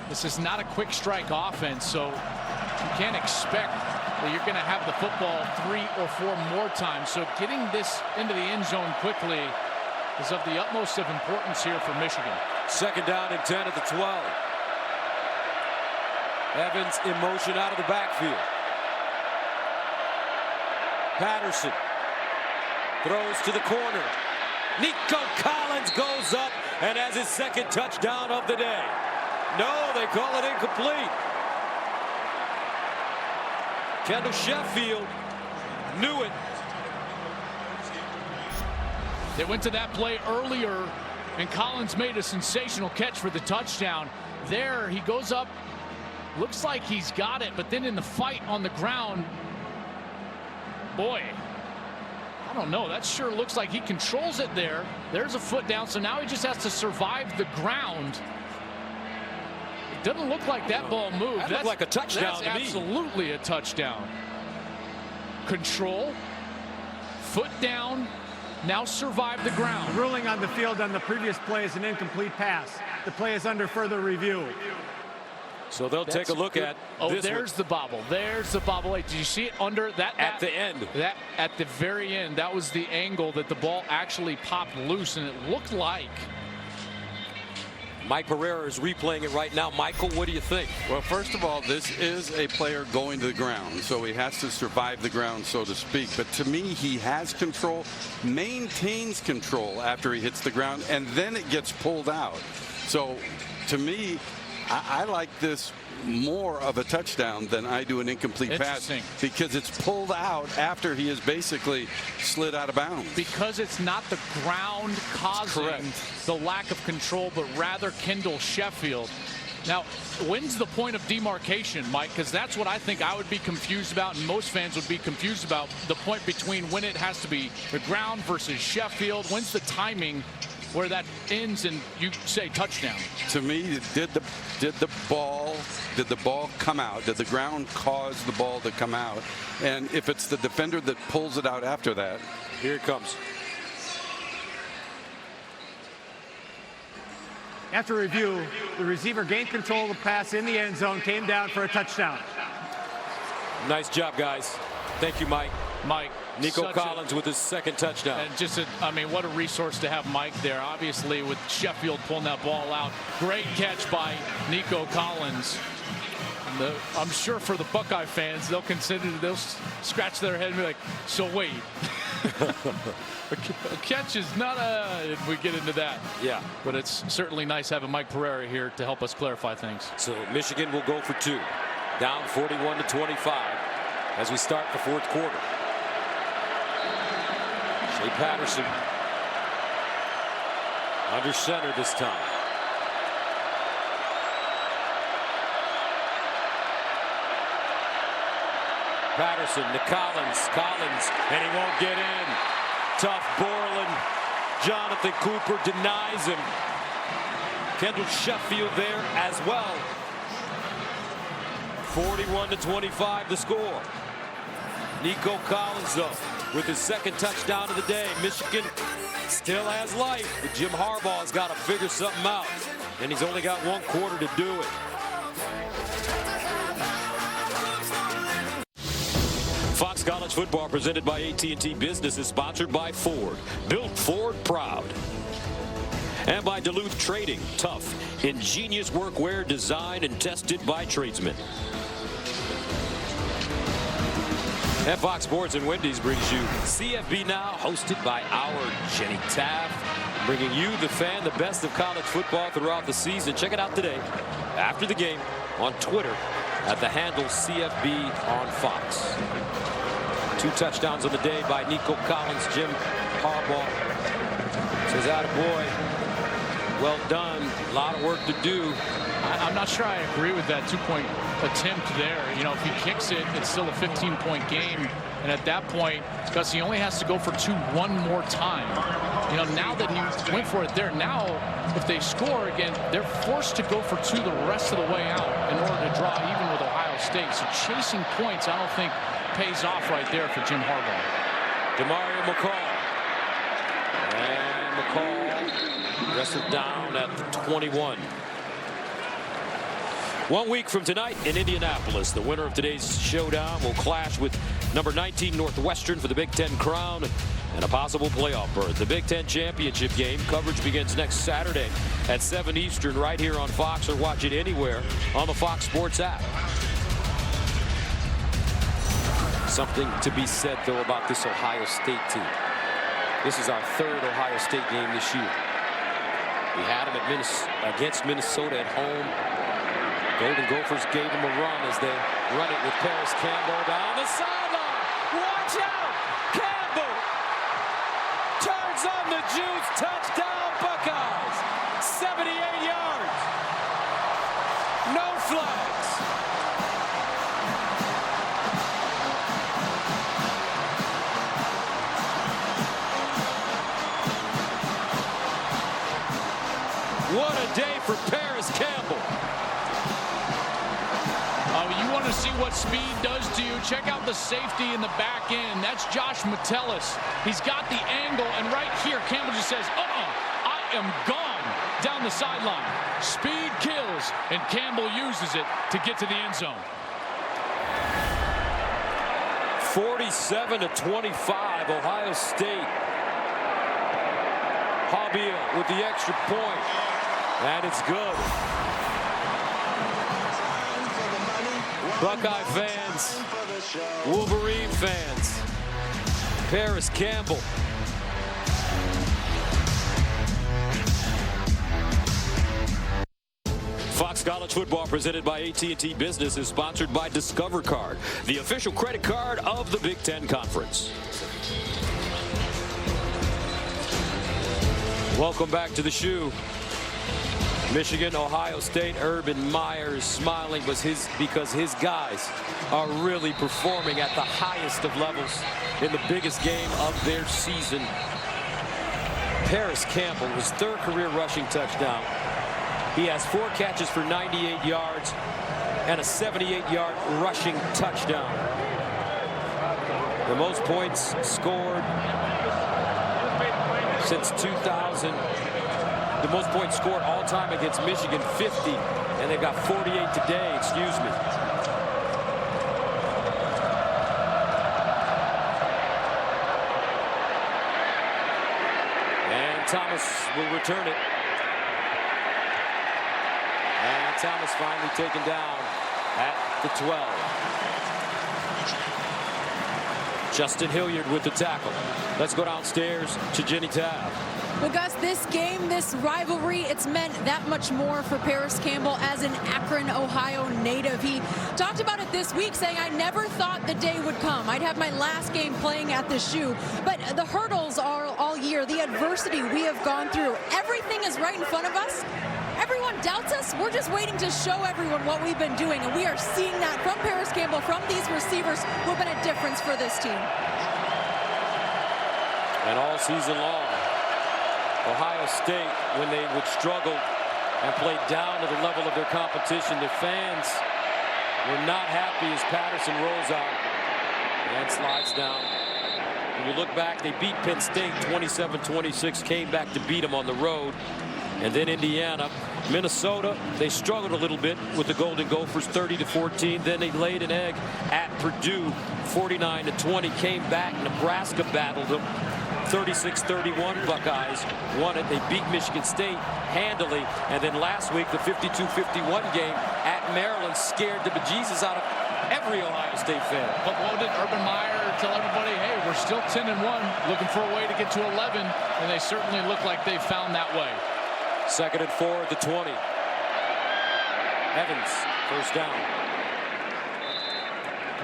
this is not a quick strike offense, so you can't expect that you're going to have the football 3 or 4 more times. So getting this into the end zone quickly is of the utmost of importance here for Michigan. Second down and 10 at the 12. Evans in motion out of the backfield. Patterson throws to the corner. Nico Collins goes up and has his second touchdown of the day. No, they call it incomplete. Kendall Sheffield knew it. They went to that play earlier, and Collins made a sensational catch for the touchdown. There, he goes up, looks like he's got it, but then in the fight on the ground, boy, I don't know. That sure looks like he controls it there. There's a foot down, so now he just has to survive the ground. It doesn't look like that ball moved. That looked like a touchdown to me. Absolutely a touchdown. Control, foot down, now survive the ground. The ruling on the field on the previous play is an incomplete pass. The play is under further review. So they'll take a look at this. There's the bobble. There's the bobble. Did you see it under that? At the end. That at the very end. That was the angle that the ball actually popped loose, and it looked like. Mike Pereira is replaying it right now. Michael, what do you think? Well, first of all, this is a player going to the ground, so he has to survive the ground, so to speak. But to me, he has control, maintains control after he hits the ground, and then it gets pulled out. So to me, I like this more of a touchdown than I do an incomplete pass, because it's pulled out after he has basically slid out of bounds. Because it's not the ground causing the lack of control, but rather Kendall Sheffield. Now, when's the point of demarcation, Mike? Because that's what I think I would be confused about, and most fans would be confused about, the point between when it has to be the ground versus Sheffield. When's the timing where that ends and you say touchdown? To me, did the ball come out? Did the ground cause the ball to come out? And if it's the defender that pulls it out after that, here it comes. After review, the receiver gained control of the pass in the end zone, came down for a touchdown. Nice job, guys. Thank you, Mike. Mike. Nico Collins with his second touchdown. And just, I mean, what a resource to have Mike there. Obviously, with Sheffield pulling that ball out. Great catch by Nico Collins. I'm sure for the Buckeye fans, they'll scratch their head and be like, so wait. A catch is not if we get into that. Yeah. But it's certainly nice having Mike Pereira here to help us clarify things. So Michigan will go for 2. Down 41-25 as we start the fourth quarter. Shea Patterson under center this time. Patterson to Collins, and he won't get in. Tough Borland. Jonathan Cooper denies him. Kendall Sheffield there as well. 41-25 the score. Nico Collins, though, with his second touchdown of the day. Michigan still has life, but Jim Harbaugh's got to figure something out, and he's only got 1 quarter to do it. Fox College Football presented by AT&T Business is sponsored by Ford. Built Ford proud. And by Duluth Trading. Tough, ingenious workwear designed and tested by tradesmen. And Fox Sports and Wendy's brings you CFB Now, hosted by our Jenny Taft, bringing you, the fan, the best of college football throughout the season. Check it out today. after the game on Twitter at the handle CFB on Fox. 2 touchdowns on the day by Nico Collins. Jim Harbaugh says, attaboy, well done, a lot of work to do. I'm not sure I agree with that 2-point attempt there. You know, if he kicks it, it's still a 15-point game. And at that point, Gus, he only has to go for 2 one more time. You know, now that he went for it there, now if they score again, they're forced to go for 2 the rest of the way out in order to draw even with Ohio State. So chasing points, I don't think pays off right there for Jim Harbaugh. Demario McCall. And McCall wrestled down at the 21. 1 week from tonight in Indianapolis, the winner of today's showdown will clash with number 19 Northwestern for the Big Ten crown and a possible playoff berth. The Big Ten championship game coverage begins next Saturday at 7 Eastern right here on Fox, or watch it anywhere on the Fox Sports app. Something to be said, though, about this Ohio State team. This is our 3rd Ohio State game this year. We had them at against Minnesota at home. Golden Gophers gave them a run as they run it with Paris Campbell down the sideline. Watch out! Campbell turns on the juice. Touchdown, Buckeyes. 78 yards. No flags. What a day for Paris Campbell. You want to see what speed does to you? Check out the safety in the back end. That's Josh Metellus. He's got the angle, and right here, Campbell just says, I am gone down the sideline. Speed kills, and Campbell uses it to get to the end zone. 47-25, Ohio State. Hobbiel with the extra point, and it's good. Buckeye fans, Wolverine fans, Paris Campbell. Fox College Football, presented by AT&T Business, is sponsored by Discover Card, the official credit card of the Big Ten Conference. Welcome back to the shoe. Michigan, Ohio State, Urban Meyer is smiling because his guys are really performing at the highest of levels in the biggest game of their season. Paris Campbell, his 3rd career rushing touchdown. He has 4 catches for 98 yards and a 78-yard rushing touchdown. The most points scored since 2000. The most points scored all time against Michigan, 50, and they've got 48 today, excuse me. And Thomas will return it. And Thomas finally taken down at the 12. Justin Hilliard with the tackle. Let's go downstairs to Jenny Tabb. Well, Gus, this game, this rivalry, it's meant that much more for Paris Campbell as an Akron, Ohio native. He talked about it this week, saying, I never thought the day would come. I'd have my last game playing at the shoe. But the hurdles are all year, the adversity we have gone through. Everything is right in front of us. Everyone doubts us. We're just waiting to show everyone what we've been doing. And we are seeing that from Paris Campbell, from these receivers who have been a difference for this team. And all season long, Ohio State, when they would struggle and play down to the level of their competition, their fans were not happy as Patterson rolls out and slides down. When you look back, they beat Penn State 27-26, came back to beat them on the road. And then Indiana. Minnesota, they struggled a little bit with the Golden Gophers, 30-14. Then they laid an egg at Purdue, 49-20. Came back. Nebraska battled them, 36-31. Buckeyes won it. They beat Michigan State handily. And then last week, the 52-51 game at Maryland scared the bejesus out of every Ohio State fan. But what did Urban Meyer tell everybody? Hey, we're still 10-1, looking for a way to get to 11. And they certainly look like they found that way. 2nd and 4 at the 20. Evans, first down.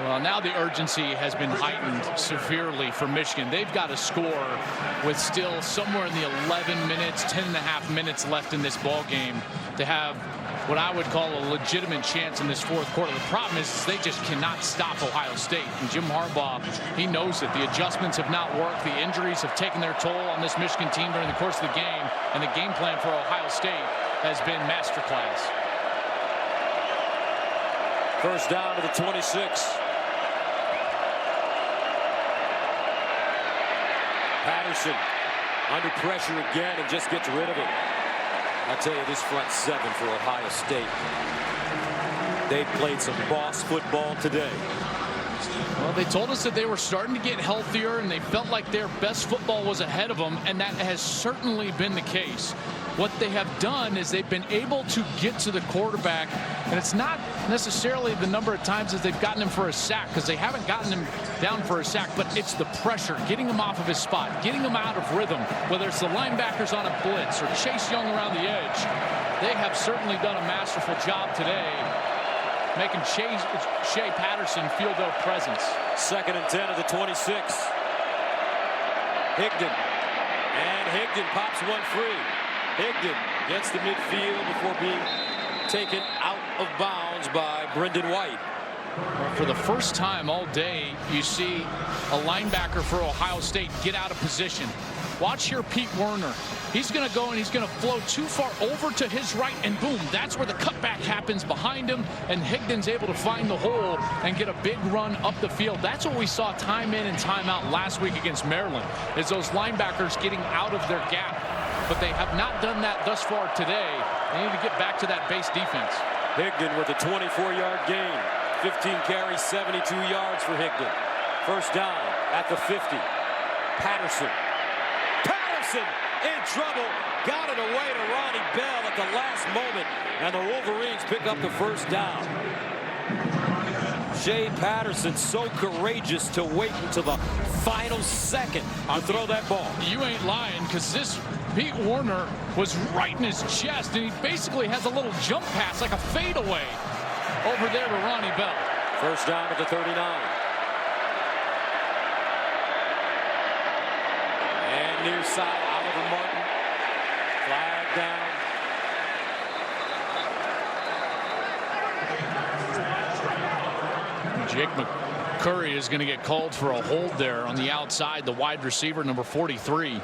Well, now the urgency has been heightened severely for Michigan. They've got to score with still somewhere in the 11 minutes, 10.5 minutes left in this ball game to have what I would call a legitimate chance in this fourth quarter. The problem is they just cannot stop Ohio State. And Jim Harbaugh, he knows it. The adjustments have not worked. The injuries have taken their toll on this Michigan team during the course of the game. And the game plan for Ohio State has been masterclass. First down to the 26. Patterson under pressure again and just gets rid of it. I tell you, this front seven for Ohio State, they've played some boss football today. Well, they told us that they were starting to get healthier and they felt like their best football was ahead of them, and that has certainly been the case. What they have done is they've been able to get to the quarterback, and it's not necessarily the number of times that they've gotten him for a sack, because they haven't gotten him down for a sack, but it's the pressure, getting him off of his spot, getting him out of rhythm, whether it's the linebackers on a blitz or Chase Young around the edge. They have certainly done a masterful job today, making Shea Patterson feel their presence. 2nd and 10 of the 26. Higdon. And Higdon pops one free. Higdon gets the midfield before being taken out of bounds by Brendan White. For the first time all day, you see a linebacker for Ohio State get out of position. Watch here Pete Werner. He's going to go and he's going to flow too far over to his right, and boom, that's where the cutback happens behind him, and Higdon's able to find the hole and get a big run up the field. That's what we saw time in and time out last week against Maryland, is those linebackers getting out of their gap. But they have not done that thus far today. They need to get back to that base defense. Higdon with a 24-yard gain. 15 carries, 72 yards for Higdon. First down at the 50. Patterson in trouble. Got it away to Ronnie Bell at the last moment. And the Wolverines pick up the first down. Shea Patterson so courageous to wait until the final second to throw that ball. You ain't lying, because this Pete Werner was right in his chest, and he basically has a little jump pass, like a fadeaway, over there to Ronnie Bell. First down at the 39. And near side, Oliver Martin. Flag down. Jake McCurry is going to get called for a hold there on the outside, the wide receiver, number 43.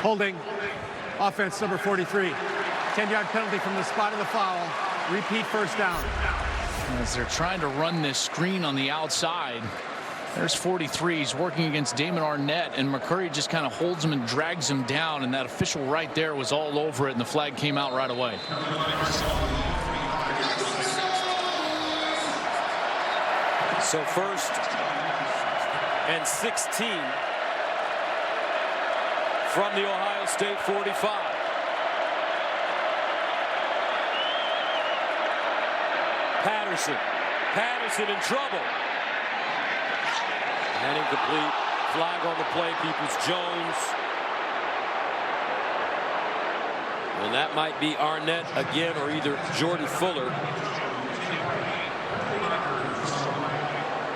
Holding. Offense number 43. 10-yard penalty from the spot of the foul. Repeat first down. As they're trying to run this screen on the outside, there's 43. He's working against Damon Arnett, and McCurry just kind of holds him and drags him down, and that official right there was all over it, and the flag came out right away. So 1st and 16 from the Ohio State 45. Patterson in trouble. And incomplete. Flag on the play, Peoples-Jones. And that might be Arnett again, or either Jordan Fuller.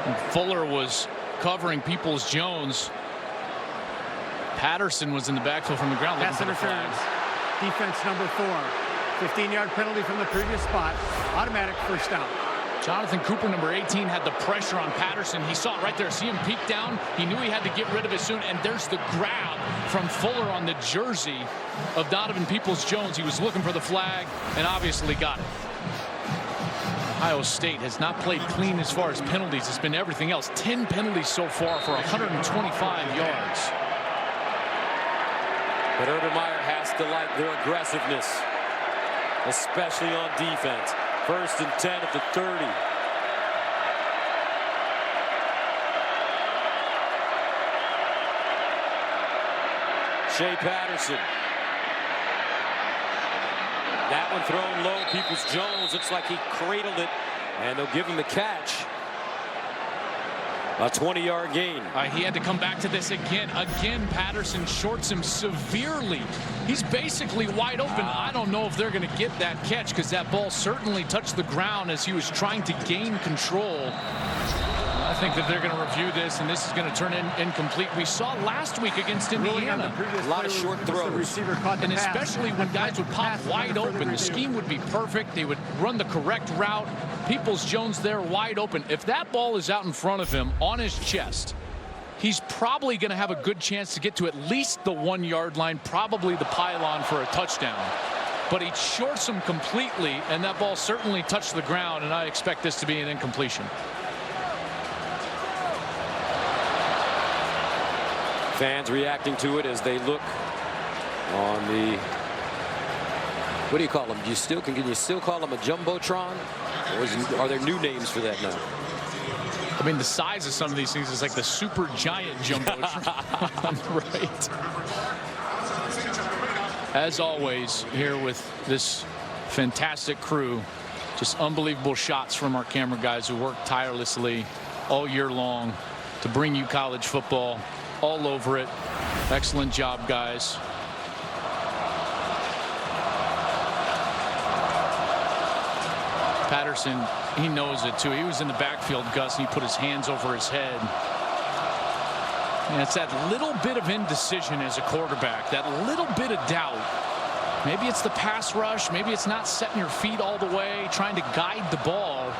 And Fuller was covering Peoples-Jones. Patterson was in the backfield from the ground. Pass interference. Defense number 4. 15-yard penalty from the previous spot. Automatic first down. Jonathan Cooper, number 18, had the pressure on Patterson. He saw it right there. See him peek down. He knew he had to get rid of it soon. And there's the grab from Fuller on the jersey of Donovan Peoples-Jones. He was looking for the flag and obviously got it. Ohio State has not played clean as far as penalties. It's been everything else. 10 penalties so far for 125 yards. But Urban Meyer has to like their aggressiveness, especially on defense. 1st and 10 at the 30. Shea Patterson. That one thrown low. Peoples-Jones looks like he cradled it And they'll give him the catch. A 20-yard gain. He had to come back to this again. Again, Patterson shorts him severely. He's basically wide open. I don't know if they're going to get that catch because that ball certainly touched the ground as he was trying to gain control. I think that they're going to review this, and this is going to turn incomplete. We saw last week against Indiana. A lot of short throws. And especially when guys would pop wide open, the scheme would be perfect. They would run the correct route. Peoples-Jones there wide open. If that ball is out in front of him on his chest, he's probably going to have a good chance to get to at least the 1-yard line, probably the pylon for a touchdown. But he shorts him completely, and that ball certainly touched the ground, and I expect this to be an incompletion. Fans reacting to it as they look on the, what do you call them? Can you still call them a jumbotron? Or are there new names for that now? I mean, the size of some of these things is like the super giant jumbotron. Right. As always, here with this fantastic crew, just unbelievable shots from our camera guys who work tirelessly all year long to bring you college football. All over it. Excellent job, guys. Patterson, he knows it too. He was in the backfield, Gus, and he put his hands over his head. And it's that little bit of indecision as a quarterback, that little bit of doubt. Maybe it's the pass rush. Maybe it's not setting your feet all the way, trying to guide the ball.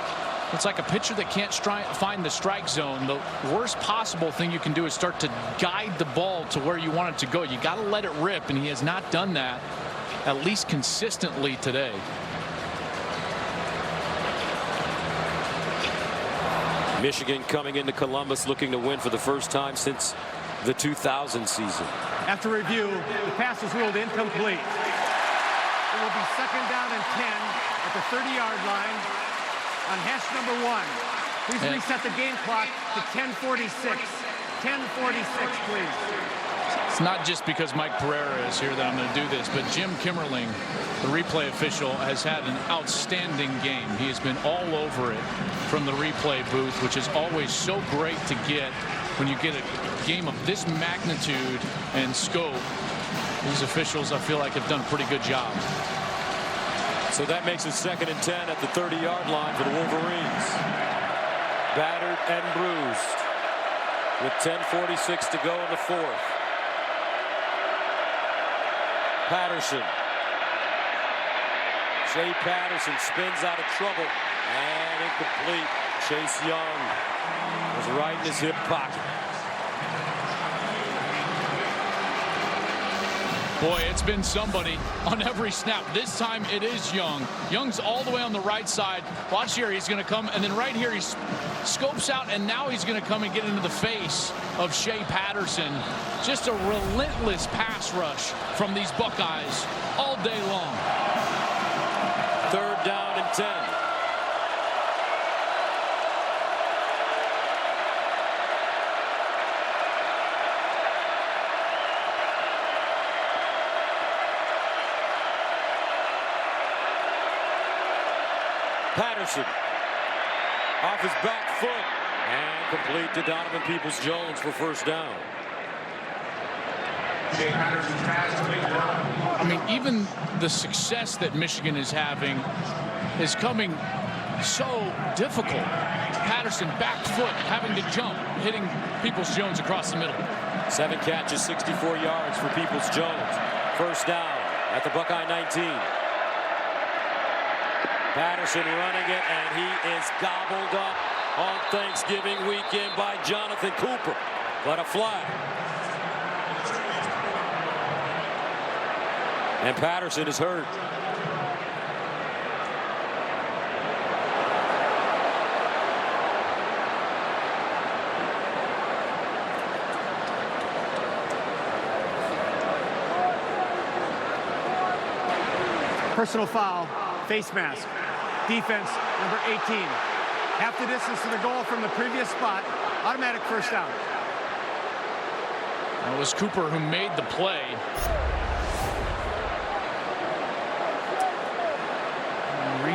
It's like a pitcher that can't find the strike zone. The worst possible thing you can do is start to guide the ball to where you want it to go. You got to let it rip, and he has not done that, at least consistently today. Michigan coming into Columbus looking to win for the first time since the 2000 season. After review, the pass was ruled incomplete. It will be 2nd down and 10 at the 30-yard line. On hash number 1. Please reset the game clock to 10:46. 10:46, please. It's not just because Mike Pereira is here that I'm going to do this, but Jim Kimmerling, the replay official, has had an outstanding game. He has been all over it from the replay booth, which is always so great to get when you get a game of this magnitude and scope. These officials, I feel like, have done a pretty good job. So that makes it 2nd and 10 at the 30-yard line for the Wolverines. Battered and bruised with 10:46 to go in the 4th. Patterson. Shea Patterson spins out of trouble and incomplete. Chase Young was right in his hip pocket. Boy, it's been somebody on every snap. This time it is Young. Young's all the way on the right side. Watch here, he's going to come, and then right here he scopes out, and now he's going to come and get into the face of Shea Patterson. Just a relentless pass rush from these Buckeyes all day long. 3rd down and 10. Patterson off his back foot and complete to Donovan Peoples-Jones for 1st down. I mean, even the success that Michigan is having is coming so difficult. Patterson back foot having to jump, hitting Peoples-Jones across the middle. 7 catches, 64 yards for Peoples-Jones. 1st down at the Buckeye 19. Patterson running it, and he is gobbled up on Thanksgiving weekend by Jonathan Cooper. But a flag. And Patterson is hurt. Personal foul, face mask. Defense, number 18. Half the distance to the goal from the previous spot. Automatic 1st down. It was Cooper who made the play.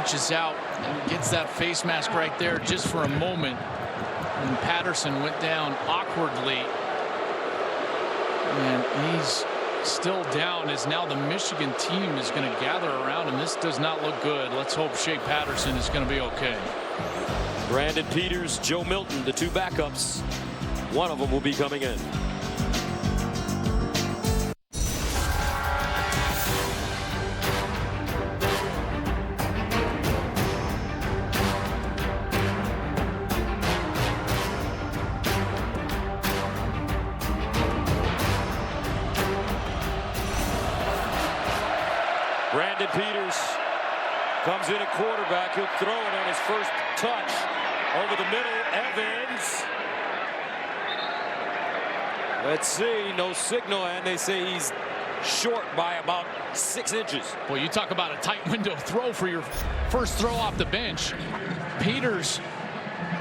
reaches out and gets that face mask right there just for a moment. And Patterson went down awkwardly. And he's still down as now the Michigan team is going to gather around him. This does not look good. Let's hope Shea Patterson is going to be okay. Brandon Peters, Joe Milton, the two backups. One of them will be coming in. Brandon Peters comes in at quarterback. He'll throw it on his first touch. Over the middle, Evans. Let's see, no signal, and they say he's short by about 6 inches. Well, you talk about a tight window throw for your first throw off the bench. Peters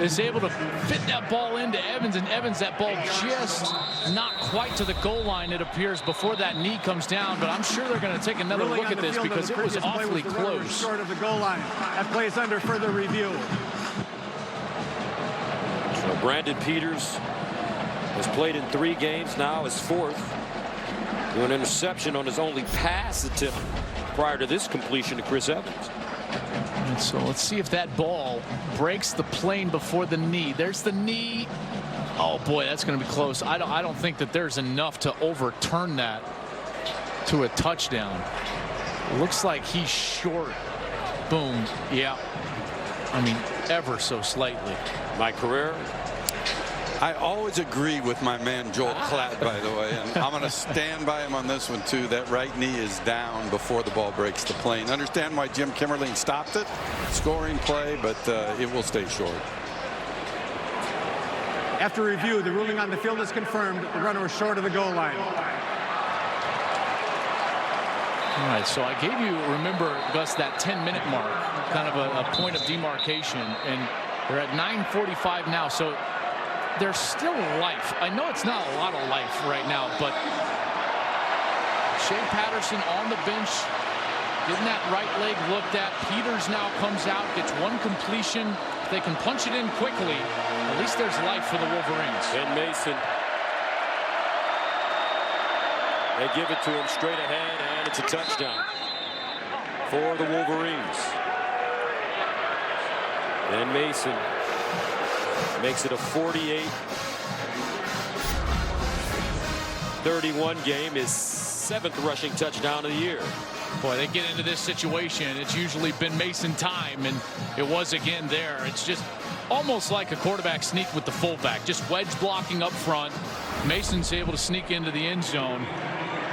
is able to fit that ball into Evans, and Evans, that ball just not quite to the goal line, it appears, before that knee comes down. But I'm sure they're going to take another look at this because it was awfully close. Short of the goal line. That play is under further review. So Brandon Peters has played in 3 games, now his 4th. Threw an interception on his only pass attempt prior to this completion to Chris Evans. And so let's see if that ball breaks the plane before the knee. There's the knee. Oh boy, that's going to be close. I don't think that there's enough to overturn that to a touchdown. Looks like he's short. Boom. Yeah. I mean, ever so slightly. Mike Carrera. I always agree with my man Joel Klatt, by the way, and I'm going to stand by him on this one too. That right knee is down before the ball breaks the plane. Understand why Jim Kimmerling stopped it. Scoring play, but it will stay short. After review, the ruling on the field is confirmed. The runner was short of the goal line. All right, so I gave you, remember, Gus, that 10-minute mark, kind of a point of demarcation, and they're at 9:45 now, so there's still life. I know it's not a lot of life right now, but Shea Patterson on the bench, getting that right leg looked at. Peters now comes out, gets one completion. If they can punch it in quickly, at least there's life for the Wolverines. And Mason. They give it to him straight ahead, and it's a touchdown for the Wolverines. And Mason makes it a 48-31 game, his 7th rushing touchdown of the year. Boy, they get into this situation. It's usually been Mason time, and it was again there. It's just almost like a quarterback sneak with the fullback, just wedge blocking up front. Mason's able to sneak into the end zone,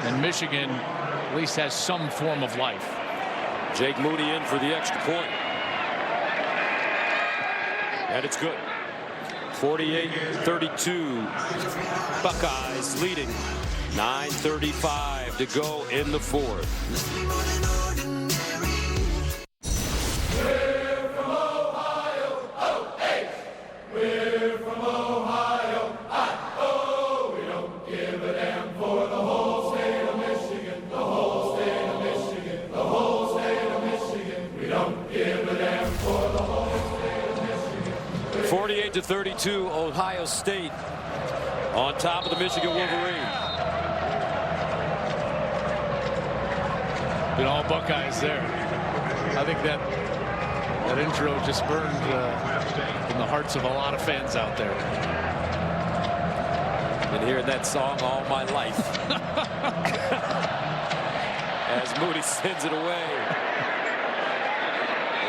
and Michigan at least has some form of life. Jake Moody in for the extra point. And it's good. 48-32. Buckeyes leading. 9:35 to go in the 4th. We're from Ohio, oh hey! We're from Ohio, oh, we don't give a damn for the whole state of Michigan, the whole state of Michigan, the whole state of Michigan. We don't give a damn for the whole state of Michigan. 48-32, Ohio State on top of the Michigan Wolverines. Been all Buckeyes there. I think that intro just burned in the hearts of a lot of fans out there. Been hearing that song all my life. As Moody sends it away.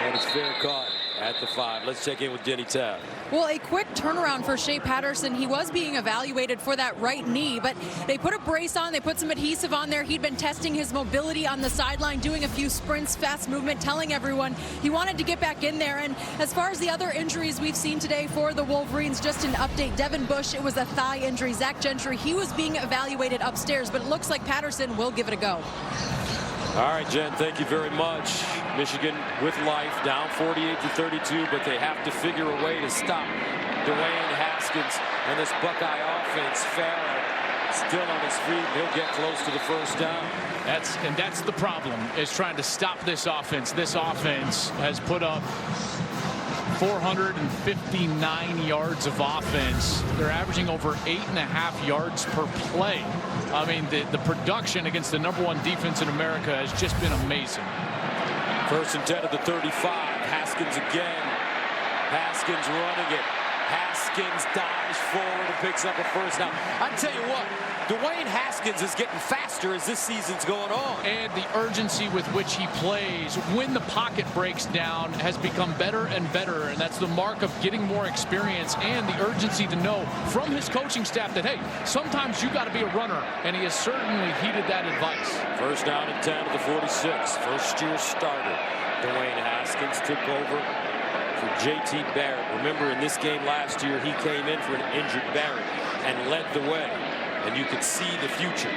And it's fair caught at the 5. Let's check in with Jenny Tabb. Well, a quick turnaround for Shea Patterson. He was being evaluated for that right knee, but they put a brace on. They put some adhesive on there. He'd been testing his mobility on the sideline, doing a few sprints, fast movement, telling everyone he wanted to get back in there. And as far as the other injuries we've seen today for the Wolverines, just an update. Devin Bush, it was a thigh injury. Zach Gentry, he was being evaluated upstairs, but it looks like Patterson will give it a go. All right, Jen, thank you very much. Michigan with life, down 48-32, but they have to figure a way to stop Dwayne Haskins and this Buckeye offense. Farrell Still on his feet. He'll get close to the first down. That's the problem, is trying to stop this offense. This offense has put up 459 yards of offense. They're averaging over 8.5 yards per play. I mean, the production against the #1 defense in America has just been amazing. 1st and 10 at the 35. Haskins again. Haskins running it. Haskins dives forward and picks up a first down. I tell you what, Dwayne Haskins is getting faster as this season's going on. And the urgency with which he plays when the pocket breaks down has become better and better. And that's the mark of getting more experience and the urgency to know from his coaching staff that, hey, sometimes you got to be a runner. And he has certainly heeded that advice. 1st down and 10 to the 46. First-year starter. Dwayne Haskins took over for J.T. Barrett. Remember, in this game last year, he came in for an injured Barrett and led the way. And you could see the future.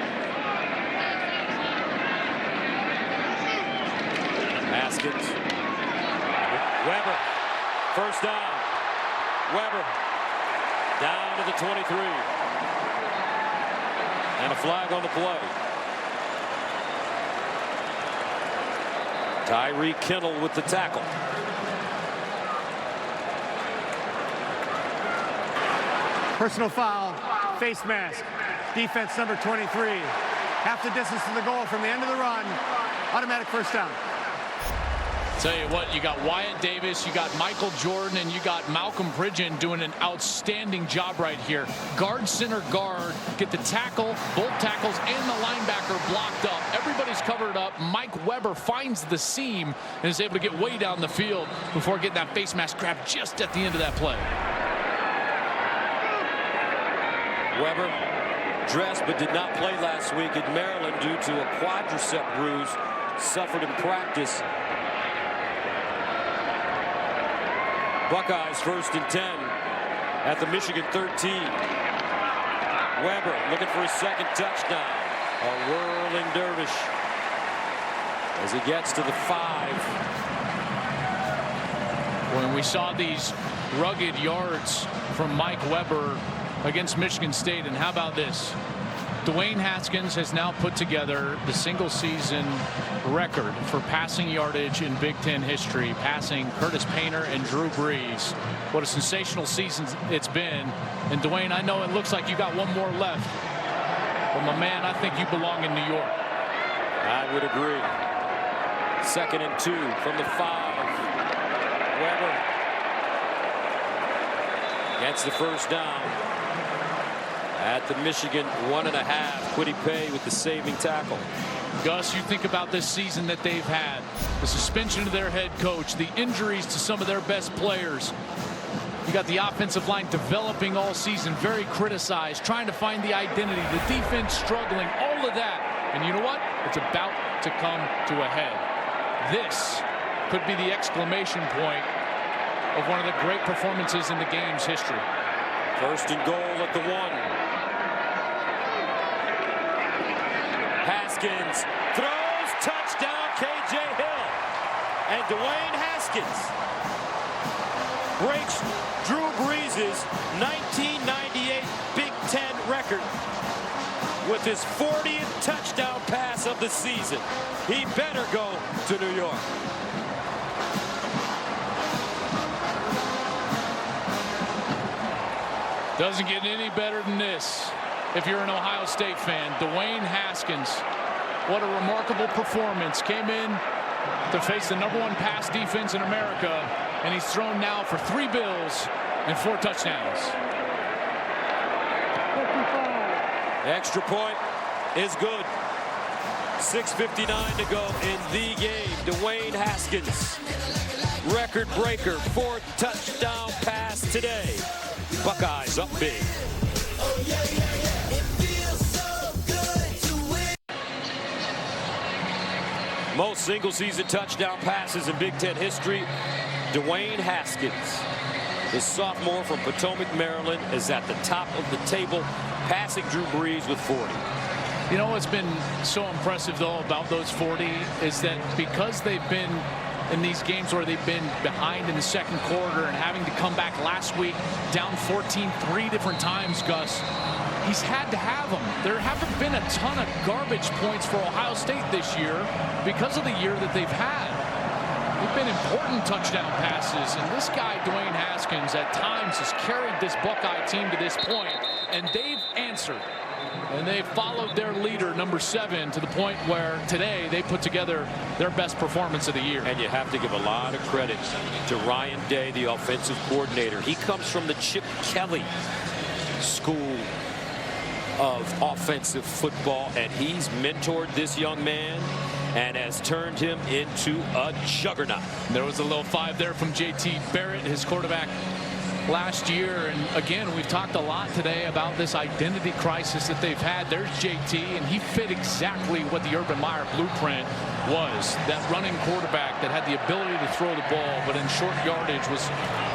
Haskins. Weber. First down. Weber. Down to the 23. And a flag on the play. Tyree Kinnel with the tackle. Personal foul, face mask, defense number 23. Half the distance to the goal from the end of the run. Automatic first down. Tell you what, you got Wyatt Davis, you got Michael Jordan, and you got Malcolm Pridgeon doing an outstanding job right here. Guard, center, guard, get the tackle, both tackles, and the linebacker blocked up. Everybody's covered up. Mike Weber finds the seam and is able to get way down the field before getting that face mask grab just at the end of that play. Weber dressed but did not play last week in Maryland due to a quadricep bruise suffered in practice. Buckeyes 1st and 10 at the Michigan 13. Weber looking for his second touchdown. A whirling dervish as he gets to the 5. When we saw these rugged yards from Mike Weber against Michigan State, and how about this? Dwayne Haskins has now put together the single-season record for passing yardage in Big Ten history, passing Curtis Painter and Drew Brees. What a sensational season it's been. And Dwayne, I know it looks like you got one more left, but my man, I think you belong in New York. I would agree. 2nd and 2 from the 5. Weber gets the first down at the Michigan 1.5. Kwity Paye with the saving tackle. Gus, you think about this season that they've had, the suspension of their head coach, the injuries to some of their best players. You got the offensive line developing all season, very criticized, trying to find the identity, the defense struggling, all of that. And you know what? It's about to come to a head. This could be the exclamation point of one of the great performances in the game's history. 1st and goal at the 1. Haskins throws, touchdown, K.J. Hill. And Dwayne Haskins breaks Drew Brees' 1998 Big Ten record with his 40th touchdown pass of the season. He better go to New York. Doesn't get any better than this. If you're an Ohio State fan, Dwayne Haskins, what a remarkable performance. Came in to face the #1 pass defense in America, and he's thrown now for 3 bills and 4 touchdowns. Extra point is good. 6:59 to go in the game. Dwayne Haskins, record breaker, 4th touchdown pass today. Buckeyes up big. Most single-season touchdown passes in Big Ten history. Dwayne Haskins, the sophomore from Potomac, Maryland, is at the top of the table, passing Drew Brees with 40. You know what's been so impressive, though, about those 40 is that because they've been in these games where they've been behind in the 2nd quarter and having to come back last week down 14 3 different times, Gus, he's had to have them. There haven't been a ton of garbage points for Ohio State this year because of the year that they've had. They've been important touchdown passes, and this guy, Dwayne Haskins, at times has carried this Buckeye team to this point, and they've answered. And they followed their leader, number 7, to the point where today they put together their best performance of the year. And you have to give a lot of credit to Ryan Day, the offensive coordinator. He comes from the Chip Kelly School of offensive football, and he's mentored this young man and has turned him into a juggernaut. There was a little 5 there from J.T. Barrett, his quarterback last year. And again, we've talked a lot today about this identity crisis that they've had. There's JT, and he fit exactly what the Urban Meyer blueprint was. That running quarterback that had the ability to throw the ball, but in short yardage was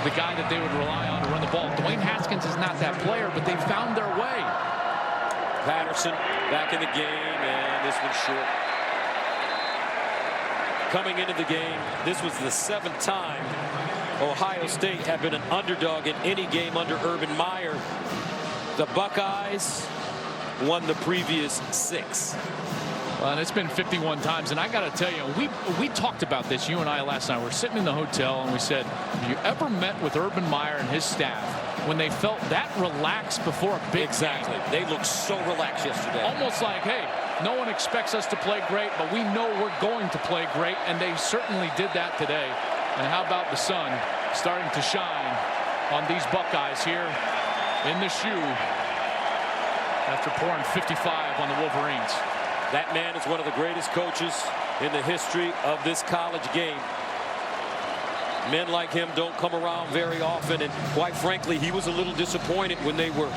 the guy that they would rely on to run the ball. Dwayne Haskins is not that player, but they found their way. Patterson back in the game, and this one's short. Coming into the game, this was the 7th time Ohio State had been an underdog in any game under Urban Meyer. The Buckeyes won the previous 6. Well, and it's been 51 times, and I got to tell you, we talked about this, you and I, last night. We're sitting in the hotel, and we said, have you ever met with Urban Meyer and his staff when they felt that relaxed before a big Exactly. game? They looked so relaxed yesterday. Almost like, hey, no one expects us to play great, but we know we're going to play great, and they certainly did that today. And how about the sun starting to shine on these Buckeyes here in the shoe after pouring 55 on the Wolverines. That man is one of the greatest coaches in the history of this college game. Men like him don't come around very often, and quite frankly, he was a little disappointed when they were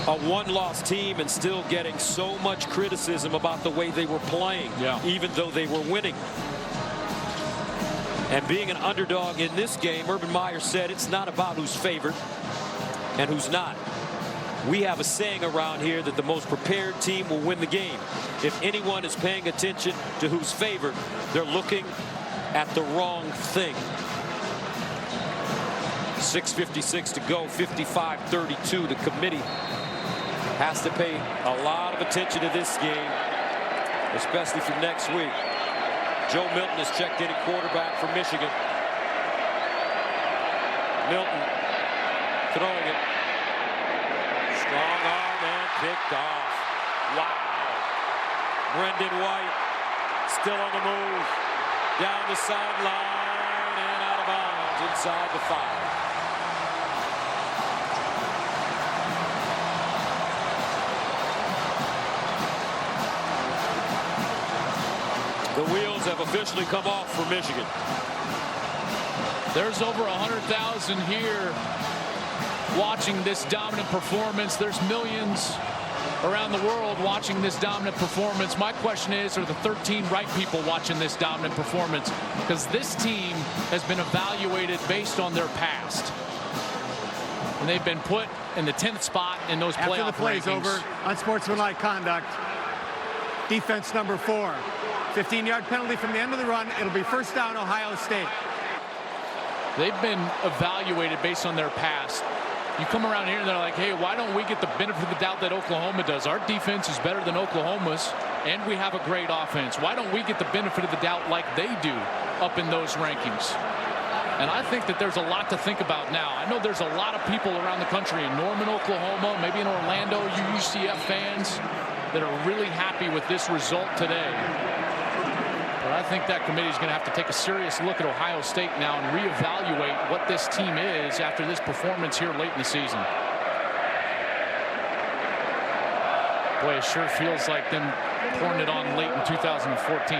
a one-loss team and still getting so much criticism about the way they were playing, even though they were winning. And being an underdog in this game, Urban Meyer said it's not about who's favored and who's not. We have a saying around here that the most prepared team will win the game. If anyone is paying attention to who's favored, they're looking at the wrong thing. 6:56 to go, 55-32. The committee has to pay a lot of attention to this game, especially for next week. Joe Milton has checked in at quarterback for Michigan. Milton throwing it. Strong arm and picked off. Wow. Brendan White still on the move. Down the sideline and out of bounds inside the 5. The wheels have officially come off for Michigan. There's over 100,000 here watching this dominant performance. There's millions around the world watching this dominant performance. My question is, are the 13 right people watching this dominant performance? Because this team has been evaluated based on their past. And they've been put in the 10th spot in those playoff rankings. After the play's over, unsportsmanlike conduct, defense number 4. 15-yard penalty from the end of the run. It'll be first down, Ohio State. They've been evaluated based on their past. You come around here and they're like, hey, why don't we get the benefit of the doubt that Oklahoma does? Our defense is better than Oklahoma's, and we have a great offense. Why don't we get the benefit of the doubt like they do up in those rankings? And I think that there's a lot to think about now. I know there's a lot of people around the country in Norman, Oklahoma, maybe in Orlando, UCF fans that are really happy with this result today. But I think that committee is going to have to take a serious look at Ohio State now and reevaluate what this team is after this performance here late in the season. Boy, it sure feels like them pouring it on late in 2014,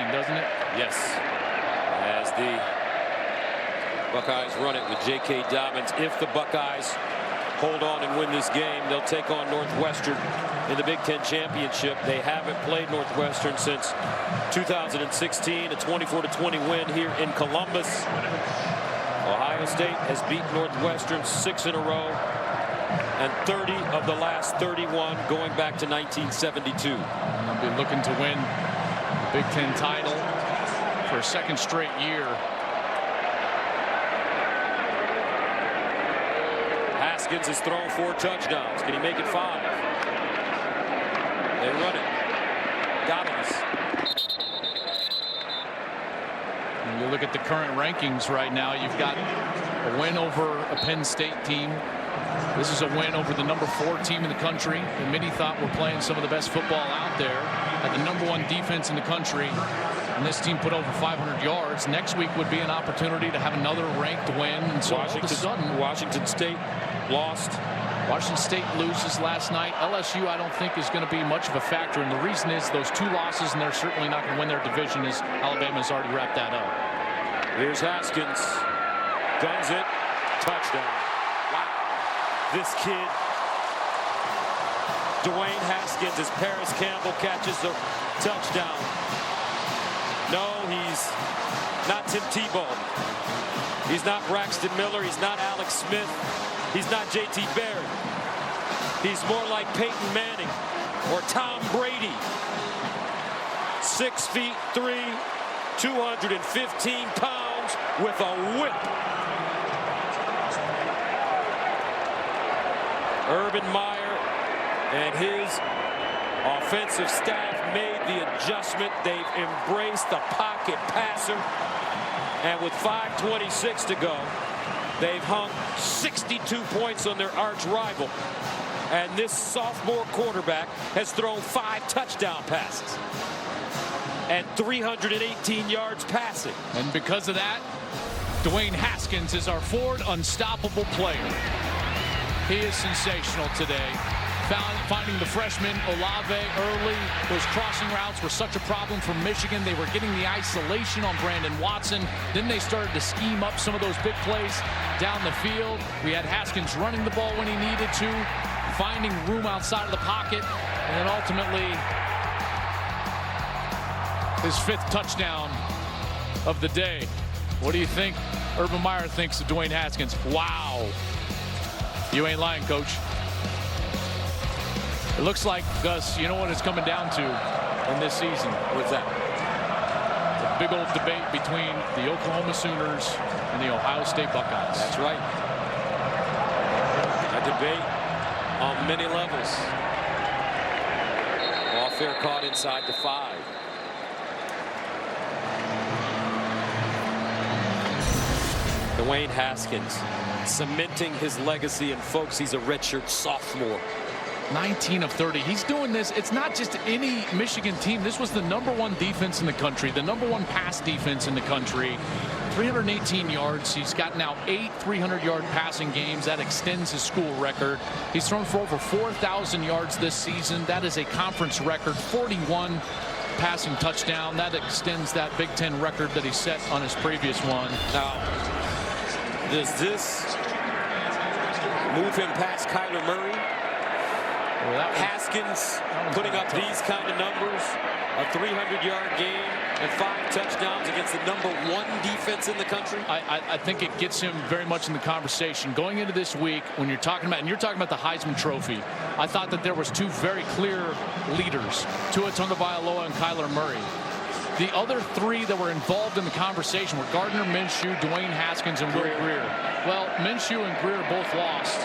doesn't it? Yes. As the Buckeyes run it with J.K. Dobbins. If the Buckeyes hold on and win this game, they'll take on Northwestern in the Big Ten Championship. They haven't played Northwestern since 2016, a 24-20 win here in Columbus. Ohio State has beaten Northwestern 6 in a row and 30 of the last 31 going back to 1972. They'll be looking to win the Big Ten title for a second straight year. Haskins has thrown 4 touchdowns. Can he make it 5? They run it. Dobbins. When you look at the current rankings right now, you've got a win over a Penn State team. This is a win over the number 4 team in the country. And many thought we're playing some of the best football out there. Had the number 1 defense in the country. And this team put over 500 yards. Next week would be an opportunity to have another ranked win. And so all of a sudden, Washington State lost. Washington State loses last night. LSU, I don't think, is going to be much of a factor. And the reason is those 2 losses, and they're certainly not going to win their division, as Alabama's already wrapped that up. Here's Haskins. Guns it. Touchdown. Wow. This kid, Dwayne Haskins, as Paris Campbell catches the touchdown. No, he's not Tim Tebow. He's not Braxton Miller. He's not Alex Smith. He's not J.T. Barrett. He's more like Peyton Manning or Tom Brady. 6'3", 215 pounds with a whip. Urban Meyer and his offensive staff made the adjustment. They've embraced the pocket passer. And with 5:26 to go, they've hung 62 points on their arch rival. And this sophomore quarterback has thrown 5 touchdown passes and 318 yards passing. And because of that, Dwayne Haskins is our Ford unstoppable player. He is sensational today. Finding the freshman Olave early. Those crossing routes were such a problem for Michigan. They were getting the isolation on Brandon Watson. Then they started to scheme up some of those big plays down the field. We had Haskins running the ball when he needed to, finding room outside of the pocket, and then ultimately his 5th touchdown of the day. What do you think Urban Meyer thinks of Dwayne Haskins? Wow. You ain't lying, Coach. It looks like, Gus, you know what it's coming down to in this season? What's that? The big old debate between the Oklahoma Sooners and the Ohio State Buckeyes. That's right. A debate on many levels. Ball fair caught inside the 5. Dwayne Haskins cementing his legacy, and folks, he's a redshirt sophomore. 19 of 30. He's doing this. It's not just any Michigan team. This was the number 1 defense in the country, the number 1 pass defense in the country. 318 yards. He's got now 8 300-yard passing games. That extends his school record. He's thrown for over 4,000 yards this season. That is a conference record. 41 passing touchdown. That extends that Big Ten record that he set on his previous one. Now, does this move him past Kyler Murray? Well, Haskins putting up these kind of numbers, a 300-yard game and 5 touchdowns against the number 1 defense in the country. I think it gets him very much in the conversation going into this week. When you're talking about, and you're talking about the Heisman Trophy, I thought that there was 2 very clear leaders, Tua Tagovailoa and Kyler Murray. The other 3 that were involved in the conversation were Gardner Minshew, Dwayne Haskins, and Will Grier. Well, Minshew and Grier both lost,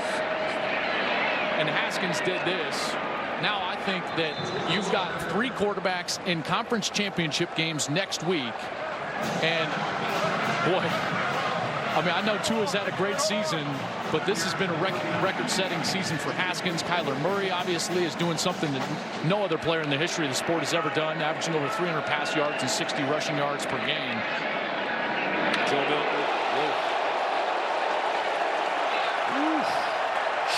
and Haskins did this. Now I think that you've got 3 quarterbacks in conference championship games next week. And, boy, I mean, I know Tua's had a great season, but this has been a record-setting season for Haskins. Kyler Murray, obviously, is doing something that no other player in the history of the sport has ever done, averaging over 300 pass yards and 60 rushing yards per game. Joe Milton.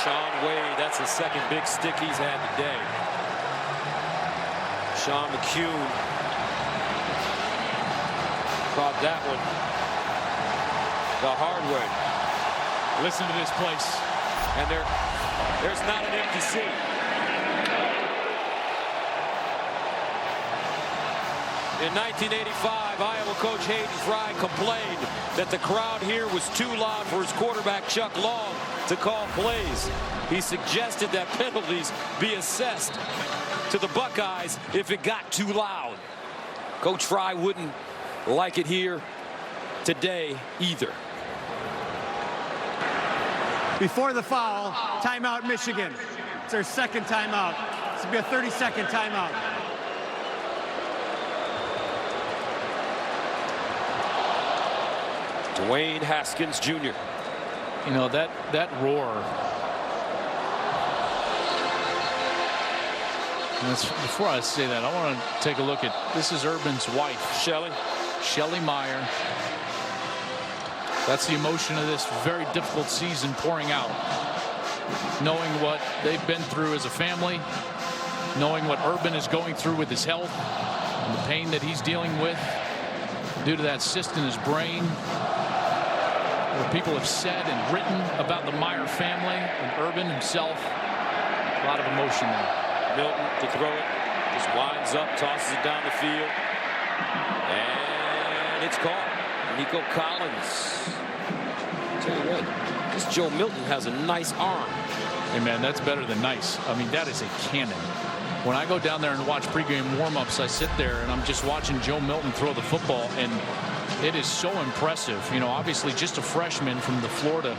Sean Wade, that's the second big stick he's had today. Sean McCune caught that one the hard way. Listen to this place. And there's not an empty seat. In 1985, Iowa coach Hayden Fry complained that the crowd here was too loud for his quarterback Chuck Long to call plays. He suggested that penalties be assessed to the Buckeyes if it got too loud. Coach Fry wouldn't like it here today either. Before the foul, timeout Michigan. It's their second timeout. will be a 30-second timeout. Dwayne Haskins Jr. You know, that roar. And before I say that, I want to take a look at, this is Urban's wife, Shelly Meyer. That's the emotion of this very difficult season pouring out. Knowing what they've been through as a family, knowing what Urban is going through with his health, and the pain that he's dealing with due to that cyst in his brain. What people have said and written about the Meyer family and Urban himself. A lot of emotion there. Milton to throw it. Just winds up, tosses it down the field. And it's caught. Nico Collins. Tell you what, this Joe Milton has a nice arm. Hey, man, that's better than nice. I mean, that is a cannon. When I go down there and watch pregame warm-ups, I sit there and I'm just watching Joe Milton throw the football, and it is so impressive. You know, obviously just a freshman from the Florida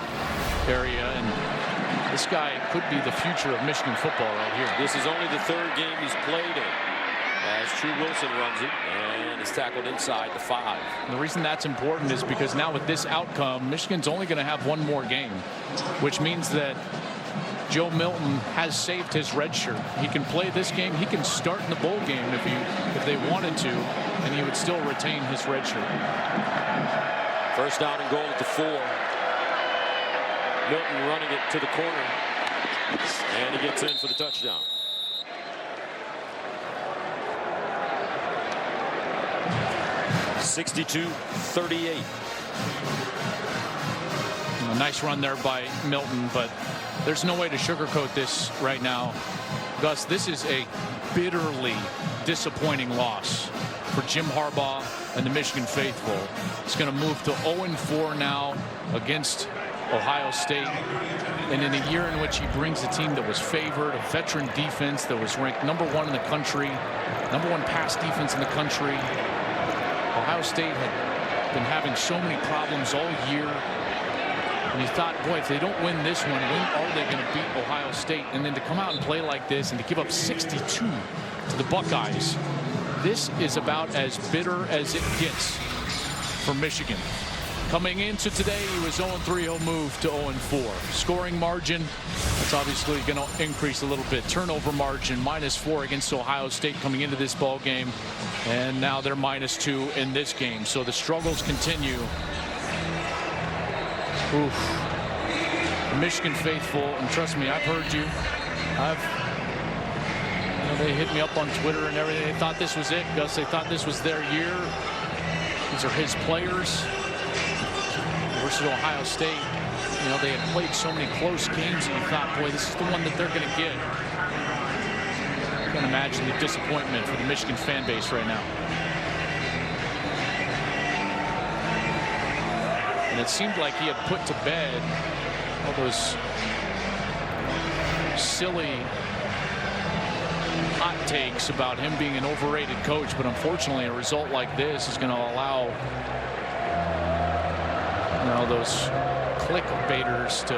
area, and this guy could be the future of Michigan football right here. This is only the third game he's played in as True Wilson runs it, and is tackled inside the 5. The reason that's important is because now with this outcome, Michigan's only going to have one more game, which means that Joe Milton has saved his red shirt. He can play this game. He can start in the bowl game if they wanted to, and he would still retain his red shirt. First down and goal at the 4. Milton running it to the corner, and he gets in for the touchdown. (62-38). A nice run there by Milton, but there's no way to sugarcoat this right now. Gus, this is a bitterly disappointing loss for Jim Harbaugh and the Michigan faithful. It's going to move to 0-4 now against Ohio State. And in a year in which he brings a team that was favored, a veteran defense that was ranked #1 in the country, #1 pass defense in the country. Ohio State had been having so many problems all year. And you thought, boy, if they don't win this one, when are they going to beat Ohio State? And then to come out and play like this and to give up 62 to the Buckeyes, this is about as bitter as it gets for Michigan. Coming into today, he was 0-3. He'll move to 0-4. Scoring margin, that's obviously going to increase a little bit. Turnover margin, -4 against Ohio State coming into this ball game. And now they're -2 in this game. So the struggles continue. Oof. The Michigan faithful, and trust me, I've heard you. They hit me up on Twitter and everything. They thought this was it, Gus. They thought this was their year. These are his players. Versus Ohio State, you know, they had played so many close games, and you thought, boy, this is the one that they're going to get. I can imagine the disappointment for the Michigan fan base right now. And it seemed like he had put to bed all those silly hot takes about him being an overrated coach, but unfortunately a result like this is going to allow those clickbaiters to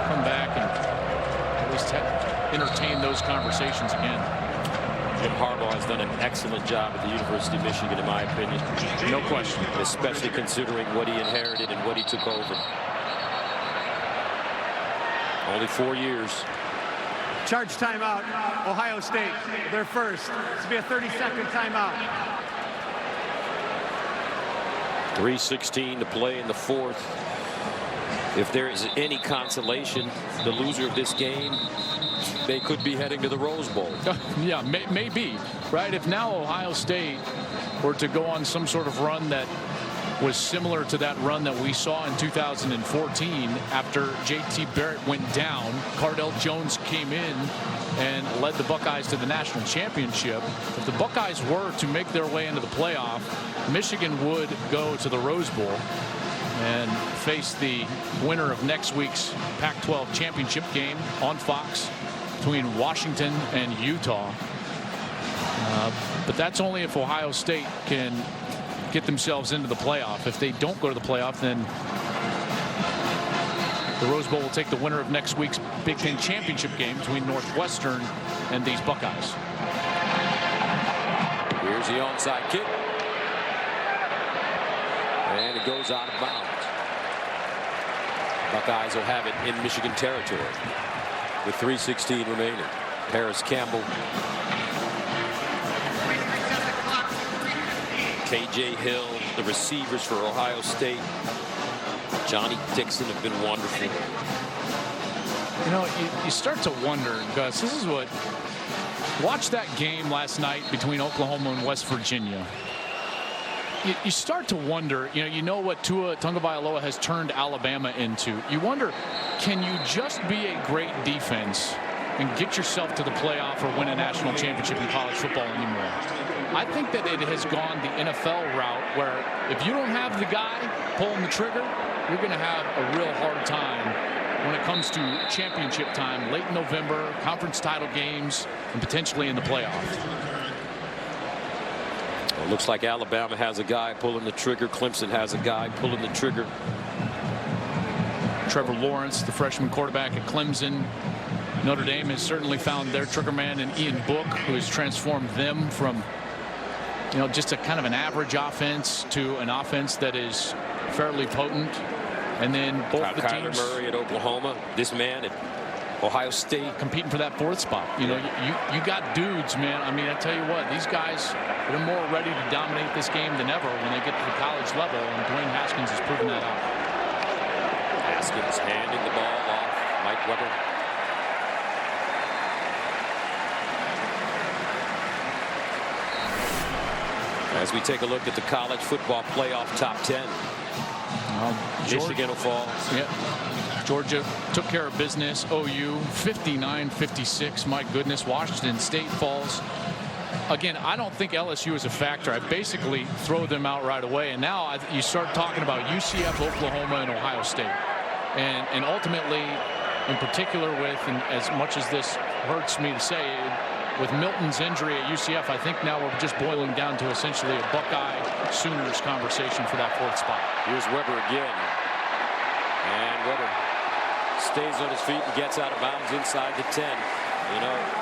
come back and at least entertain those conversations again. Jim Harbaugh has done an excellent job at the University of Michigan, in my opinion. No question. Especially considering what he inherited and what he took over. Only 4 years. Charge timeout, Ohio State. They're first. This will be a 30-second timeout. 3:16 to play in the 4th. If there is any consolation, the loser of this game, they could be heading to the Rose Bowl. Yeah, maybe, right? If now Ohio State were to go on some sort of run that was similar to that run that we saw in 2014 after J.T. Barrett went down, Cardell Jones came in and led the Buckeyes to the national championship. If the Buckeyes were to make their way into the playoff, Michigan would go to the Rose Bowl and face the winner of next week's Pac-12 championship game on Fox between Washington and Utah. But that's only if Ohio State can get themselves into the playoff. If they don't go to the playoff, then The Rose Bowl will take the winner of next week's Big Ten championship game between Northwestern and these Buckeyes. Here's the onside kick. And it goes out of bounds. Buckeyes will have it in Michigan territory with 3:16 remaining. Paris Campbell, KJ Hill, the receivers for Ohio State. Johnny Dixon have been wonderful. You know, you start to wonder, Gus, this is what, watch that game last night between Oklahoma and West Virginia. You start to wonder, you know what Tua Tagovailoa has turned Alabama into. You wonder, can you just be a great defense and get yourself to the playoff or win a national championship in college football anymore? I think that it has gone the NFL route where if you don't have the guy pulling the trigger, you're going to have a real hard time when it comes to championship time, late November, conference title games, and potentially in the playoffs. It looks like Alabama has a guy pulling the trigger. Clemson has a guy pulling the trigger. Trevor Lawrence, the freshman quarterback at Clemson. Notre Dame has certainly found their trigger man in Ian Book, who has transformed them from, just a kind of an average offense to an offense that is fairly potent. And then both the teams. Kyler Murray at Oklahoma. This man at Ohio State competing for that fourth spot. You got dudes, man. I mean, I tell you what, these guys, they're more ready to dominate this game than ever when they get to the college level, and Dwayne Haskins has proven that out. Haskins handing the ball off. Mike Weber. As we take a look at the college football playoff top 10. Michigan will fall. Yeah. Georgia took care of business. OU 59-56. My goodness. Washington State falls. Again, I don't think LSU is a factor. I basically throw them out right away. And now you start talking about UCF, Oklahoma, and Ohio State. And ultimately, in particular with, and as much as this hurts me to say, with Milton's injury at UCF, I think now we're just boiling down to essentially a Buckeye Sooners conversation for that fourth spot. Here's Weber again. And Weber stays on his feet and gets out of bounds inside the 10.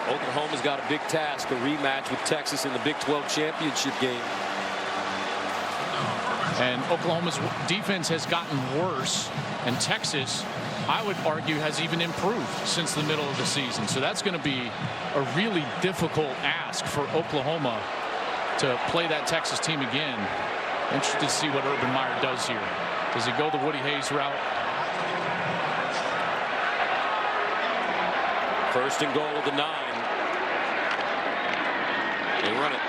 Oklahoma's got a big task, a rematch with Texas in the Big 12 championship game. And Oklahoma's defense has gotten worse, and Texas, I would argue, has even improved since the middle of the season. So that's going to be a really difficult ask for Oklahoma to play that Texas team again. Interested to see what Urban Meyer does here. Does he go the Woody Hayes route? First and goal of the 9. They run it.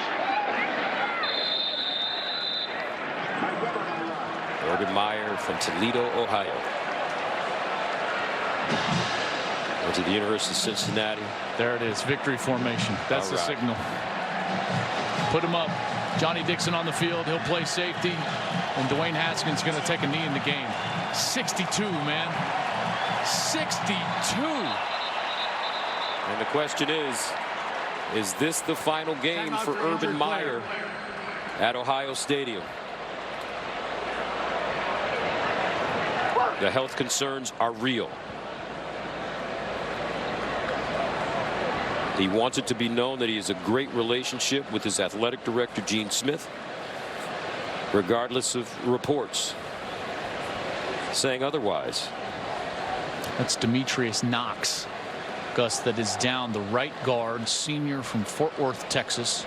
Urban Meyer from Toledo, Ohio. Went to the University of Cincinnati. There it is, victory formation. That's the signal. Put him up. Johnny Dixon on the field. He'll play safety. And Dwayne Haskins going to take a knee in the game. 62, man. 62. And the question is this the final game for Urban Meyer at Ohio Stadium? The health concerns are real. He wants it to be known that he has a great relationship with his athletic director, Gene Smith, regardless of reports saying otherwise. That's Demetrius Knox, Gus, that is down, the right guard, senior from Fort Worth, Texas.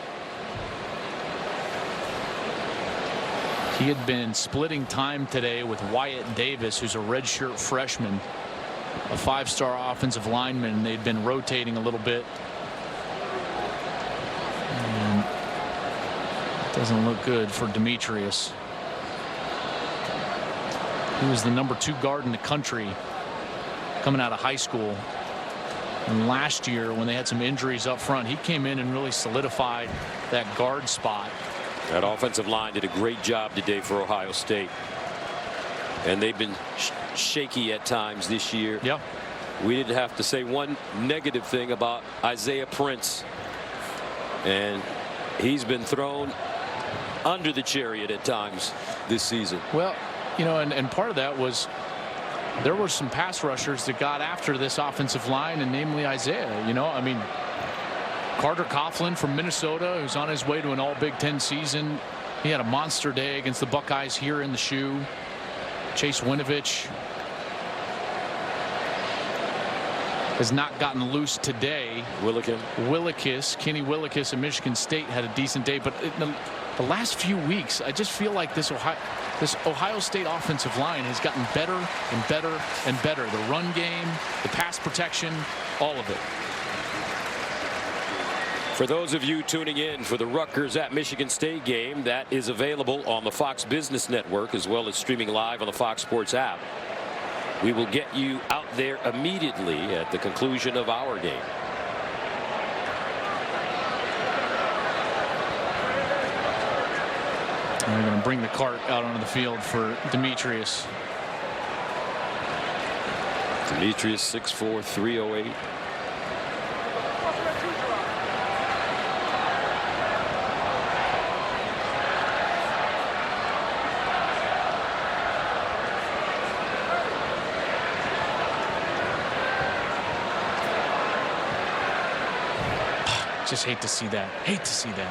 He had been splitting time today with Wyatt Davis, who's a redshirt freshman, a five-star offensive lineman, and they'd been rotating a little bit. And it doesn't look good for Demetrius. He was the #2 guard in the country coming out of high school. And last year, when they had some injuries up front, he came in and really solidified that guard spot. That offensive line did a great job today for Ohio State. And they've been shaky at times this year. Yep. We didn't have to say one negative thing about Isaiah Prince. And he's been thrown under the chariot at times this season. Well, you know, and part of that was there were some pass rushers that got after this offensive line, and namely Isaiah. You know, I mean, Carter Coughlin from Minnesota, who's on his way to an all Big Ten season. He had a monster day against the Buckeyes here in the shoe. Chase Winovich has not gotten loose today. Kenny Willekes of Michigan State had a decent day, but the last few weeks, I just feel like this Ohio State offensive line has gotten better and better and better. The run game, the pass protection, all of it. For those of you tuning in for the Rutgers at Michigan State game, that is available on the Fox Business Network as well as streaming live on the Fox Sports app. We will get you out there immediately at the conclusion of our game. And they're going to bring the cart out onto the field for Demetrius. Demetrius 6'4", 308. Just hate to see that. Hate to see that.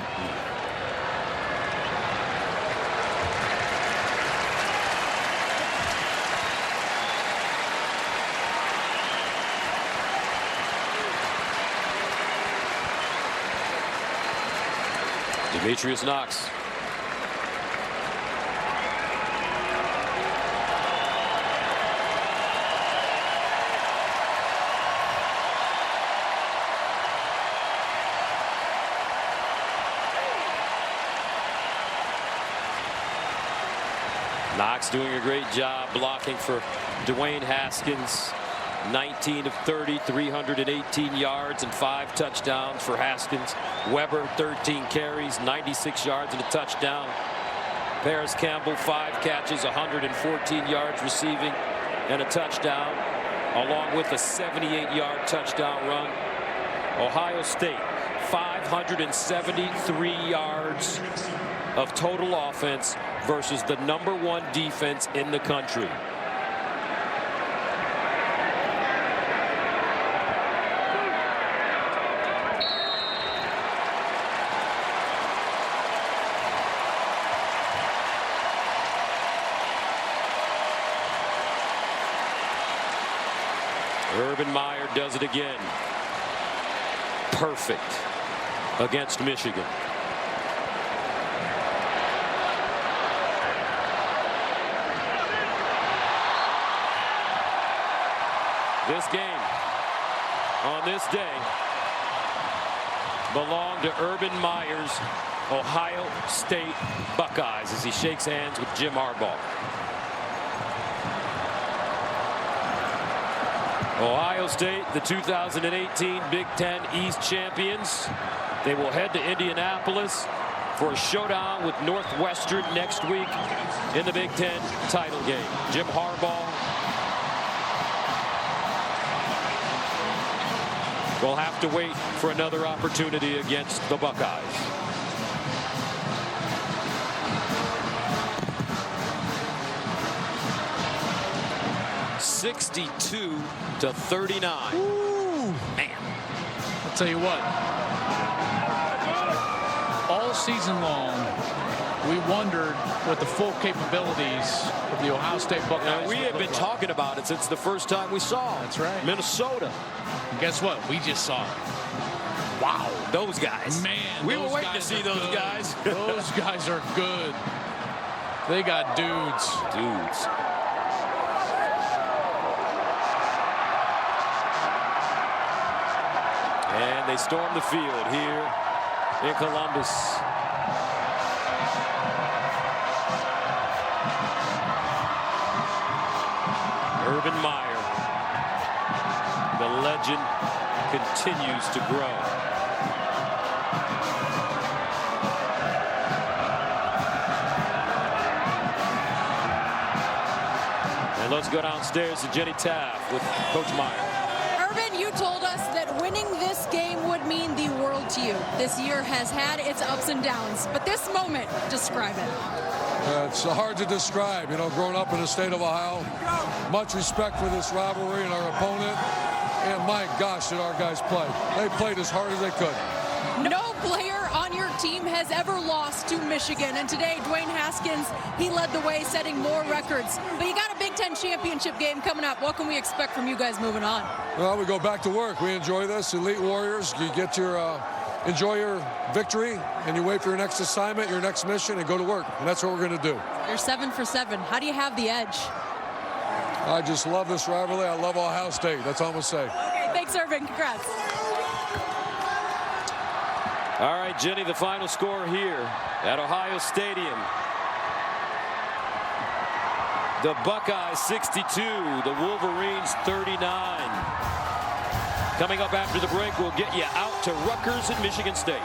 Demetrius Knox. Knox doing a great job blocking for Dwayne Haskins. 19 of 30, 318 yards and 5 touchdowns for Haskins. Weber 13 carries, 96 yards and a touchdown. Paris Campbell 5 catches, 114 yards receiving and a touchdown, along with a 78-yard touchdown run. Ohio State 573 yards of total offense versus the #1 defense in the country. Urban Meyer does it again. Perfect against Michigan. This game on this day belonged to Urban Meyer's Ohio State Buckeyes as he shakes hands with Jim Harbaugh. Ohio State, the 2018 Big Ten East champions. They will head to Indianapolis for a showdown with Northwestern next week in the Big Ten title game. Jim Harbaugh will have to wait for another opportunity against the Buckeyes. (62-39). Ooh. Man, I'll tell you what. All season long, we wondered what the full capabilities of the Ohio State Buckeyes. We have been talking about it since the first time we saw. That's right. Minnesota. And guess what? We just saw it. Wow, those guys. Man, we were waiting to see those good. guys. Those guys are good. They got dudes. And they storm the field here in Columbus. Urban Meyer, the legend, continues to grow. And let's go downstairs to Jenny Taft with Coach Meyer. Urban, you told us that winning this game would mean the world to you. This year has had its ups and downs, but this moment, describe it. It's hard to describe, you know, growing up in the state of Ohio. Much respect for this rivalry and our opponent. And my gosh, did our guys play. They played as hard as they could. No player on your team has ever lost to Michigan. And today, Dwayne Haskins, he led the way, setting more records. But you got a Big Ten championship game coming up. What can we expect from you guys moving on? Well, we go back to work. We enjoy this. Elite Warriors, you get your... enjoy your victory, and you wait for your next assignment, your next mission, and go to work. And that's what we're going to do. You're 7 for 7. How do you have the edge? I just love this rivalry. I love Ohio State. That's all I'm going to say. Okay, thanks, Irvin. Congrats. All right, Jenny, the final score here at Ohio Stadium. The Buckeyes 62, the Wolverines 39. Coming up after the break, we'll get you out to Rutgers and Michigan State.